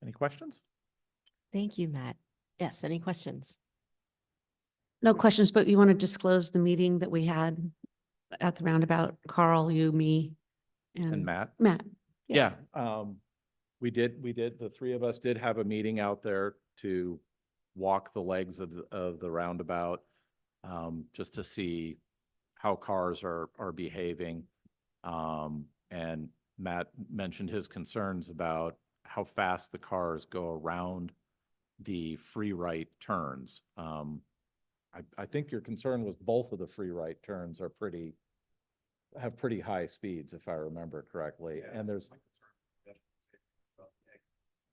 Any questions? Thank you, Matt. Yes, any questions? No questions, but you want to disclose the meeting that we had at the roundabout? Carl, you, me, And Matt? Matt. Yeah, we did, the three of us did have a meeting out there to walk the legs of the roundabout, just to see how cars are behaving. And Matt mentioned his concerns about how fast the cars go around the free right turns. I think your concern was both of the free right turns have pretty high speeds, if I remember correctly. Yeah, and there's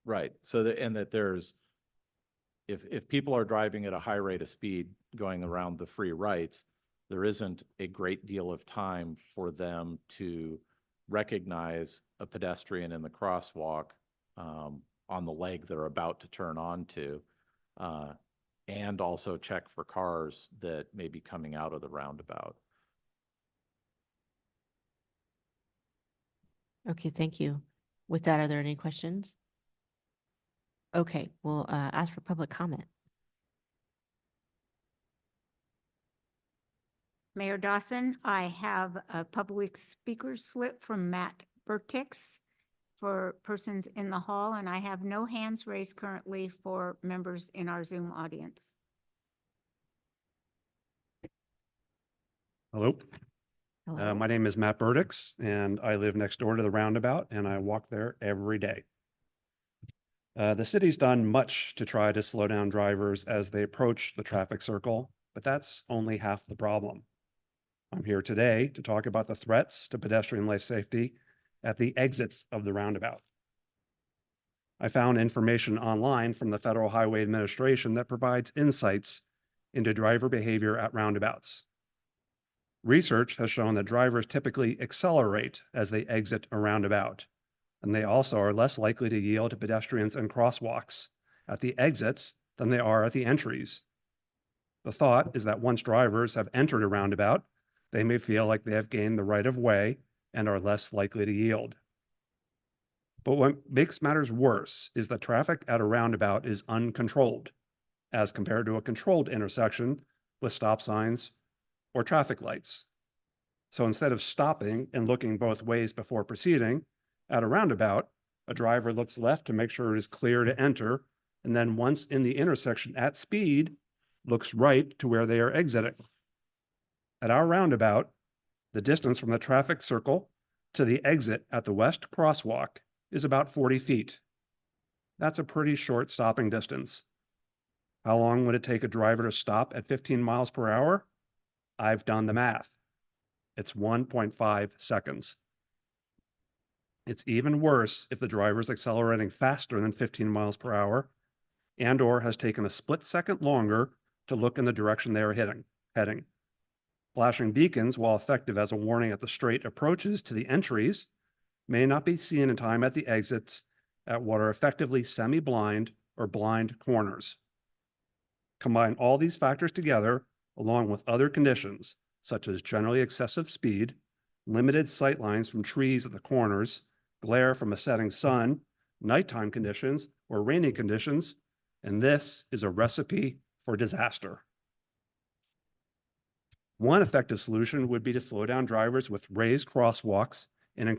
right. So that there's, if people are driving at a high rate of speed going around the free rights, there isn't a great deal of time for them to recognize a pedestrian in the crosswalk on the leg they're about to turn onto, and also check for cars that may be coming out of the roundabout. Okay, thank you. With that, are there any questions? Okay, we'll ask for public comment. Mayor Dawson, I have a public speaker slip from Matt Burtix for persons in the hall, and I have no hands raised currently for members in our Zoom audience. Hello. Hello. My name is Matt Burdick's, and I live next door to the roundabout, and I walk there every day. The city's done much to try to slow down drivers as they approach the traffic circle, but that's only half the problem. I'm here today to talk about the threats to pedestrian life safety at the exits of the roundabout. I found information online from the Federal Highway Administration that provides insights into driver behavior at roundabouts. Research has shown that drivers typically accelerate as they exit a roundabout, and they also are less likely to yield to pedestrians and crosswalks at the exits than they are at the entries. The thought is that once drivers have entered a roundabout, they may feel like they have gained the right of way and are less likely to yield. But what makes matters worse is that traffic at a roundabout is uncontrolled, as compared to a controlled intersection with stop signs or traffic lights. So instead of stopping and looking both ways before proceeding, At a roundabout, a driver looks left to make sure it is clear to enter, and then once in the intersection at speed, looks right to where they are exiting. At our roundabout, the distance from the traffic circle to the exit at the west crosswalk is about 40 feet. That's a pretty short stopping distance. How long would it take a driver to stop at 15 miles per hour? I've done the math. It's 1.5 seconds. It's even worse if the driver is accelerating faster than 15 miles per hour and/or has taken a split second longer to look in the direction they are heading. Flashing beacons, while effective as a warning at the straight approaches to the entries, may not be seen in time at the exits at what are effectively semi-blind or blind corners. Combine all these factors together, along with other conditions, such as generally excessive speed, limited sight lines from trees at the corners, glare from a setting sun, nighttime conditions, or rainy conditions, and this is a recipe for disaster. One effective solution would be to slow down drivers with raised crosswalks and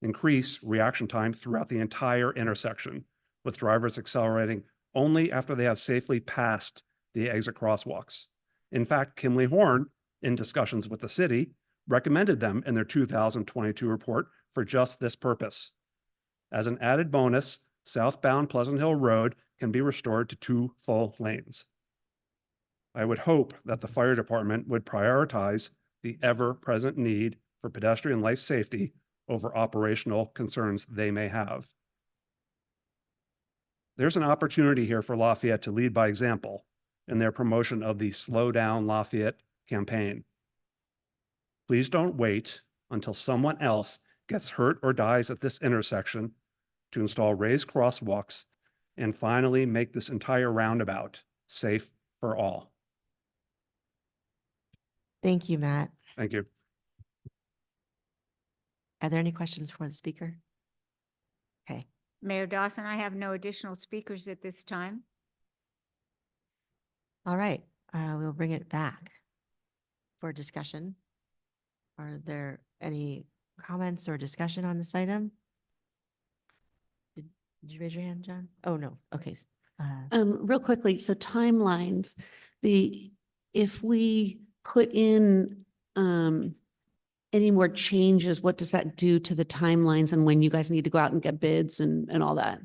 increase reaction time throughout the entire intersection, with drivers accelerating only after they have safely passed the exit crosswalks. In fact, Kimley Horn, in discussions with the city, recommended them in their 2022 report for just this purpose. As an added bonus, southbound Pleasant Hill Road can be restored to 2 full lanes. I would hope that the fire department would prioritize the ever-present need for pedestrian life safety over operational concerns they may have. There's an opportunity here for Lafayette to lead by example in their promotion of the Slow Down Lafayette campaign. Please don't wait until someone else gets hurt or dies at this intersection to install raised crosswalks and finally make this entire roundabout safe for all. Thank you, Matt. Thank you. Are there any questions for the speaker? Okay. Mayor Dawson, I have no additional speakers at this time. All right, we'll bring it back for discussion. Are there any comments or discussion on this item? Did you raise your hand, John? Oh, no. Okay. Real quickly, so timelines, if we put in any more changes, what does that do to the timelines and when you guys need to go out and get bids and all that?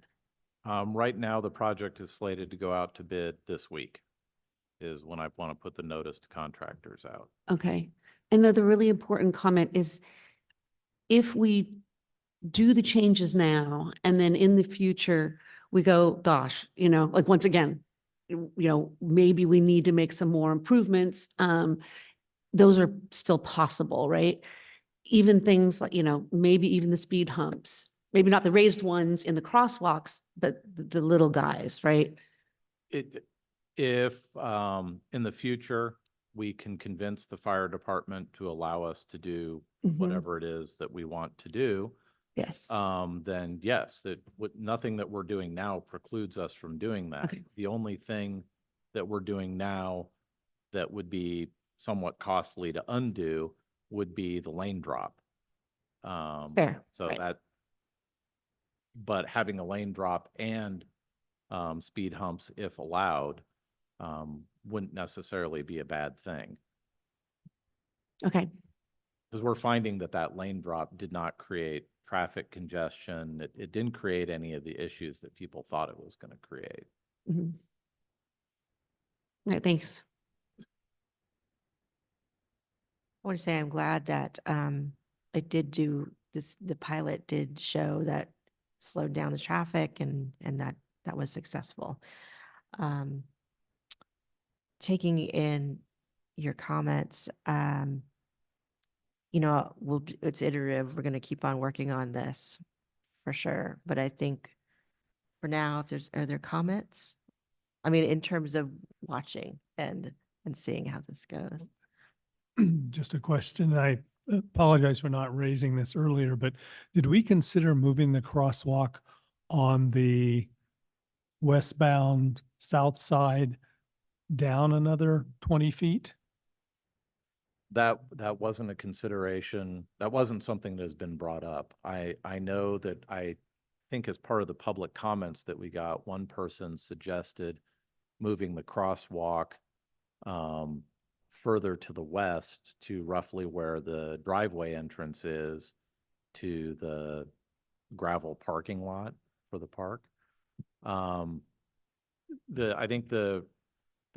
Right now, the project is slated to go out to bid this week is when I want to put the notice to contractors out. Okay. And then the really important comment is if we do the changes now and then in the future we go, gosh, like once again, maybe we need to make some more improvements. Those are still possible, right? Even things like, maybe even the speed humps, maybe not the raised ones in the crosswalks, but the little guys, right? If in the future, we can convince the fire department to allow us to do whatever it is that we want to do. Yes. Then yes, nothing that we're doing now precludes us from doing that. Okay. The only thing that we're doing now that would be somewhat costly to undo would be the lane drop. Fair. So right. But having a lane drop and speed humps, if allowed, wouldn't necessarily be a bad thing. Okay. Because we're finding that lane drop did not create traffic congestion. It didn't create any of the issues that people thought it was going to create. All right, thanks. I want to say I'm glad that it did do this, the pilot did show that slowed down the traffic and that was successful. Taking in your comments, it's iterative. We're going to keep on working on this for sure. But I think for now, are there comments? I mean, in terms of watching and seeing how this goes. Just a question. I apologize for not raising this earlier, but did we consider moving the crosswalk on the westbound south side down another 20 feet? That wasn't a consideration. That wasn't something that has been brought up. I know that I think as part of the public comments that we got, one person suggested moving the crosswalk further to the west to roughly where the driveway entrance is to the gravel parking lot for the park. I think the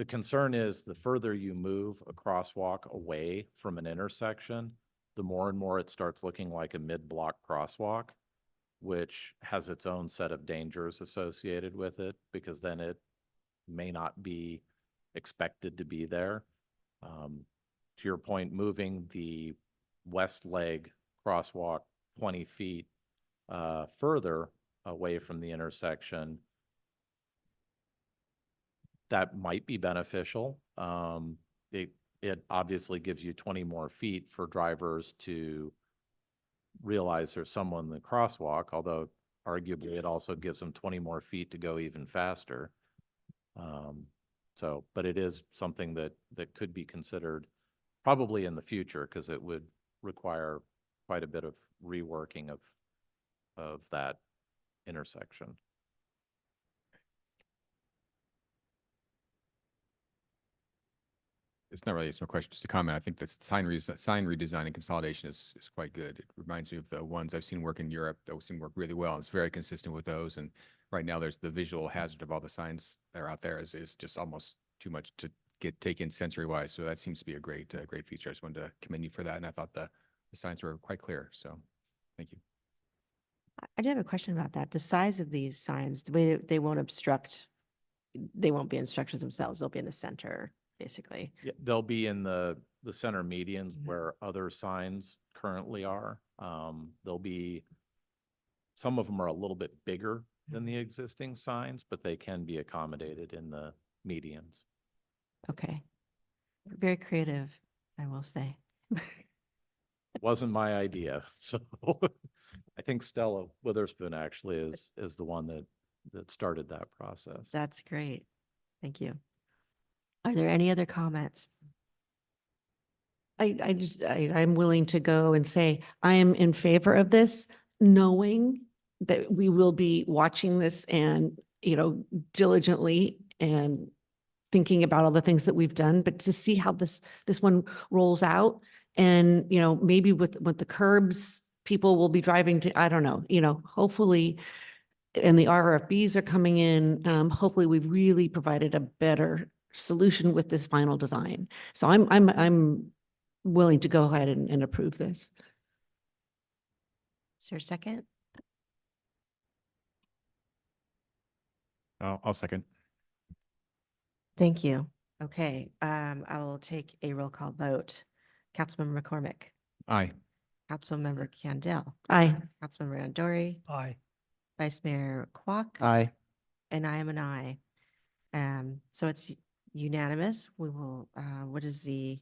concern is the further you move a crosswalk away from an intersection, the more and more it starts looking like a mid-block crosswalk, which has its own set of dangers associated with it, because then it may not be expected to be there. To your point, moving the west leg crosswalk 20 feet further away from the intersection, that might be beneficial. It obviously gives you 20 more feet for drivers to realize there's someone in the crosswalk, although arguably it also gives them 20 more feet to go even faster. But it is something that could be considered probably in the future, because it would require quite a bit of reworking of that intersection. It's not really a question, just a comment. I think the sign redesign and consolidation is quite good. It reminds me of the ones I've seen work in Europe that seem to work really well. It's very consistent with those. And right now there's the visual hazard of all the signs that are out there is just almost too much to take in sensory wise. So that seems to be a great feature. I just wanted to commend you for that. And I thought the signs were quite clear. So thank you. I do have a question about that. The size of these signs, the way they won't obstruct, they won't be instructions themselves. They'll be in the center, basically. Yeah, they'll be in the center medians where other signs currently are. There'll be, some of them are a little bit bigger than the existing signs, but they can be accommodated in the medians. Okay. Very creative, I will say. Wasn't my idea. So I think Stella Witherspoon actually is the one that started that process. That's great. Thank you. Are there any other comments? I'm willing to go and say, I am in favor of this, knowing that we will be watching this and, diligently and thinking about all the things that we've done, but to see how this one rolls out and, maybe with the curbs, people will be driving to, I don't know, hopefully, and the RFBs are coming in, hopefully we've really provided a better solution with this final design. So I'm willing to go ahead and approve this. Is there a second? I'll second. Thank you. Okay, I will take a roll call vote. Councilmember McCormick. Aye. Councilmember Candell. Aye. Councilmember Andori. Aye. Vice Mayor Kwok. Aye. And I am an aye. So it's unanimous. We will, what is the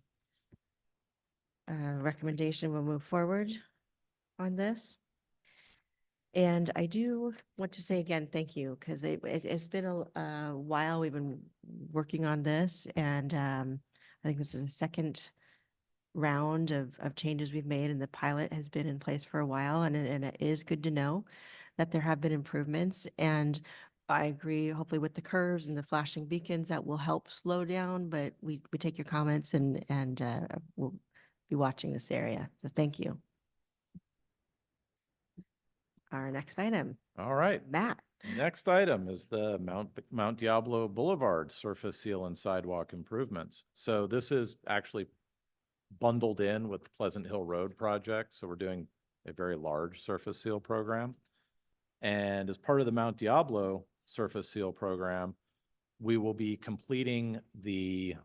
recommendation? We'll move forward on this. And I do want to say again, thank you, because it's been a while. We've been working on this, and I think this is the second round of changes we've made, and the pilot has been in place for a while, and it is good to know that there have been improvements. And I agree, hopefully with the curves and the flashing beacons, that will help slow down, but we take your comments and we'll be watching this area. So thank you. Our next item. All right. Matt. Next item is the Mount Diablo Boulevard surface seal and sidewalk improvements. So this is actually bundled in with the Pleasant Hill Road project. So we're doing a very large surface seal program. And as part of the Mount Diablo surface seal program, we will be completing the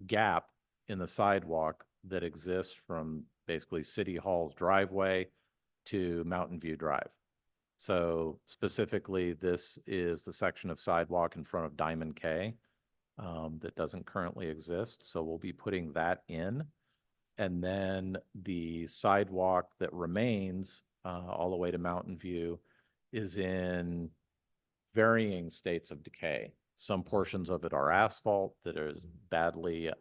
gap in the sidewalk that exists from basically City Hall's driveway to Mountain View Drive. So specifically, this is the section of sidewalk in front of Diamond K that doesn't currently exist. So we'll be putting that in. And then the sidewalk that remains all the way to Mountain View is in varying states of decay. Some portions of it are asphalt that is badly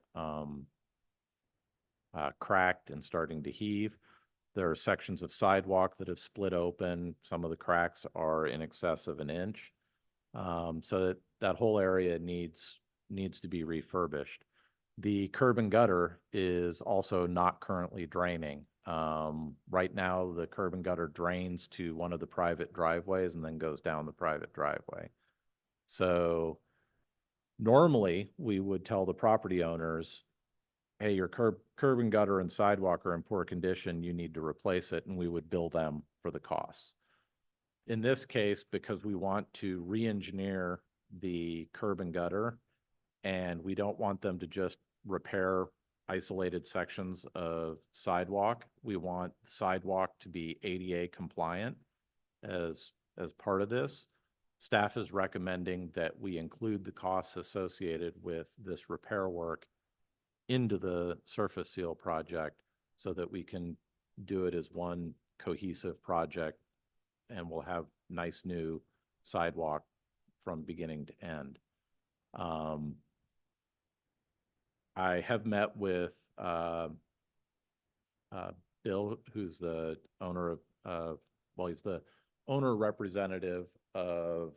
cracked and starting to heave. There are sections of sidewalk that have split open. Some of the cracks are in excess of an inch. So that whole area needs to be refurbished. The curb and gutter is also not currently draining. Right now, the curb and gutter drains to one of the private driveways and then goes down the private driveway. So normally, we would tell the property owners, hey, your curb and gutter and sidewalk are in poor condition, you need to replace it, and we would bill them for the costs. In this case, because we want to re-engineer the curb and gutter, and we don't want them to just repair isolated sections of sidewalk, we want sidewalk to be ADA compliant as part of this. Staff is recommending that we include the costs associated with this repair work into the surface seal project so that we can do it as one cohesive project, and we'll have nice new sidewalk from beginning to end. I have met with Bill, who's the owner of well, he's the owner representative of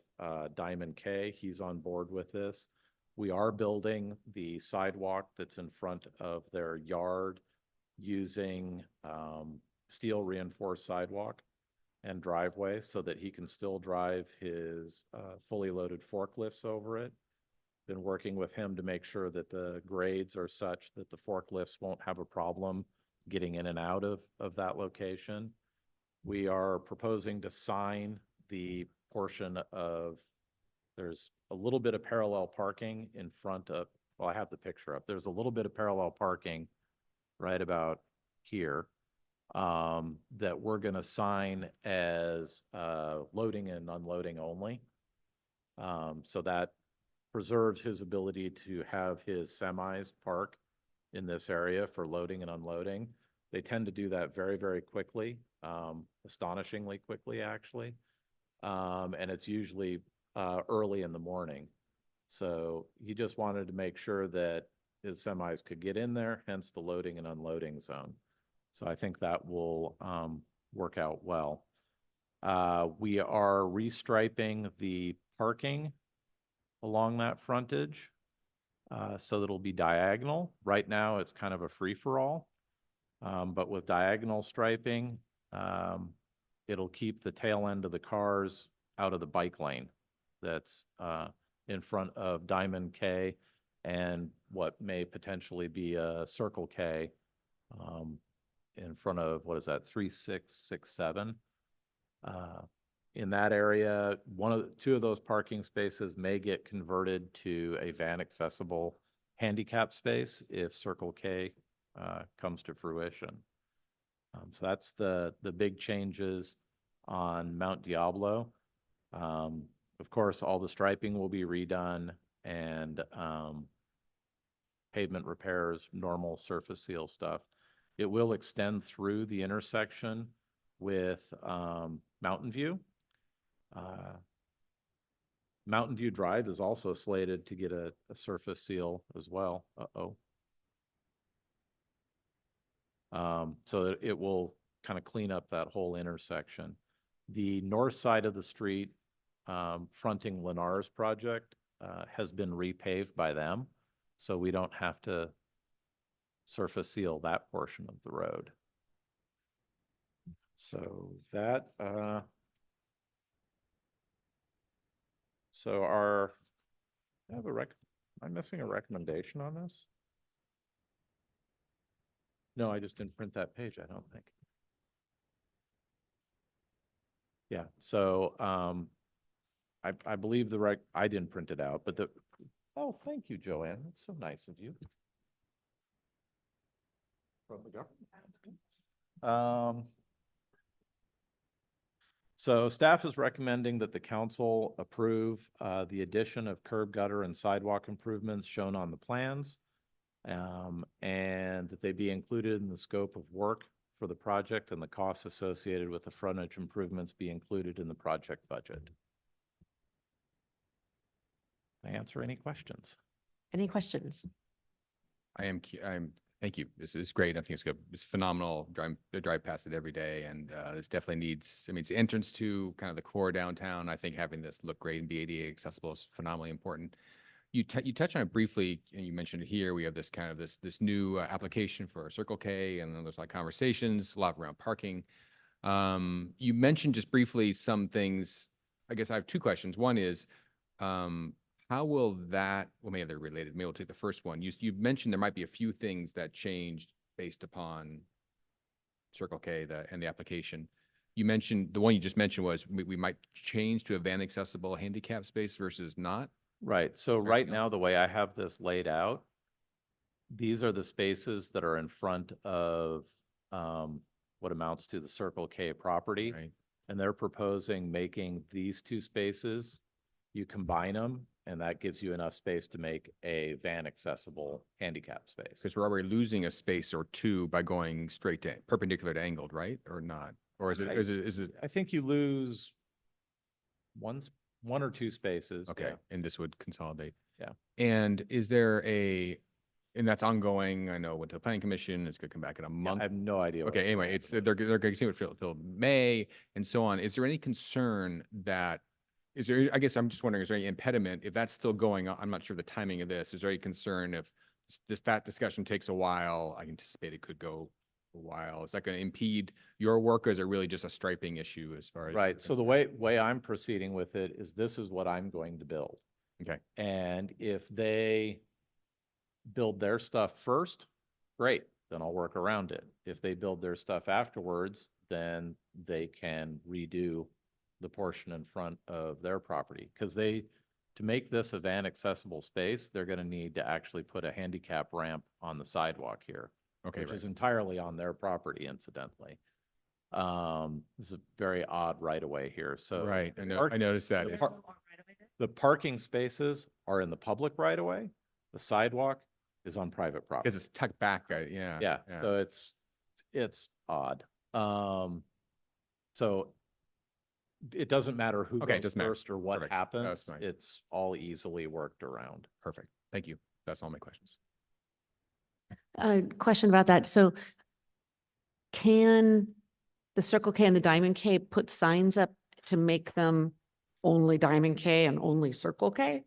Diamond K. He's on board with this. We are building the sidewalk that's in front of their yard using steel reinforced sidewalk and driveway so that he can still drive his fully loaded forklifts over it. Been working with him to make sure that the grades are such that the forklifts won't have a problem getting in and out of that location. We are proposing to sign the portion of, there's a little bit of parallel parking in front of, well, I have the picture up. There's a little bit of parallel parking right about here that we're going to sign as loading and unloading only. So that preserves his ability to have his semis park in this area for loading and unloading. They tend to do that very, very quickly, astonishingly quickly, actually. And it's usually early in the morning. So he just wanted to make sure that his semis could get in there, hence the loading and unloading zone. So I think that will work out well. We are restriping the parking along that frontage so that it'll be diagonal. Right now, it's kind of a free-for-all, but with diagonal striping, it'll keep the tail end of the cars out of the bike lane that's in front of Diamond K and what may potentially be a Circle K in front of, what is that, 3667? In that area, two of those parking spaces may get converted to a van accessible handicap space if Circle K comes to fruition. So that's the big changes on Mount Diablo. Of course, all the striping will be redone and pavement repairs, normal surface seal stuff. It will extend through the intersection with Mountain View. Mountain View Drive is also slated to get a surface seal as well. So it will kind of clean up that whole intersection. The north side of the street, fronting Lennar's project, has been repaved by them, so we don't have to surface seal that portion of the road. So that, so I have am I missing a recommendation on this? No, I just didn't print that page, I don't think. Yeah, so I believe I didn't print it out, but oh, thank you, Joanne. That's so nice of you. From the government. So staff is recommending that the council approve the addition of curb, gutter, and sidewalk improvements shown on the plans, and that they be included in the scope of work for the project, and the costs associated with the frontage improvements be included in the project budget. Can I answer any questions? Any questions? I'm Thank you. This is great. I think it's good. It's phenomenal. I drive past it every day, and this definitely needs, I mean, it's the entrance to kind of the core downtown. I think having this look great and be ADA accessible is phenomenally important. You touched on it briefly, and you mentioned it here. We have this kind of this new application for Circle K, and then there's like conversations, a lot around parking. You mentioned just briefly some things. I guess I have two questions. One is, how will that, well, maybe they're related. Maybe we'll take the first one. You mentioned there might be a few things that changed based upon Circle K and the application. You mentioned, the one you just mentioned was we might change to a van accessible handicap space versus not. Right. So right now, the way I have this laid out, these are the spaces that are in front of what amounts to the Circle K property. Right. And they're proposing making these two spaces, you combine them, and that gives you enough space to make a van accessible handicap space. Because we're already losing a space or two by going straight to perpendicular to angled, right? Or not? Or is it? I think you lose one or two spaces. Okay, yeah. and this would consolidate. Yeah. And is there and that's ongoing, I know, went to the planning commission, it's gonna come back in a month. I have no idea. what Okay, the anyway, plan it's, is. they're gonna continue till May and so on. Is there any concern that, I guess I'm just wondering, is there any impediment if that's still going on? I'm not sure the timing of this. Is there any concern if that discussion takes a while? I anticipate it could go a while. Is that gonna impede your work, or is it really just a striping issue as far as? Right. So the way I'm proceeding with it is this is what I'm going to build. Okay. And if they build their stuff first, great, then I'll work around it. If they build their stuff afterwards, then they can redo the portion in front of their property. Because to make this a van accessible space, they're going to need to actually put a handicap ramp on the sidewalk here. Okay, which right. is entirely on their property, incidentally. This is a very odd right of way here. So Right, the I noticed that. the parking spaces are in the public right of way. The sidewalk is on private property. Because it's tucked back, yeah. Yeah, so it's odd. So it doesn't matter who Okay, it goes doesn't matter. first or what Perfect. That was happens. fine. It's all easily worked around. Perfect. Thank you. That's all my questions. Question about that. So can the Circle K and the Diamond K put signs up to make them only Diamond K and only Circle K?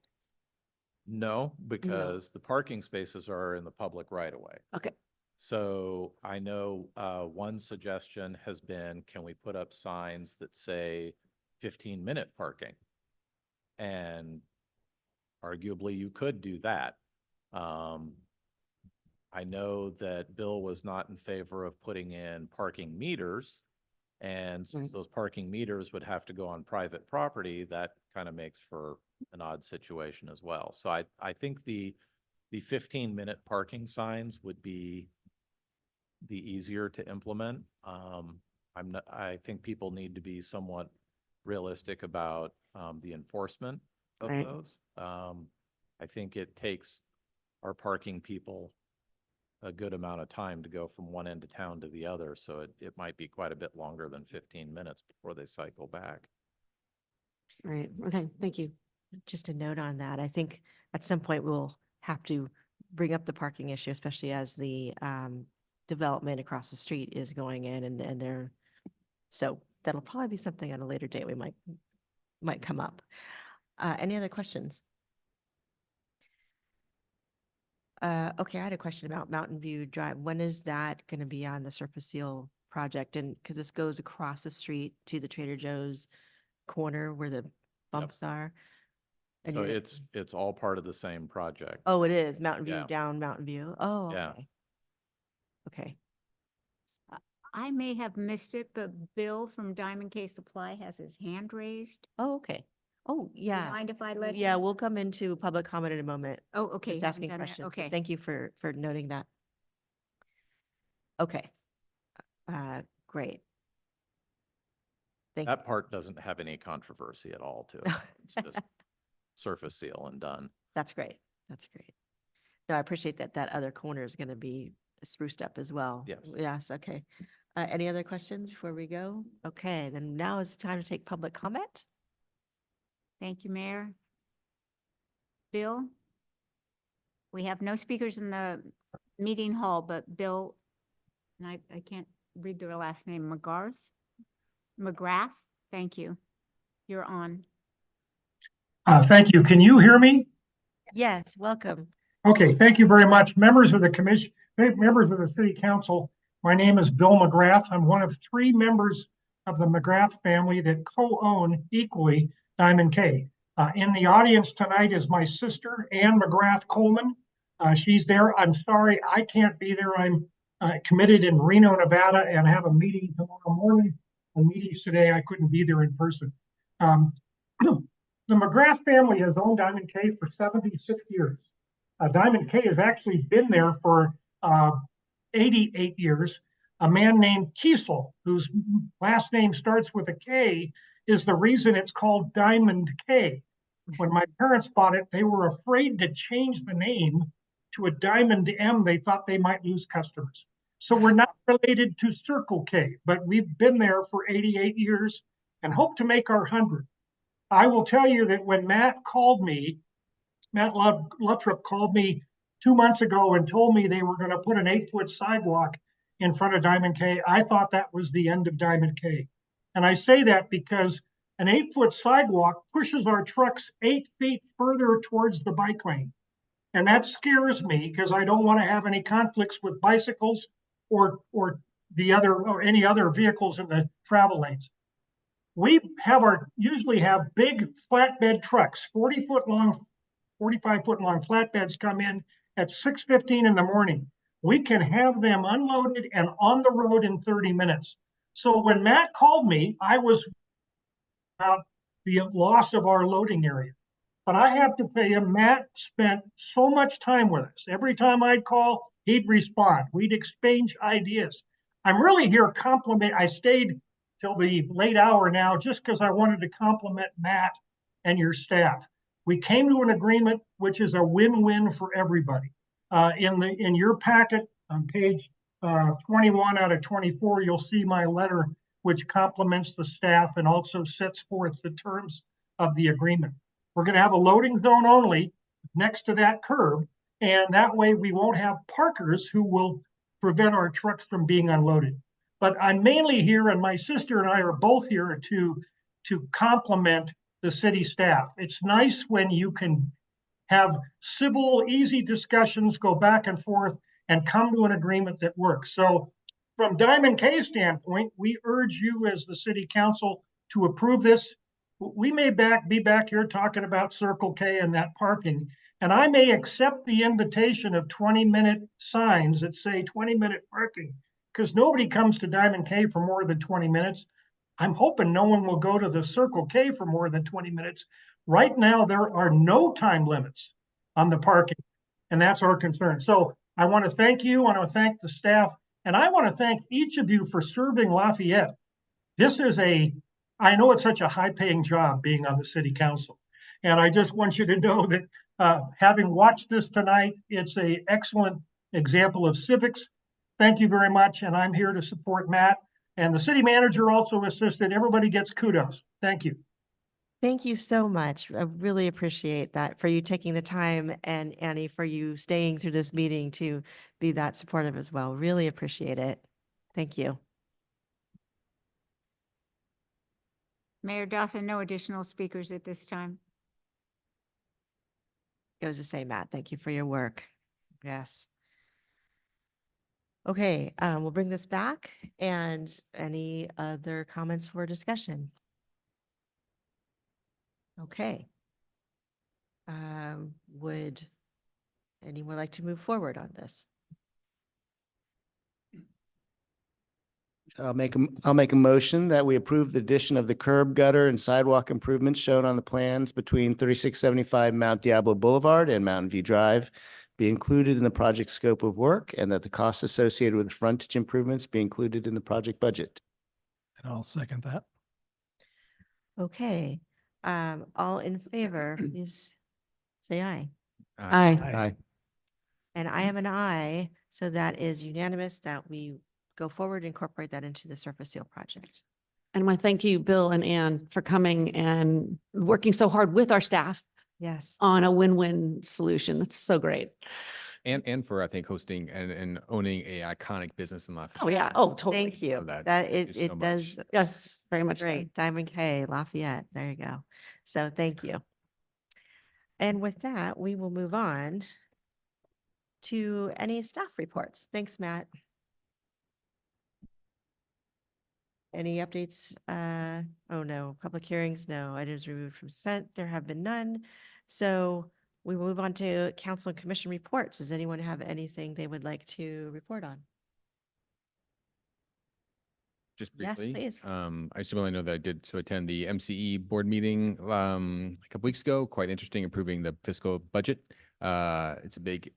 No, because the parking spaces are in the public right of way. Okay. So I know one suggestion has been, can we put up signs that say 15-minute parking? And arguably you could do that. I know that Bill was not in favor of putting in parking meters. And since those parking meters would have to go on private property, that kind of makes for an odd situation as well. So I think the 15-minute parking signs would be the easier to implement. I think people need to be somewhat realistic about the enforcement of Right. those. I think it takes our parking people a good amount of time to go from one end of town to the other. So it might be quite a bit longer than 15 minutes before they cycle back. Right. Okay. Thank you. Just a note on that, I think at some point we'll have to bring up the parking issue, especially as the development across the street is going in and they're, so that'll probably be something at a later date we might come up. Any other questions? Okay, I had a question about Mountain View Drive. When is that going to be on the surface seal project? And because this goes across the street to the Trader Joe's corner where the bumps are. And So you're- it's all part of the same project. Oh, it is Mountain View Yeah. down Mountain View. Oh, Yeah. okay. Okay. I may have missed it, but Bill from Diamond K Supply has his hand raised. Oh, okay. Oh, yeah. Mind if I let Yeah, him? we'll come into public comment in a moment. Oh, okay. Just haven't asking done that. questions. but Okay. Thank you for noting that. Okay. Great. Thank you. That part doesn't have any controversy at all to it. It's just surface seal and done. That's great. That's great. No, I appreciate that other corner is going to be spruced up as well. Yes. Yes, okay. Any other questions before we go? Okay, then now it's time to take public comment. Thank you, Mayor. Bill? We have no speakers in the meeting hall, but Bill, and I can't read their last name, McGrath, thank you. You're on. Thank you. Can you hear me? Yes, welcome. Okay, thank you very much. Members of the commission, members of the city council, my name is Bill McGrath. I'm one of 3 members of the McGrath family that co-own equally Diamond K. In the audience tonight is my sister, Ann McGrath Coleman. She's there. I'm sorry I can't be there. I'm committed in Reno, Nevada, and have a meeting tomorrow morning. A meetings today. I couldn't be there in person. The McGrath family has owned Diamond K for 76 years. Diamond K has actually been there for 88 years. A man named Kiesel, whose last name starts with a K, is the reason it's called Diamond K. When my parents bought it, they were afraid to change the name to a Diamond M. They thought they might lose customers. So we're not related to Circle K, but we've been there for 88 years and hope to make our 100th. I will tell you that when Matt Luttrop called me 2 months ago and told me they were going to put an 8-foot sidewalk in front of Diamond K, I thought that was the end of Diamond K. And I say that because an 8-foot sidewalk pushes our trucks 8 feet further towards the bike lane. And that scares me because I don't want to have any conflicts with bicycles or any other vehicles in the travel lanes. We usually have big flatbed trucks, 40-foot long, 45-foot long flatbeds come in at 6:15 in the morning. We can have them unloaded and on the road in 30 minutes. So when Matt called me, I was about the loss of our loading area. But I have to tell you, Matt spent so much time with us. Every time I'd call, he'd respond. We'd exchange ideas. I'm really here I stayed till the late hour now just because I wanted to compliment Matt and your staff. We came to an agreement which is a win-win for everybody. In your packet on page 21 out of 24, you'll see my letter which compliments the staff and also sets forth the terms of the agreement. We're going to have a loading zone only next to that curb, and that way we won't have parkers who will prevent our trucks from being unloaded. But I'm mainly here, and my sister and I are both here to compliment the city staff. It's nice when you can have civil, easy discussions, go back and forth, and come to an agreement that works. So from Diamond K's standpoint, we urge you as the city council to approve this. We may be back here talking about Circle K and that parking, and I may accept the invitation of 20-minute signs that say 20-minute parking, because nobody comes to Diamond K for more than 20 minutes. I'm hoping no one will go to the Circle K for more than 20 minutes. Right now, there are no time limits on the parking, and that's our concern. So I want to thank you, I want to thank the staff, and I want to thank each of you for serving Lafayette. I know it's such a high-paying job being on the city council, and I just want you to know that having watched this tonight, it's an excellent example of civics. Thank you very much, and I'm here to support Matt. And the city manager also assisted. Everybody gets kudos. Thank you. Thank you so much. I really appreciate that for you taking the time, and Annie, for you staying through this meeting to be that supportive as well. Really appreciate it. Thank you. Mayor Dawson, no additional speakers at this time. Goes to say, Matt, thank you for your work. Yes. Okay, we'll bring this back, and any other comments for discussion? Okay. Would anyone like to move forward on this? I'll make a motion that we approve the addition of the curb, gutter, and sidewalk improvements shown on the plans between 3675 Mount Diablo Boulevard and Mountain View Drive be included in the project scope of work, and that the costs associated with the frontage improvements be included in the project budget. And I'll second that. Okay, all in favor, please say aye. Aye. Aye. And I am an aye, so that is unanimous that we go forward and incorporate that into the surface seal project. And my thank you, Bill and Ann, for coming and working so hard with our staff Yes. on a win-win solution. That's so great. And for, I think, hosting and owning a iconic business in Lafayette. Oh, yeah. Oh, totally. Thank you. Love that. That Thank it, you so it much. does. Yes, very it's much so. great. Diamond K, Lafayette. There you go. So thank you. And with that, we will move on to any staff reports. Thanks, Matt. Any updates? Oh no, public hearings, no. Items removed from consent. There have been none. So we will move on to council and commission reports. Does anyone have anything they would like to report on? Just Yes, briefly. please. I just want to know that I did attend the MCE board meeting a couple weeks ago. Quite interesting, approving the fiscal budget. It's a big,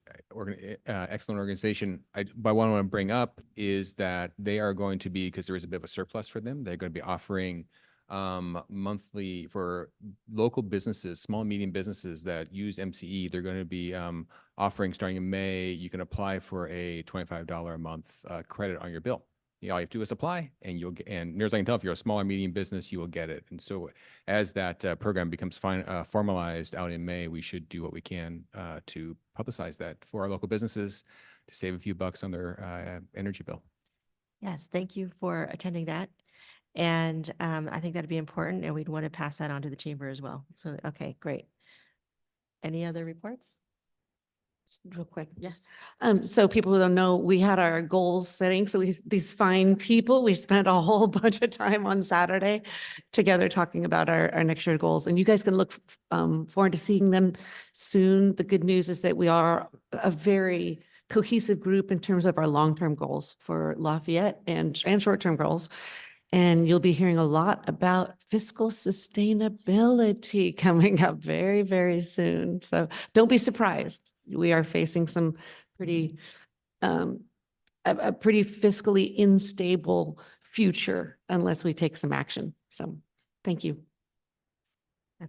excellent organization. But what I want to bring up is that they are going to be, because there is a bit of a surplus for them, they're going to be offering monthly for local businesses, small and medium businesses that use MCE. They're going to be offering starting in May. You can apply for a $25 a month credit on your bill. All you have to do is apply, and you'll get, and near as I can tell, if you're a small or medium business, you will get it. And so as that program becomes formalized out in May, we should do what we can to publicize that for our local businesses to save a few bucks on their energy bill. Yes, thank you for attending that. And I think that'd be important, and we'd want to pass that on to the chamber as well. So, okay, great. Any other reports? Just real quick. Yes. So people who don't know, we had our goals setting. So these fine people, we spent a whole bunch of time on Saturday together talking about our next year goals. And you guys can look forward to seeing them soon. The good news is that we are a very cohesive group in terms of our long-term goals for Lafayette and short-term goals. And you'll be hearing a lot about fiscal sustainability coming up very, very soon. So don't be surprised. We are facing some pretty, a pretty fiscally unstable future unless we take some action. So thank you.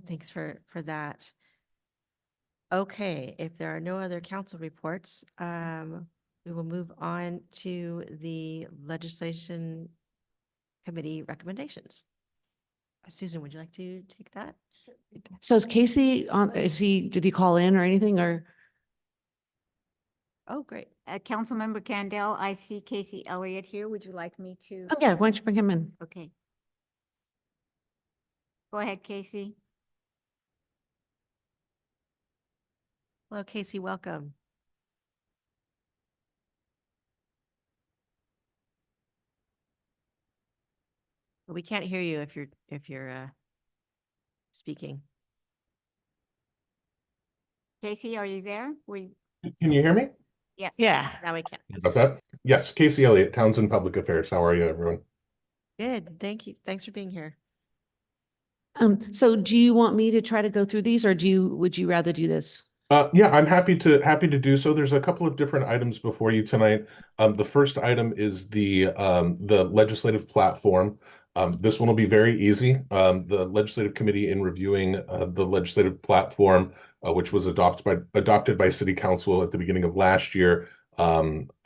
Thanks for that. Okay, if there are no other council reports, we will move on to the legislation committee recommendations. Susan, would you like to take that? So is Casey on, did he call in or anything or? Oh, great. Councilmember Candell, I see Casey Elliott here. Would you like me to? Oh, yeah, why don't you bring him in? Okay. Go ahead, Casey. Hello, Casey, welcome. We can't hear you if you're speaking. Casey, are you there? Can you hear me? Yes. Yeah, now we can. About that? Yes, Casey Elliott, Townsend Public Affairs. How are you, everyone? Good, thank you. Thanks for being here. So do you want me to try to go through these or would you rather do this? Yeah, I'm happy to do so. There's a couple of different items before you tonight. The first item is the legislative platform. This one will be very easy. The legislative committee, in reviewing the legislative platform, which was adopted by City Council at the beginning of last year,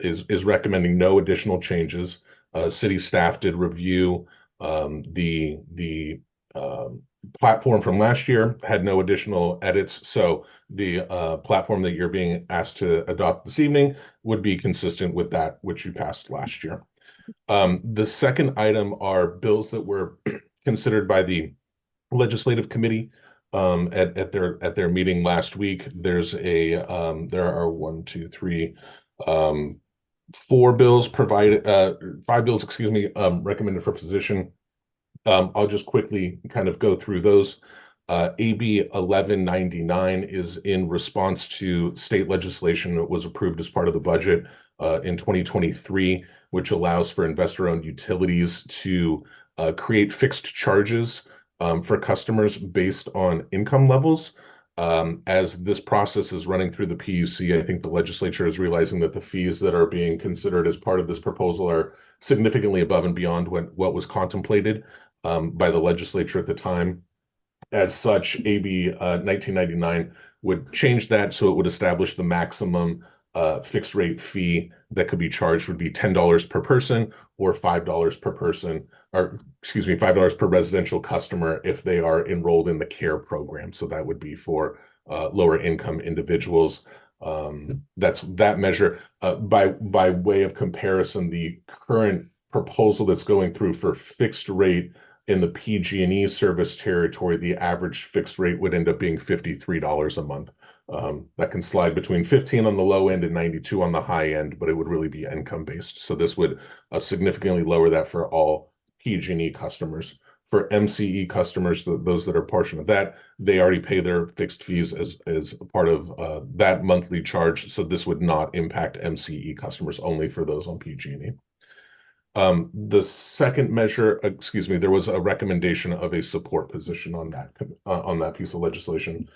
is recommending no additional changes. City staff did review the platform from last year, had no additional edits. So the platform that you're being asked to adopt this evening would be consistent with that which you passed last year. The second item are bills that were considered by the legislative committee at their meeting last week. There's there are 4 bills provided, 5 bills, excuse me, recommended for position. I'll just quickly kind of go through those. AB 1199 is in response to state legislation that was approved as part of the budget in 2023, which allows for investor-owned utilities to create fixed charges for customers based on income levels. As this process is running through the PUC, I think the legislature is realizing that the fees that are being considered as part of this proposal are significantly above and beyond what was contemplated by the legislature at the time. As such, AB 1999 would change that so it would establish the maximum fixed rate fee that could be charged would be $10 per person or $5 per person, or excuse me, $5 per residential customer if they are enrolled in the CARE program. So that would be for lower income individuals. That's that measure. By way of comparison, the current proposal that's going through for fixed rate in the PG&E service territory, the average fixed rate would end up being $53 a month. That can slide between 15 on the low end and 92 on the high end, but it would really be income based. So this would significantly lower that for all PG&E customers. For MCE customers, those that are portion of that, they already pay their fixed fees as part of that monthly charge. So this would not impact MCE customers, only for those on PG&E. The second measure, excuse me, there was a recommendation of a support position on that piece of legislation.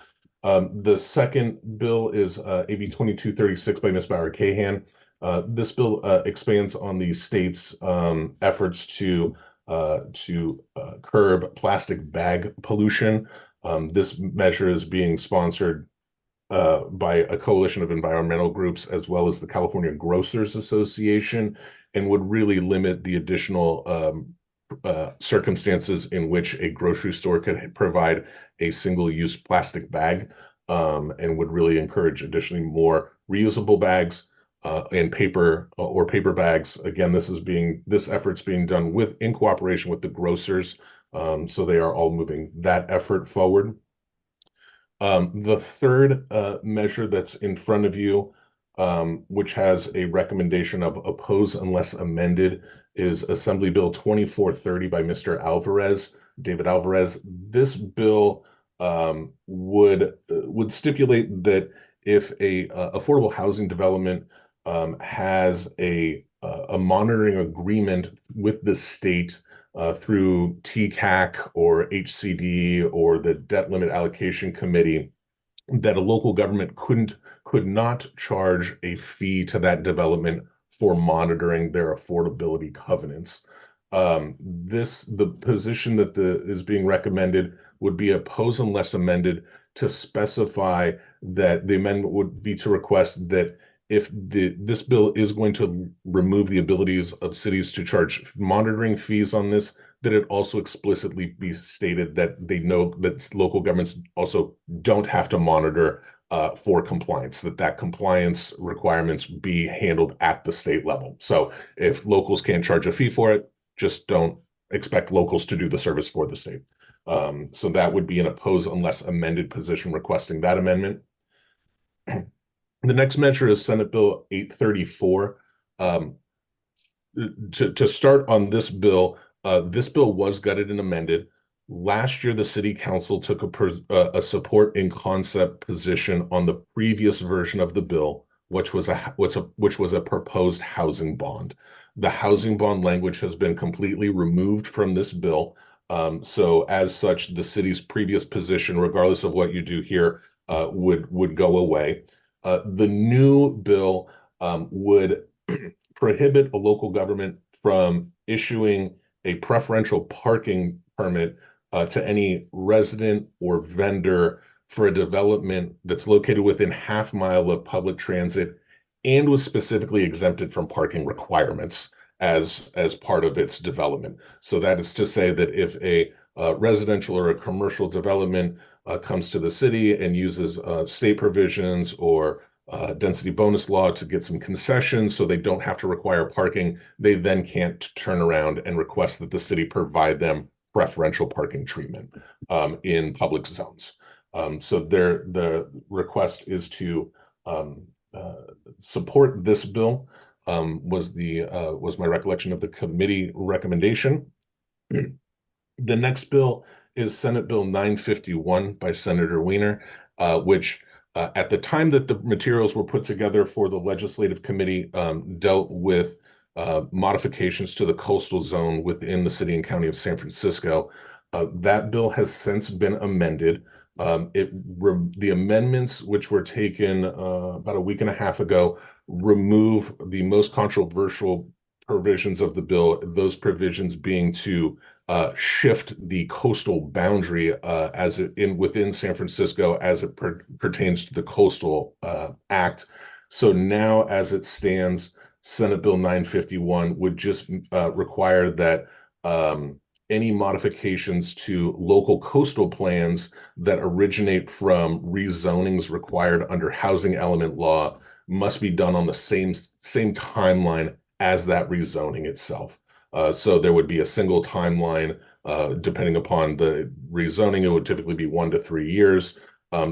The second bill is AB 2236 by Ms. Bauer-Cahan. This bill expands on the state's efforts to curb plastic bag pollution. This measure is being sponsored by a coalition of environmental groups as well as the California Grocers Association, and would really limit the additional circumstances in which a grocery store could provide a single-use plastic bag, and would really encourage additionally more reusable bags and paper or paper bags. Again, this effort's being done in cooperation with the grocers, so they are all moving that effort forward. The third measure that's in front of you, which has a recommendation of oppose unless amended, is Assembly Bill 2430 by Mr. Alvarez, David Alvarez. This bill would stipulate that if a affordable housing development has a monitoring agreement with the state through TCAC or HCD or the Debt Limit Allocation Committee, that a local government could not charge a fee to that development for monitoring their affordability covenants. The position that is being recommended would be oppose unless amended, to specify that the amendment would be to request that if this bill is going to remove the abilities of cities to charge monitoring fees on this, that it also explicitly be stated that they know that local governments also don't have to monitor for compliance, that compliance requirements be handled at the state level. So if locals can't charge a fee for it, just don't expect locals to do the service for the state. So that would be an oppose unless amended position requesting that amendment. The next measure is Senate Bill 834. To start on this bill was gutted and amended. Last year, the city council took a support in concept position on the previous version of the bill, which was a proposed housing bond. The housing bond language has been completely removed from this bill. So as such, the city's previous position, regardless of what you do here, would go away. The new bill would prohibit a local government from issuing a preferential parking permit to any resident or vendor for a development that's located within half mile of public transit and was specifically exempted from parking requirements as part of its development. So that is to say that if a residential or a commercial development comes to the city and uses state provisions or density bonus law to get some concessions so they don't have to require parking, they then can't turn around and request that the city provide them preferential parking treatment in public zones. So the request is to support this bill, was my recollection of the committee recommendation. The next bill is Senate Bill 951 by Senator Wiener, which at the time that the materials were put together for the legislative committee, dealt with modifications to the coastal zone within the city and county of San Francisco. That bill has since been amended. The amendments, which were taken about a week and a half ago, remove the most controversial provisions of the bill, those provisions being to shift the coastal boundary within San Francisco as it pertains to the Coastal Act. So now, as it stands, Senate Bill 951 would just require that any modifications to local coastal plans that originate from rezonings required under housing element law must be done on the same timeline as that rezoning itself. So there would be a single timeline, depending upon the rezoning, it would typically be 1 to 3 years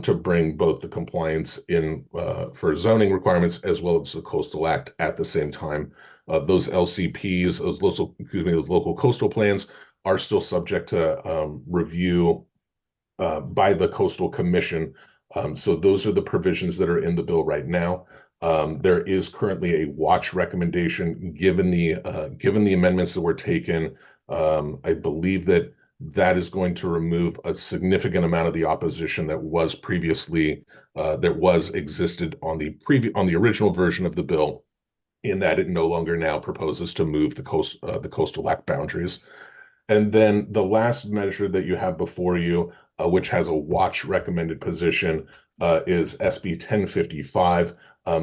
to bring both the compliance in for zoning requirements as well as the Coastal Act at the same time. Those LCPs, those local coastal plans are still subject to review by the Coastal Commission. So those are the provisions that are in the bill right now. There is currently a watch recommendation given the amendments that were taken. I believe that is going to remove a significant amount of the opposition that was previously existed on the original version of the bill, in that it no longer now proposes to move the Coastal Act boundaries. And then the last measure that you have before you, which has a watch recommended position, is SB 1055.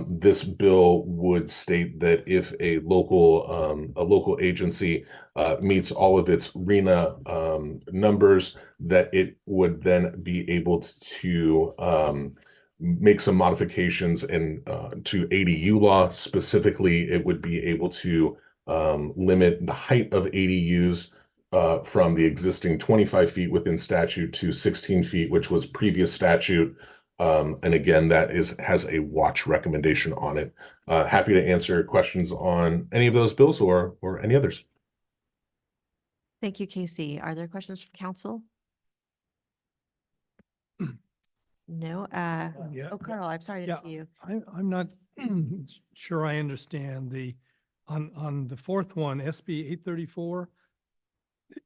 This bill would state that if a local agency meets all of its RENA numbers, that it would then be able to make some modifications to ADU law. Specifically, it would be able to limit the height of ADUs from the existing 25 feet within statute to 16 feet, which was previous statute. And again, that has a watch recommendation on it. Happy to answer questions on any of those bills or any others. Thank you, Casey. Are there questions from council? No, Yeah. oh, Carl, I'm sorry to Yeah, see you. I'm not sure I understand on the fourth one, SB 834.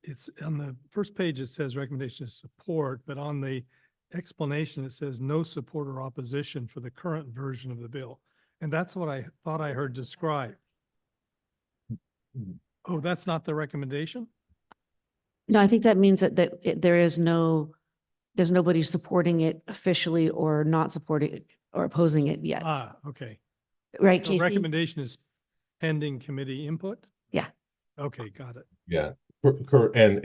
It's on the first page, it says recommendation of support, but on the explanation, it says no support or opposition for the current version of the bill. And that's what I thought I heard described. Oh, that's not the recommendation? No, I think that means that there's nobody supporting it officially or not supporting it or opposing it yet. Ah, okay. Right, So Casey? recommendation is pending committee input? Yeah. Okay, got it. Yeah. And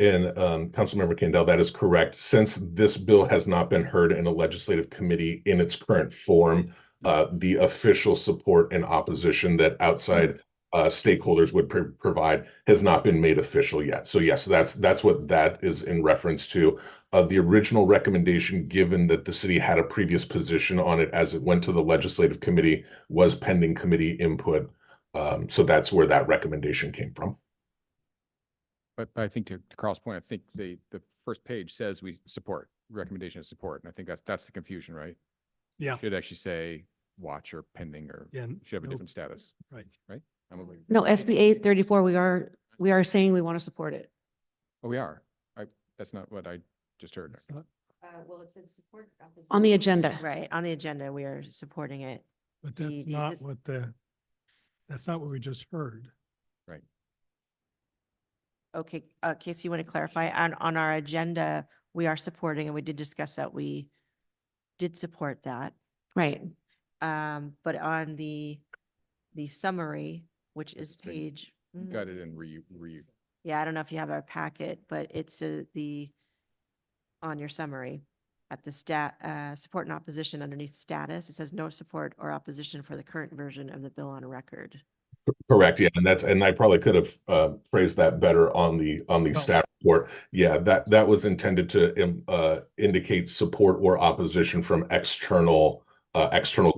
Councilmember Kendall, that is correct. Since this bill has not been heard in a legislative committee in its current form, the official support and opposition that outside stakeholders would provide has not been made official yet. So yes, that's what that is in reference to. The original recommendation, given that the city had a previous position on it as it went to the legislative committee, was pending committee input. So that's where that recommendation came from. But I think to Carl's point, I think the first page says we support, recommendation of support. And I think that's the confusion, right? Yeah. Should actually say watch or pending, or Yeah, should have a no, different status, right. right? No, SB 834, we are saying we want to support it. Oh, we are. That's not what I just heard. It's not, Well, it says support. On the agenda. Right, on the agenda, we are supporting it. but The- that's the- not this- that's not what we just heard. Right. Okay, Casey, you want to clarify? On our agenda, we are supporting, and we did discuss that we did support that. Right. But on the summary, which is It's been page. Got it in Yeah, I don't know if you have our packet, but it's on your summary at the support and opposition underneath status. It says no support or opposition for the current version of the bill on record. Correct. Yeah, and I probably could have phrased that better on the staff report. Yeah, that was intended to indicate support or opposition from external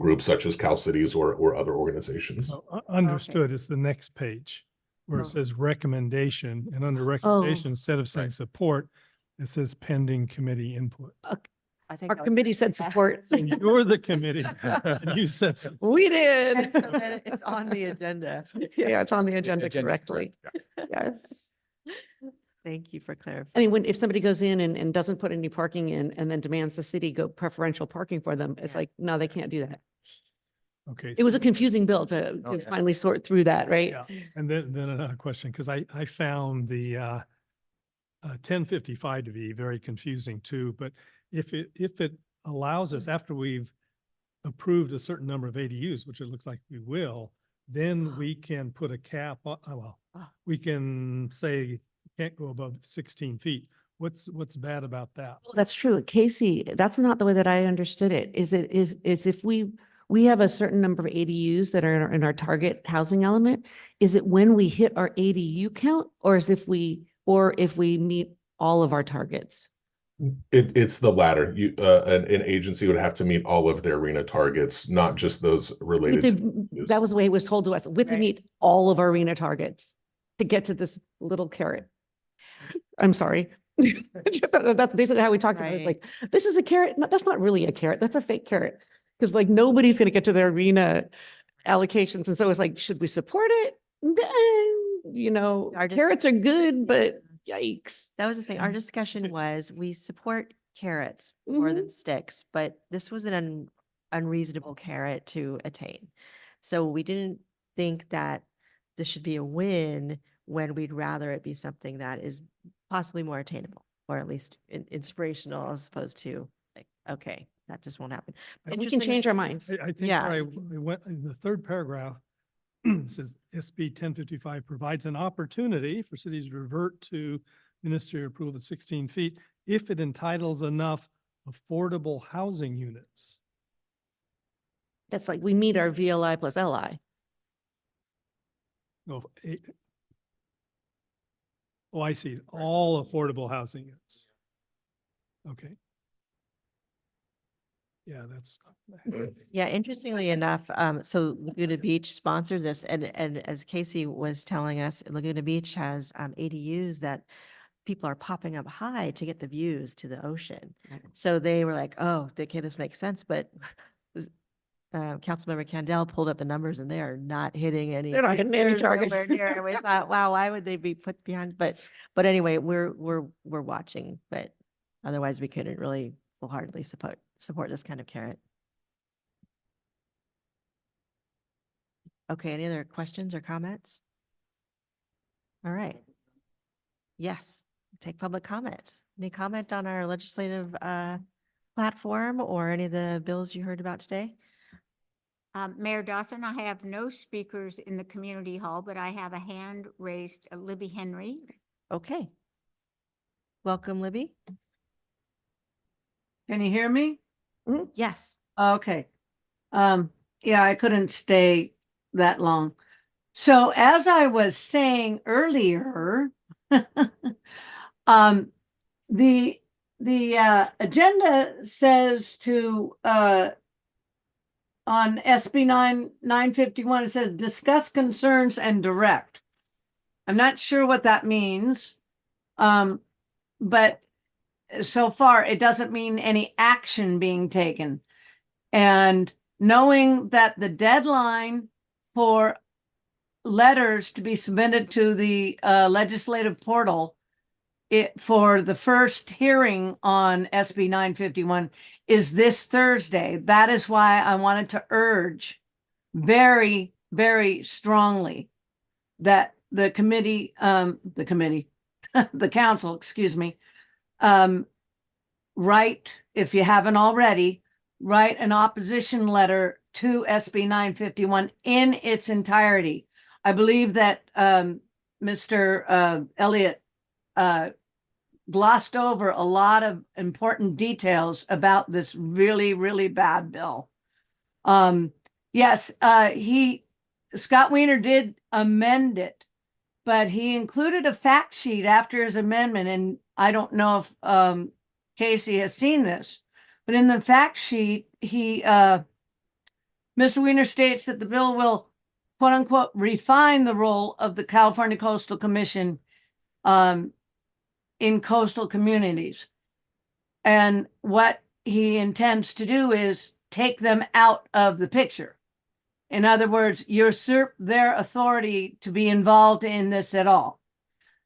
groups such as Cal Cities or other organizations. Oh, understood. It's the next page where it says recommendation, and under recommendation, instead of saying support, it says pending committee input. I think Our that was- committee said support. So you're the committee, and you said support. We did. And so then it's on the agenda. Yeah, it's on the agenda Agenda's correctly. correct, yeah. Yes. Thank you for clarifying. I mean, if somebody goes in and doesn't put any parking in and then demands the city go preferential parking for them, it's Yeah. like, no, they can't do that. Okay. It was a confusing bill to Oh, yeah. finally sort through that, right? Yeah, and then another question, because I found the 1055 to be very confusing too, but if it allows us, after we've approved a certain number of ADUs, which it looks like we will, then we can put a cap on, we can say can't go above 16 feet. What's bad about that? That's true. Casey, that's not the way that I understood it. Is if we have a certain number of ADUs that are in our target housing element, is it when we hit our ADU count, or if we meet all of our targets? It's the latter. An agency would have to meet all of their arena targets, not just those related to. That was the way it was told to us. We have to meet all of our arena targets to get to this little carrot. I'm sorry. That's basically how we talked about it. Like, this is a carrot. No, that's not really a carrot. That's a fake carrot. Because like nobody's going to get to their arena allocations. And so it's like, should we support it? You know, carrots are good, but yikes. That was the thing. Our discussion was we support carrots more than sticks, but this was an unreasonable carrot to attain. So we didn't think that this should be a win when we'd rather it be something that is possibly more attainable, or at least inspirational, as opposed to like, okay, that just won't happen. But we can change our minds. I think Yeah. where I went in the third paragraph, it says SB 1055 provides an opportunity for cities to revert to ministerial approval of 16 feet if it entitles enough affordable housing units. That's like we meet our VLI plus LI. Oh, I see. All affordable housing units. Okay. Yeah, that's. Yeah, interestingly enough, so Laguna Beach sponsored this, and as Casey was telling us, Laguna Beach has ADUs that people are popping up high to get the views to the ocean. So they were like, oh, okay, this makes sense, but Councilmember Candell pulled up the numbers and they are not hitting any. They're not hitting any they're targets. nowhere near. And we thought, wow, why would they be put behind? But anyway, we're watching, but otherwise we couldn't really wholeheartedly support this kind of carrot. Okay, any other questions or comments? All right. Yes, take public comment. Any comment on our legislative platform or any of the bills you heard about today? Mayor Dawson, I have no speakers in the community hall, but I have a hand raised, Libby Henry. Okay. Welcome, Libby. Can you hear me? Yes. Okay. Yeah, I couldn't stay that long. So as I was saying earlier, the agenda says to on SB 951, it says discuss concerns and direct. I'm not sure what that means, but so far it doesn't mean any action being taken. And knowing that the deadline for letters to be submitted to the legislative portal for the first hearing on SB 951 is this Thursday. That is why I wanted to urge very, very strongly that the council, excuse me, write, if you haven't already, write an opposition letter to SB 951 in its entirety. I believe that Mr. Elliott glossed over a lot of important details about this really, really bad bill. Yes, Scott Wiener did amend it, but he included a fact sheet after his amendment. And I don't know if Casey has seen this, but in the fact sheet, Mr. Wiener states that the bill will, quote unquote, refine the role of the California Coastal Commission in coastal communities. And what he intends to do is take them out of the picture. In other words, usurp their authority to be involved in this at all.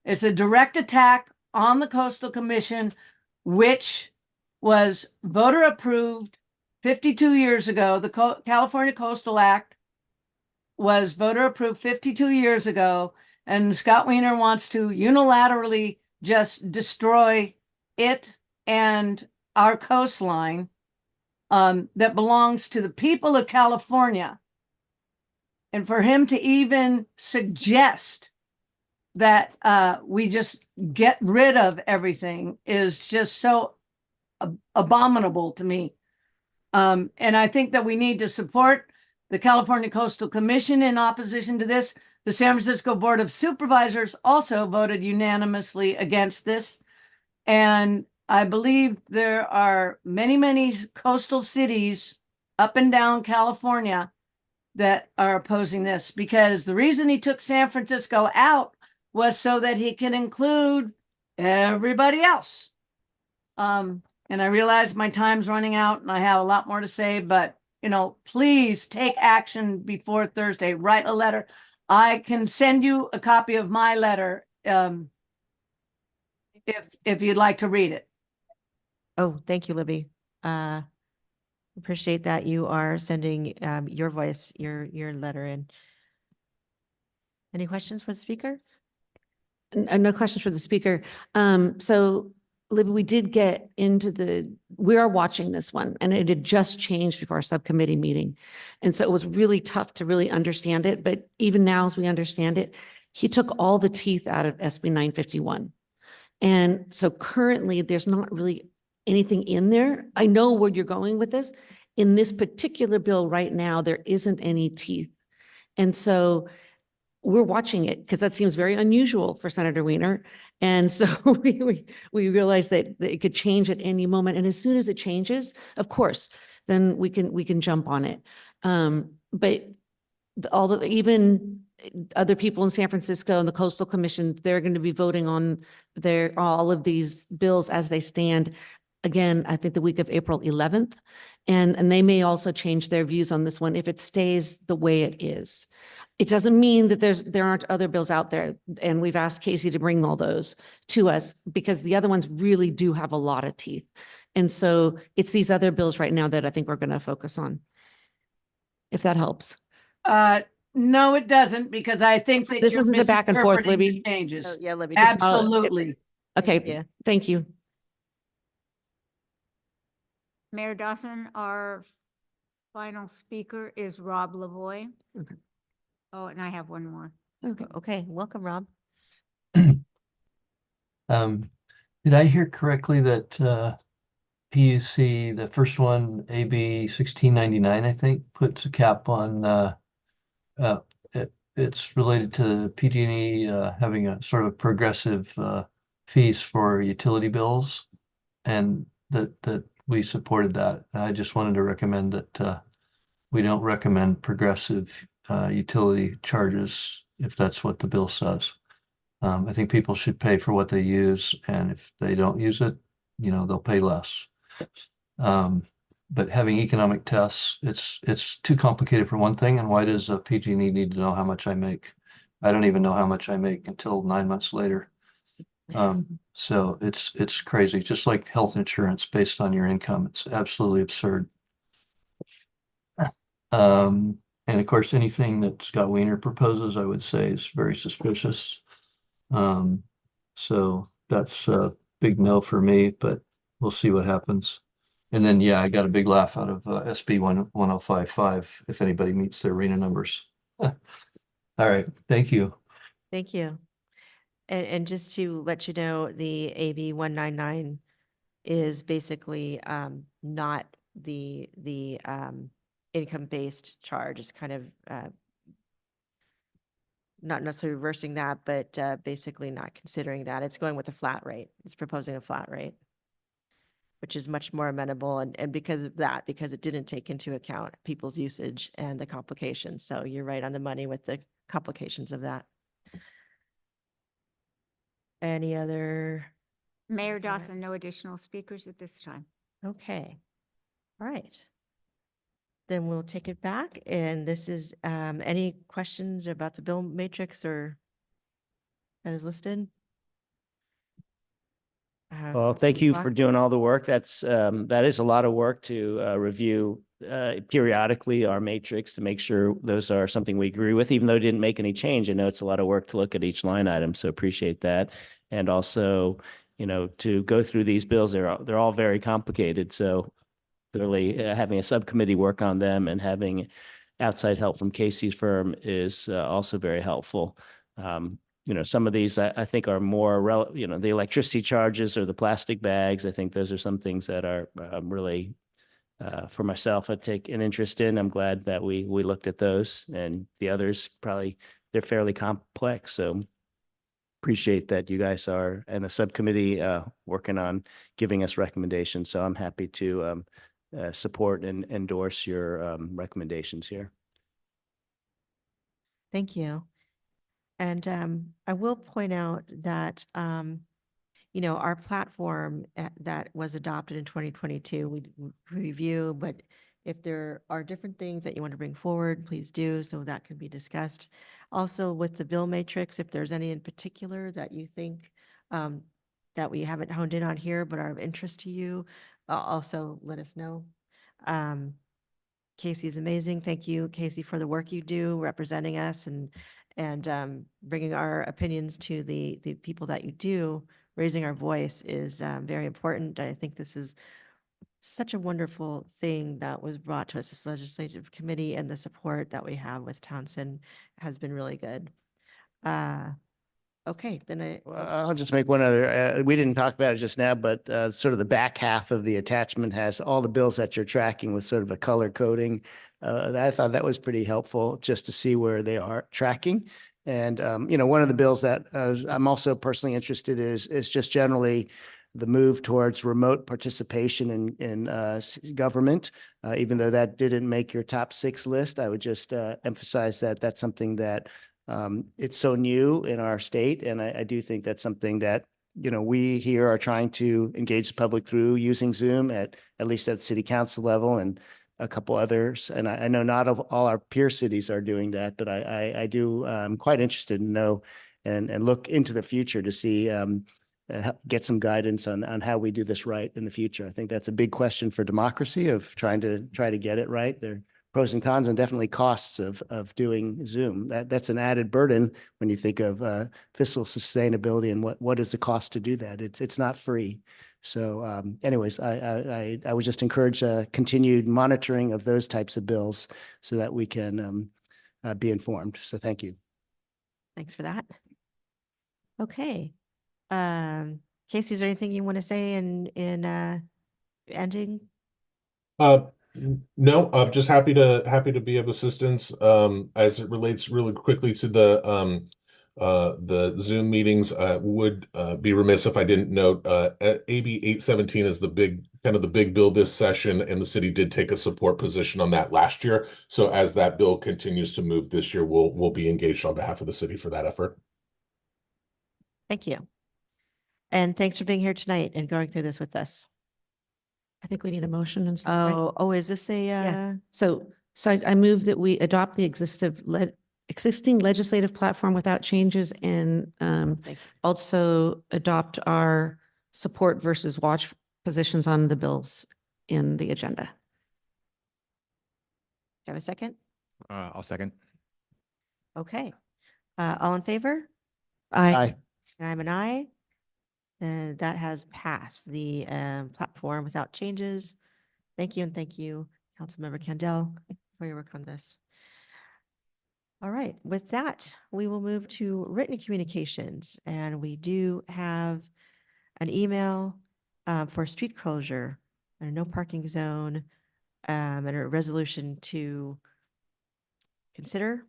It's a direct attack on the Coastal Commission, which was voter approved 52 years ago. The California Coastal Act was voter approved 52 years ago, and Scott Wiener wants to unilaterally just destroy it and our coastline that belongs to the people of California. And for him to even suggest that we just get rid of everything is just so abominable to me. And I think that we need to support the California Coastal Commission in opposition to this. The San Francisco Board of Supervisors also voted unanimously against this. And I believe there are many, many coastal cities up and down California that are opposing this, because the reason he took San Francisco out was so that he can include everybody else. And I realize my time's running out and I have a lot more to say, but you know, please take action before Thursday. Write a letter. I can send you a copy of my letter if you'd like to read it. Oh, thank you, Libby. Appreciate that you are sending your voice, your letter in. Any questions for the speaker? No questions for the speaker. So Libby, we did get into we are watching this one, and it had just changed before our subcommittee meeting. And so it was really tough to really understand it. But even now, as we understand it, he took all the teeth out of SB 951. And so currently there's not really anything in there. I know where you're going with this. In this particular bill right now, there isn't any teeth. And so we're watching it because that seems very unusual for Senator Wiener. And so we realize that it could change at any moment. And as soon as it changes, of course, then we can jump on it. But even other people in San Francisco and the Coastal Commission, they're going to be voting on all of these bills as they stand. Again, I think the week of April 11th. And they may also change their views on this one if it stays the way it is. It doesn't mean that there aren't other bills out there. And we've asked Casey to bring all those to us because the other ones really do have a lot of teeth. And so it's these other bills right now that I think we're going to focus on, if that helps. No, it doesn't, because I think that This you're isn't the back and forth, misinterpreting the Libby. changes. Oh, yeah, Libby. Absolutely. Okay, Yeah. thank you. Mayor Dawson, our final speaker is Rob Lavoie. Okay. Oh, and I have one more. Okay, welcome, Rob. Did I hear correctly that PUC, the first one, AB 1699, I think, puts a cap on it's related to PG&E having a sort of progressive fees for utility bills, and that we supported that. I just wanted to recommend that we don't recommend progressive utility charges if that's what the bill says. I think people should pay for what they use, and if they don't use it, they'll pay less. But having economic tests, it's too complicated for one thing. And why does a PG&E need to know how much I make? I don't even know how much I make until 9 months later. So it's crazy. Just like health insurance based on your income, it's absolutely absurd. And of course, anything that Scott Wiener proposes, I would say, is very suspicious. So that's a big no for me, but we'll see what happens. And then, yeah, I got a big laugh out of SB 1055 if anybody meets their RENA numbers. All right, thank you. Thank you. And just to let you know, the AB 199 is basically not the income-based charge. It's kind of not necessarily reversing that, but basically not considering that. It's going with a flat rate. It's proposing a flat rate, which is much more amenable. And because of that, because it didn't take into account people's usage and the complications. So you're right on the money with the complications of that. Any other? Mayor Dawson, no additional speakers at this time. Okay. All right. Then we'll take it back. And this is, any questions about the bill matrix or that is listed? Well, thank you for doing all the work. That is a lot of work to review periodically our matrix to make sure those are something we agree with, even though it didn't make any change. I know it's a lot of work to look at each line item, so appreciate that. And also, to go through these bills, they're all very complicated. So clearly having a subcommittee work on them and having outside help from Casey's firm is also very helpful. some of these I think are more the electricity charges or the plastic bags. I think those are some things that are really, for myself, I take an interest in. I'm glad that we looked at those, and the others probably they're fairly complex. So appreciate that you guys are and the subcommittee working on giving us recommendations. So I'm happy to support and endorse your recommendations here. Thank you. And I will point out that, our platform that was adopted in 2022, we review, but if there are different things that you want to bring forward, please do, so that can be discussed. Also with the bill matrix, if there's any in particular that you think that we haven't honed in on here but are of interest to you, also let us know. Casey's amazing. Thank you, Casey, for the work you do representing us and bringing our opinions to the people that you do. Raising our voice is very important. I think this is such a wonderful thing that was brought to us, this legislative committee, and the support that we have with Townsend has been really good. Okay, then I'll just make one other, we didn't talk about it just now, but sort of the back half of the attachment has all the bills that you're tracking with sort of a color coding. I thought that was pretty helpful just to see where they are tracking. And, one of the bills that I'm also personally interested in is just generally the move towards remote participation in government. Even though that didn't make your top 6 list, I would just emphasize that that's something that it's so new in our state. And I do think that's something that, we here are trying to engage the public through using Zoom at least at the city council level and a couple others. And I know not all our peer cities are doing that, but I do, I'm quite interested to know and look into the future to see, get some guidance on how we do this right in the future. I think that's a big question for democracy of trying to get it right. There are pros and cons and definitely costs of doing Zoom. That's an added burden when you think of fiscal sustainability and what is the cost to do that. It's not free. So anyways, I would just encourage continued monitoring of those types of bills so that we can be informed. So thank you. thanks for that. Okay. Casey, is there anything you want to say in ending? No, I'm just happy to be of assistance as it relates really quickly to the Zoom meetings. Would be remiss if I didn't note AB 817 is the big bill this session, and the city did take a support position on that last year. So as that bill continues to move this year, we'll be engaged on behalf of the city for that effort. Thank you. And thanks for being here tonight and going through this with us. I think we need a motion and stuff, right? Oh, is this a, Yeah. So I move that we adopt the existing legislative platform without changes and thank you. also adopt our support versus watch positions on the bills in the agenda. Do you have a second? I'll second. Okay. All in favor? Aye. And I'm an aye. And that has passed the platform without changes. Thank you, and thank you, Councilmember Candell, for your work on this. All right, with that, we will move to written communications, and we do have an email for street closure and a no parking zone and a resolution to consider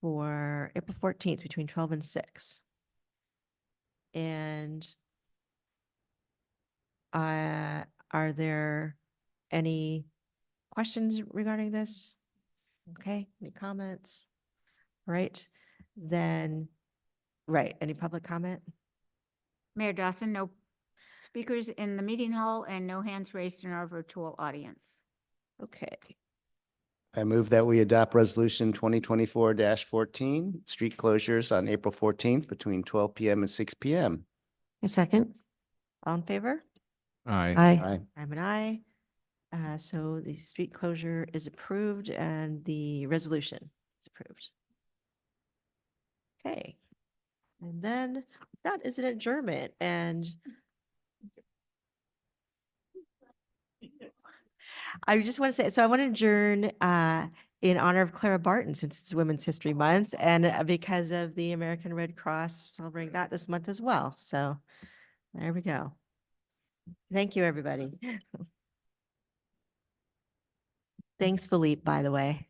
for April 14th between 12 and 6. And are there any questions regarding this? Okay, any comments? All right, then, right, any public comment? Mayor Dawson, no speakers in the meeting hall and no hands raised in our virtual audience. Okay, I move that we adopt resolution 2024-14, street closures on April 14th between 12 PM and 6 PM. A second? all in favor? Aye. Aye. I'm an aye. So the street closure is approved and the resolution is approved. Okay. And then that is an adjournment, and I just want to say, so I want to adjourn in honor of Clara Barton, since it's Women's History Month, and because of the American Red Cross celebrating that this month as well. So there we go. Thank you, everybody. Thanks, Philippe, by the way.